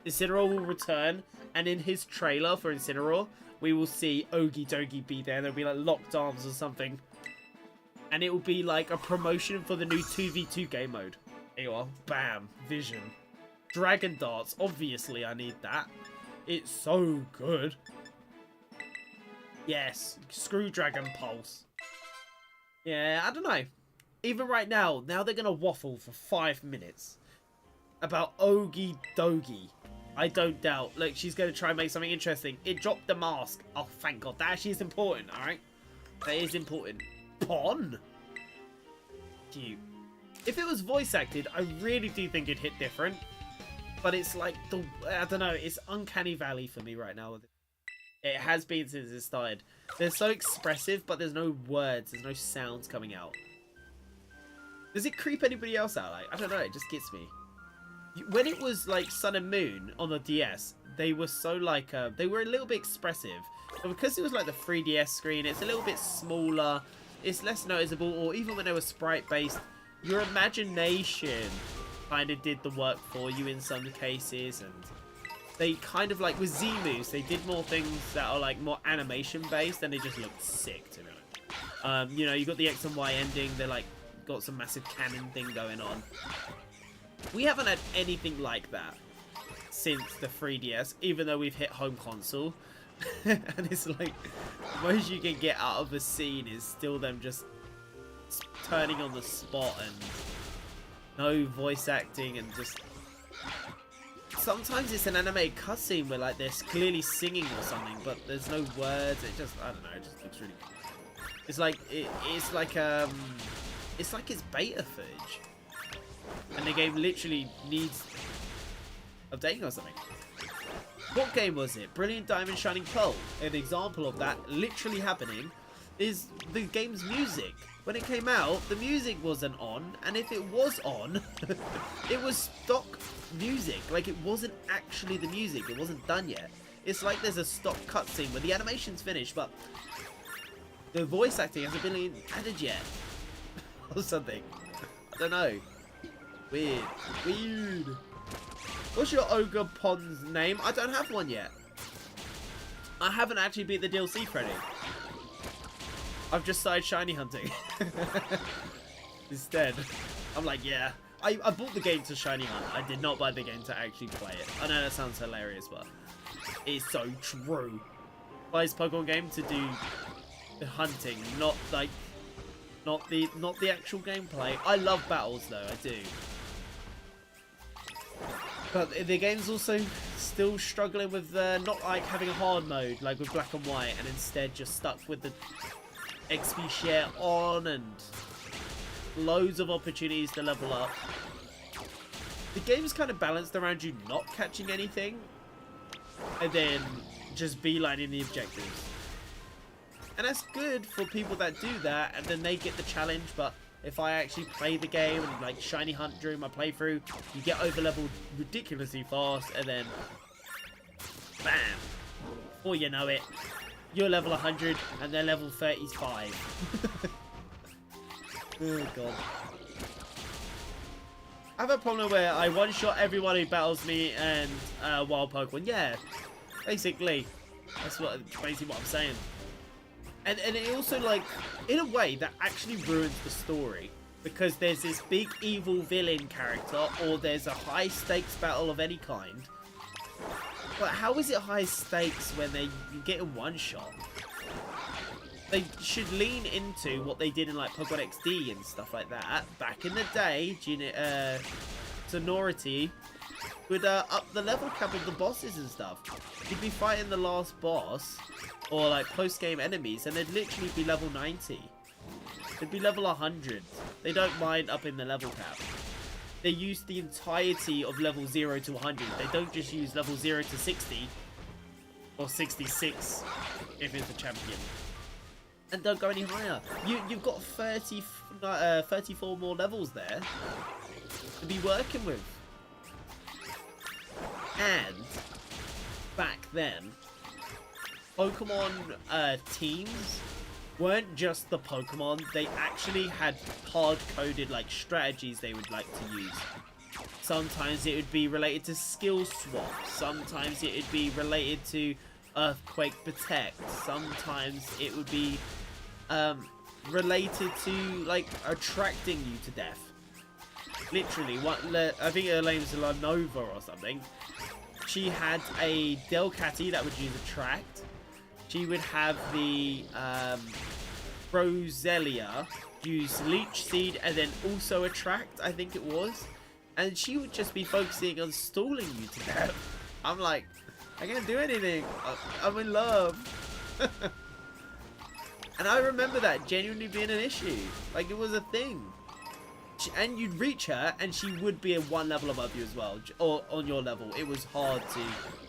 Incineroar will return, and in his trailer for Incineroar, we will see Okie dokie be there. There'll be like locked arms or something. And it will be like a promotion for the new 2v2 game mode. There you are. Bam. Vision. Dragon Darts. Obviously, I need that. It's so good. Yes. Screw Dragon Pulse. Yeah, I don't know. Even right now they're going to waffle for 5 minutes about Okie dokie. I don't doubt. Look, she's going to try and make something interesting. It dropped the mask. Oh, thank God. That actually is important, alright? That is important. Pon? Cute. If it was voice acted, I really do think it'd hit different. But it's like, I don't know, it's uncanny valley for me right now. It has been since it started. They're so expressive, but there's no words, there's no sounds coming out. Does it creep anybody else out? Like, I don't know, it just gets me. When it was like Sun and Moon on the DS, they were so like, they were a little bit expressive. But because it was like the 3DS screen, it's a little bit smaller. It's less noticeable, or even when they were sprite-based, your imagination kind of did the work for you in some cases, and they kind of like, with Z-moves, they did more things that are like more animation-based, and they just looked sick, to be honest. You know, you got the X and Y ending, they're like, got some massive cannon thing going on. We haven't had anything like that since the 3DS, even though we've hit home console. And it's like, the most you can get out of a scene is still them just turning on the spot and no voice acting, and just sometimes it's an animated cutscene where like they're clearly singing or something, but there's no words. It just, I don't know, it just looks really cool. It's like it's like it's beta footage and the game literally needs updating or something. What game was it? Brilliant Diamond Shining Pearl. An example of that literally happening is the game's music. When it came out, the music wasn't on, and if it was on, it was stock music. Like, it wasn't actually the music. It wasn't done yet. It's like there's a stock cutscene where the animation's finished, but the voice acting hasn't been added yet. Or something. I don't know. Weird. Weird. What's your Ogre Pond's name? I don't have one yet. I haven't actually beat the DLC, Freddy. I've just started shiny hunting. Instead. I'm like, yeah. I bought the game to shiny hunt. I did not buy the game to actually play it. I know that sounds hilarious, but it's so true. Buy this Pokemon game to do the hunting, not the actual gameplay. I love battles though, I do. But the game's also still struggling with not like having a hard mode like with Black and White, and instead just stuck with the XP share on and loads of opportunities to level up. The game's kind of balanced around you not catching anything and then just beelining the objectives. And that's good for people that do that, and then they get the challenge. But if I actually play the game and like shiny hunt during my playthrough, you get over leveled ridiculously fast, and then bam, before you know it, you're level 100 and they're level 35. Oh god. I have a problem where I one-shot everyone who battles me and wild Pokemon. Yeah, basically. That's basically what I'm saying. And it also, like, in a way, that actually ruins the story. because there's this big evil villain character, or there's a high stakes battle of any kind. But how is it high stakes when you get in one shot? They should lean into what they did in like Pokemon XD and stuff like that. Back in the day, Sonority would up the level cap of the bosses and stuff. You'd be fighting the last boss, or like post-game enemies, and they'd literally be level 90. They'd be level 100. They don't mind upping the level cap. They use the entirety of level 0 to 100. They don't just use level 0 to 60, or 66 if it's a champion. And don't go any higher. You've got 34 more levels there to be working with. And back then, Pokemon teams weren't just the Pokemon. They actually had hard-coded like strategies they would like to use. Sometimes it would be related to skill swap. Sometimes it would be related to Earthquake Protect. Sometimes it would be related to like attracting you to death. Literally, I think her name's Lanova or something. She had a Delcatty that would use Attract. She would have the Roselia use Leech Seed and then also Attract, I think it was. And she would just be focusing on stalling you to death. I'm like, I can't do anything. I'm in love. And I remember that genuinely being an issue. Like, it was a thing. And you'd reach her, and she would be one level above you as well, or on your level. It was hard to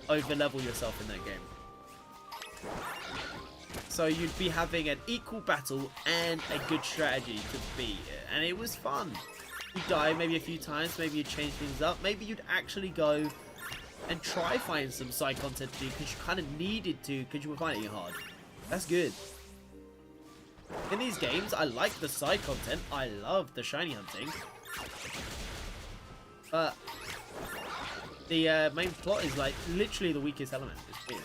over-level yourself in that game. So you'd be having an equal battle and a good strategy to beat it. And it was fun. You'd die maybe a few times, maybe you'd change things up. Maybe you'd actually go and try find some side content to do, because you kind of needed to, because you were finding it hard. That's good. In these games, I like the side content. I love the shiny hunting. But the main plot is like literally the weakest element. It's weird.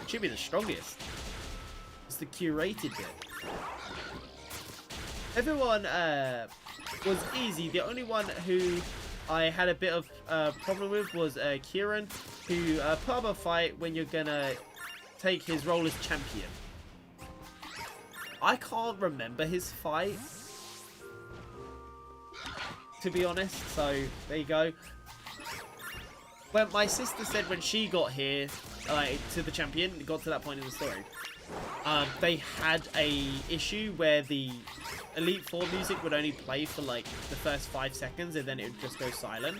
It should be the strongest. It's the curated bit. Everyone was easy. The only one who I had a bit of problem with was Kieran, who put up a fight when you're gonna take his role as champion. I can't remember his fight, to be honest, so there you go. When my sister said when she got here, to the champion, it got to that point in the story, they had a issue where the Elite Four music would only play for like the first 5 seconds and then it would just go silent.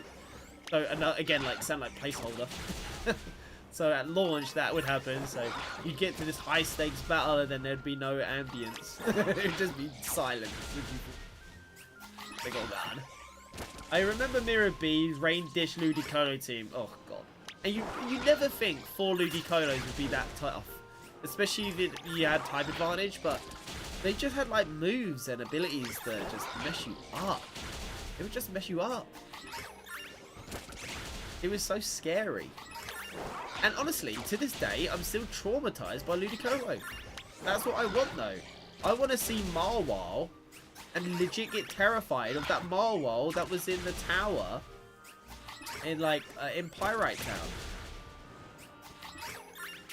So again, like sound like placeholder. So at launch that would happen, so you'd get to this high stakes battle and then there'd be no ambience. It'd just be silence. Like, oh god. I remember Mirror B, Rain Dish Ludicolo team. Oh god. And you never think 4 Ludicolos would be that tough. Especially if you had type advantage, but they just had like moves and abilities that just mess you up. It would just mess you up. It was so scary. And honestly, to this day, I'm still traumatized by Ludicolo. That's what I want, though. I want to see Marwal and legit get terrified of that Marwal that was in the tower in, like, in Pyrite Town.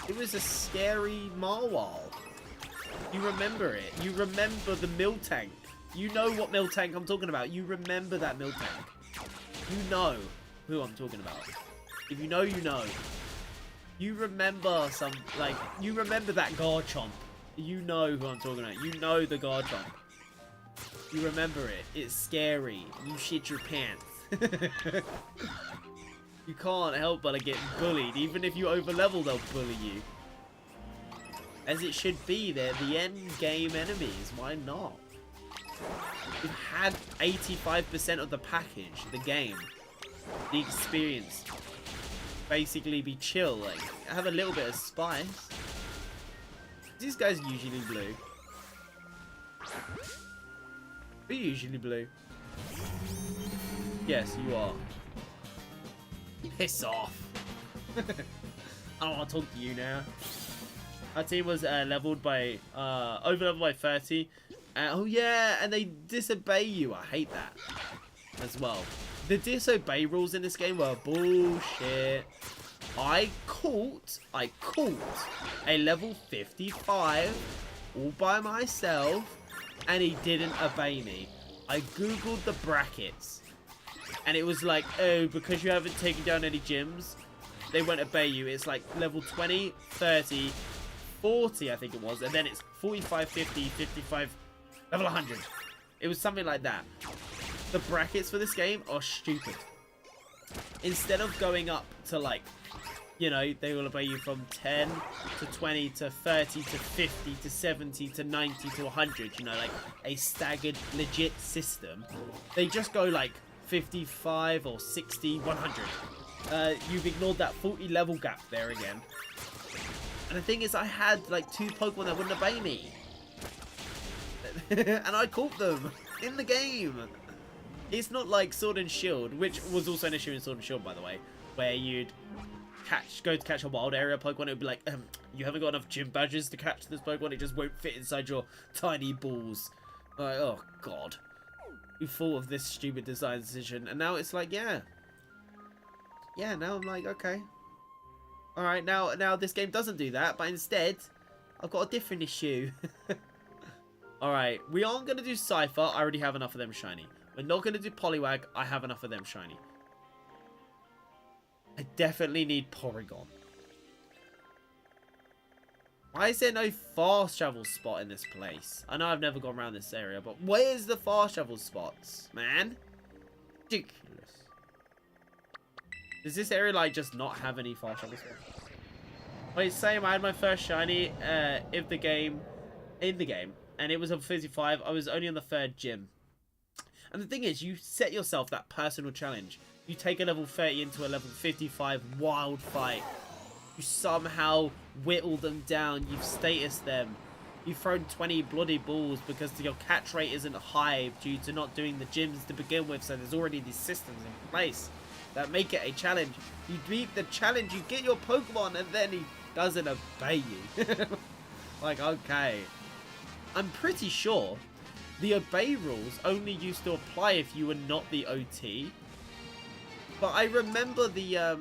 It was a scary Marwal. You remember it. You remember the Miltank. You know what Miltank I'm talking about. You remember that Miltank. You know who I'm talking about. If you know, you know. You remember you remember that Garchomp. You know who I'm talking about. You know the Garchomp. You remember it. It's scary. You shit your pants. You can't help but get bullied. Even if you overlevel, they'll bully you. As it should be, they're the end game enemies. Why not? You've had 85% of the package, the game, the experience. Basically be chill, like have a little bit of spice. These guys usually blue. We're usually blue. Yes, you are. Piss off. I don't want to talk to you now. Our team was leveled by over leveled by 30. Oh yeah, and they disobey you. I hate that as well. The disobey rules in this game were bullshit. I caught a level 55 all by myself, and he didn't obey me. I googled the brackets, and it was like, oh, because you haven't taken down any gyms, they won't obey you. It's like level 20, 30, 40, I think it was, and then it's 45, 50, 55, level 100. It was something like that. The brackets for this game are stupid. Instead of going up to, like, you know, they will obey you from 10 to 20 to 30 to 50 to 70 to 90 to 100, you know, like a staggered legit system. They just go like 55 or 60, 100. You've ignored that 40 level gap there again. And the thing is, I had like 2 Pokemon that wouldn't obey me. And I caught them in the game. It's not like Sword and Shield, which was also an issue in Sword and Shield, by the way, where you'd go to catch a wild area Pokemon. It would be like, you haven't got enough gym badges to catch this Pokemon. It just won't fit inside your tiny balls. Like, oh god, you thought of this stupid design decision, and now it's like, yeah. Now I'm like, okay, all right. Now this game doesn't do that, but instead, I've got a different issue. All right, we aren't gonna do Cypher. I already have enough of them shiny. We're not gonna do Poliwag. I have enough of them shiny. I definitely need Porygon. Why is there no fast travel spot in this place? I know I've never gone around this area, but where's the fast travel spots, man? Ridiculous. Does this area, like, just not have any fast travel spots? Wait, same. I had my first shiny in the game, and it was a 55. I was only on the 3rd gym. And the thing is, you set yourself that personal challenge. You take a level 30 into a level 55 wild fight. You somehow whittle them down. You've status them. You've thrown 20 bloody balls because your catch rate isn't high due to not doing the gyms to begin with. So there's already these systems in place that make it a challenge. You beat the challenge, you get your Pokemon, and then he doesn't obey you. Like, okay. I'm pretty sure the obey rules only used to apply if you were not the OT. But I remember the,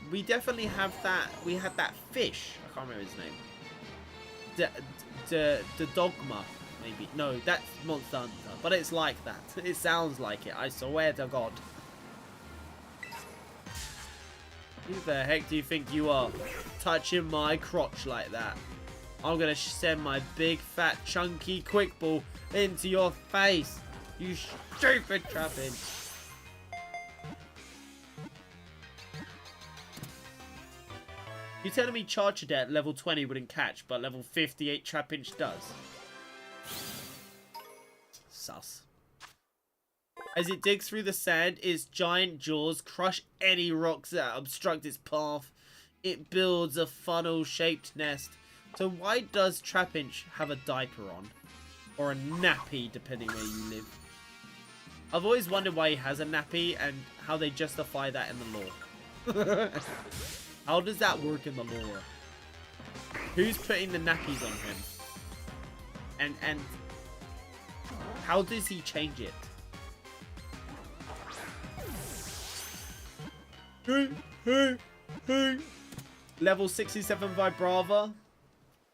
we definitely have that, we had that fish, I can't remember his name. The Dogma, maybe. No, that's Monster Hunter, but it's like that. It sounds like it, I swear to God. Who the heck do you think you are, touching my crotch like that? I'm gonna send my big, fat, chunky quick ball into your face, you stupid Trapinch. You're telling me Charchadet level 20 wouldn't catch, but level 58 Trapinch does? Sus. As it digs through the sand, its giant jaws crush any rocks that obstruct its path. It builds a funnel-shaped nest. So why does Trapinch have a diaper on? Or a nappy, depending where you live. I've always wondered why he has a nappy and how they justify that in the lore. How does that work in the lore? Who's putting the nappies on him? And how does he change it? Level 67 Vibrava.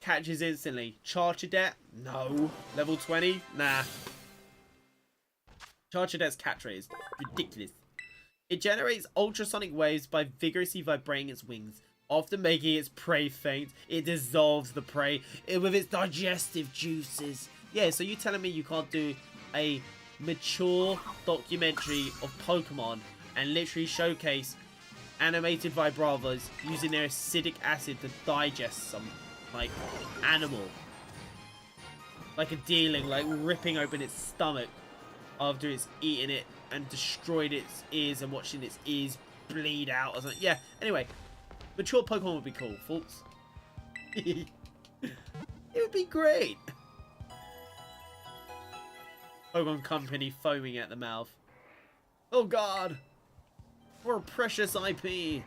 Catches instantly. Charchadet? No. Level 20? Nah. Charchadet's catch rate is ridiculous. It generates ultrasonic waves by vigorously vibrating its wings. After making its prey faint, it dissolves the prey with its digestive juices. Yeah, so you're telling me you can't do a mature documentary of Pokemon and literally showcase animated Vibravas using their acidic acid to digest some, like, animal. Like a dealing, like ripping open its stomach after it's eaten it and destroyed its ears and watching its ears bleed out or something. Yeah, anyway. Mature Pokemon would be cool, folks. It would be great. Pokemon Company foaming at the mouth. Oh god. We're precious IP.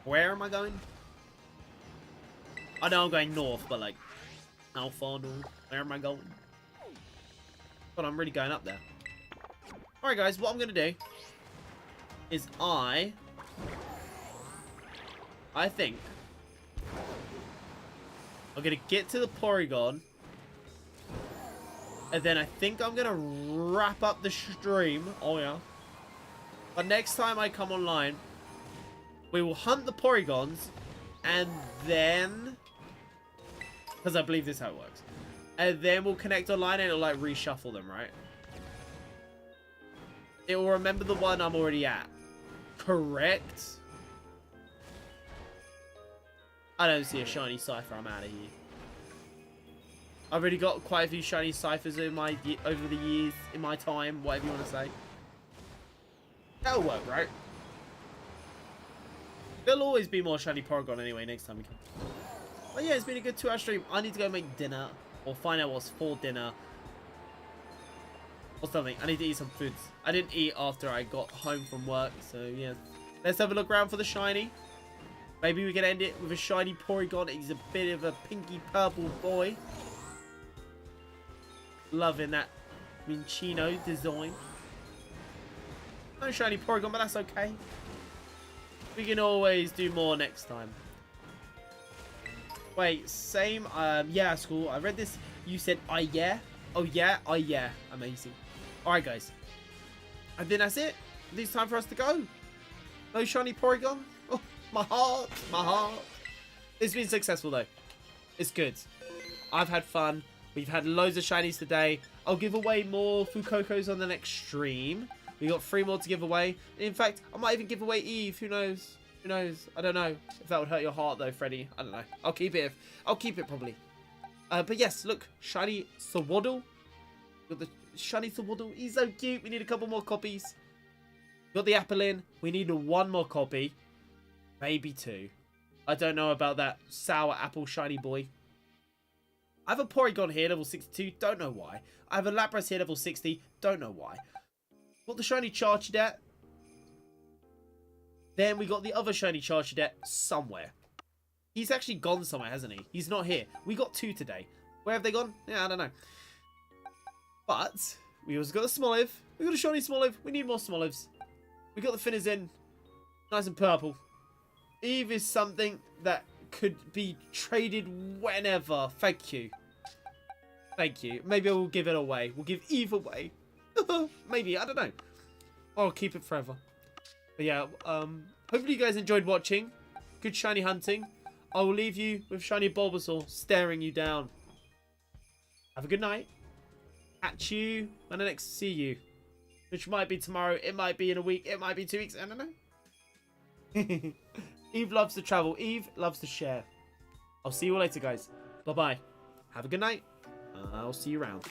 Where am I going? I know I'm going north, but like, how far north? Where am I going? But I'm really going up there. Alright guys, what I'm going to do is I think I'm going to get to the Porygon. And then I think I'm going to wrap up the stream. Oh yeah. But next time I come online, we will hunt the Porygons. And then, because I believe this is how it works. And then we'll connect online and it'll like reshuffle them, right? It will remember the one I'm already at. Correct? I don't see a shiny Cypher. I'm out of here. I've already got quite a few shiny Cyphers in my over the years, in my time, whatever you want to say. That'll work, right? There'll always be more shiny Porygon anyway next time we come. But yeah, it's been a good 2-hour stream. I need to go make dinner. Or find out what's for dinner. Or something. I need to eat some foods. I didn't eat after I got home from work. So yeah. Let's have a look around for the shiny. Maybe we can end it with a shiny Porygon. He's a bit of a pinky purple boy. Loving that Minccino design. No shiny Porygon, but that's okay. We can always do more next time. Wait, same. Yeah, school. I read this. You said, yeah. Oh, yeah. Oh, yeah. Amazing. Alright, guys. And then that's it. It's time for us to go. No shiny Porygon. Oh, my heart. My heart. It's been successful, though. It's good. I've had fun. We've had loads of shinies today. I'll give away more Fucocos on the next stream. We got 3 more to give away. In fact, I might even give away Eve. Who knows? Who knows? I don't know if that would hurt your heart though, Freddy. I don't know. I'll keep it. I'll keep it probably. But yes, look, shiny Sawaddle. Got the shiny Sawaddle. He's so cute. We need a couple more copies. Got the apple in. We need 1 more copy, maybe 2. I don't know about that sour apple shiny boy. I have a Porygon here, level 62. Don't know why. I have a Lapras here, level 60. Don't know why. Got the shiny Charchadet. Then we got the other shiny Charchadet somewhere. He's actually gone somewhere, hasn't he? He's not here. We got 2 today. Where have they gone? Yeah, I don't know. But we also got a Smoliv. We got a shiny Smoliv. We need more Smolivs. We got the Finizen. Nice and purple. Eve is something that could be traded whenever. Thank you. Thank you. Maybe I will give it away. We'll give Eve away. Maybe. I don't know. Or I'll keep it forever. But yeah, hopefully you guys enjoyed watching. Good shiny hunting. I will leave you with shiny Bulbasaur staring you down. Have a good night. Catch you when I next see you. Which might be tomorrow. It might be in a week. It might be 2 weeks. I don't know. Eve loves to travel. Eve loves to share. I'll see you all later, guys. Bye-bye. Have a good night. I'll see you around.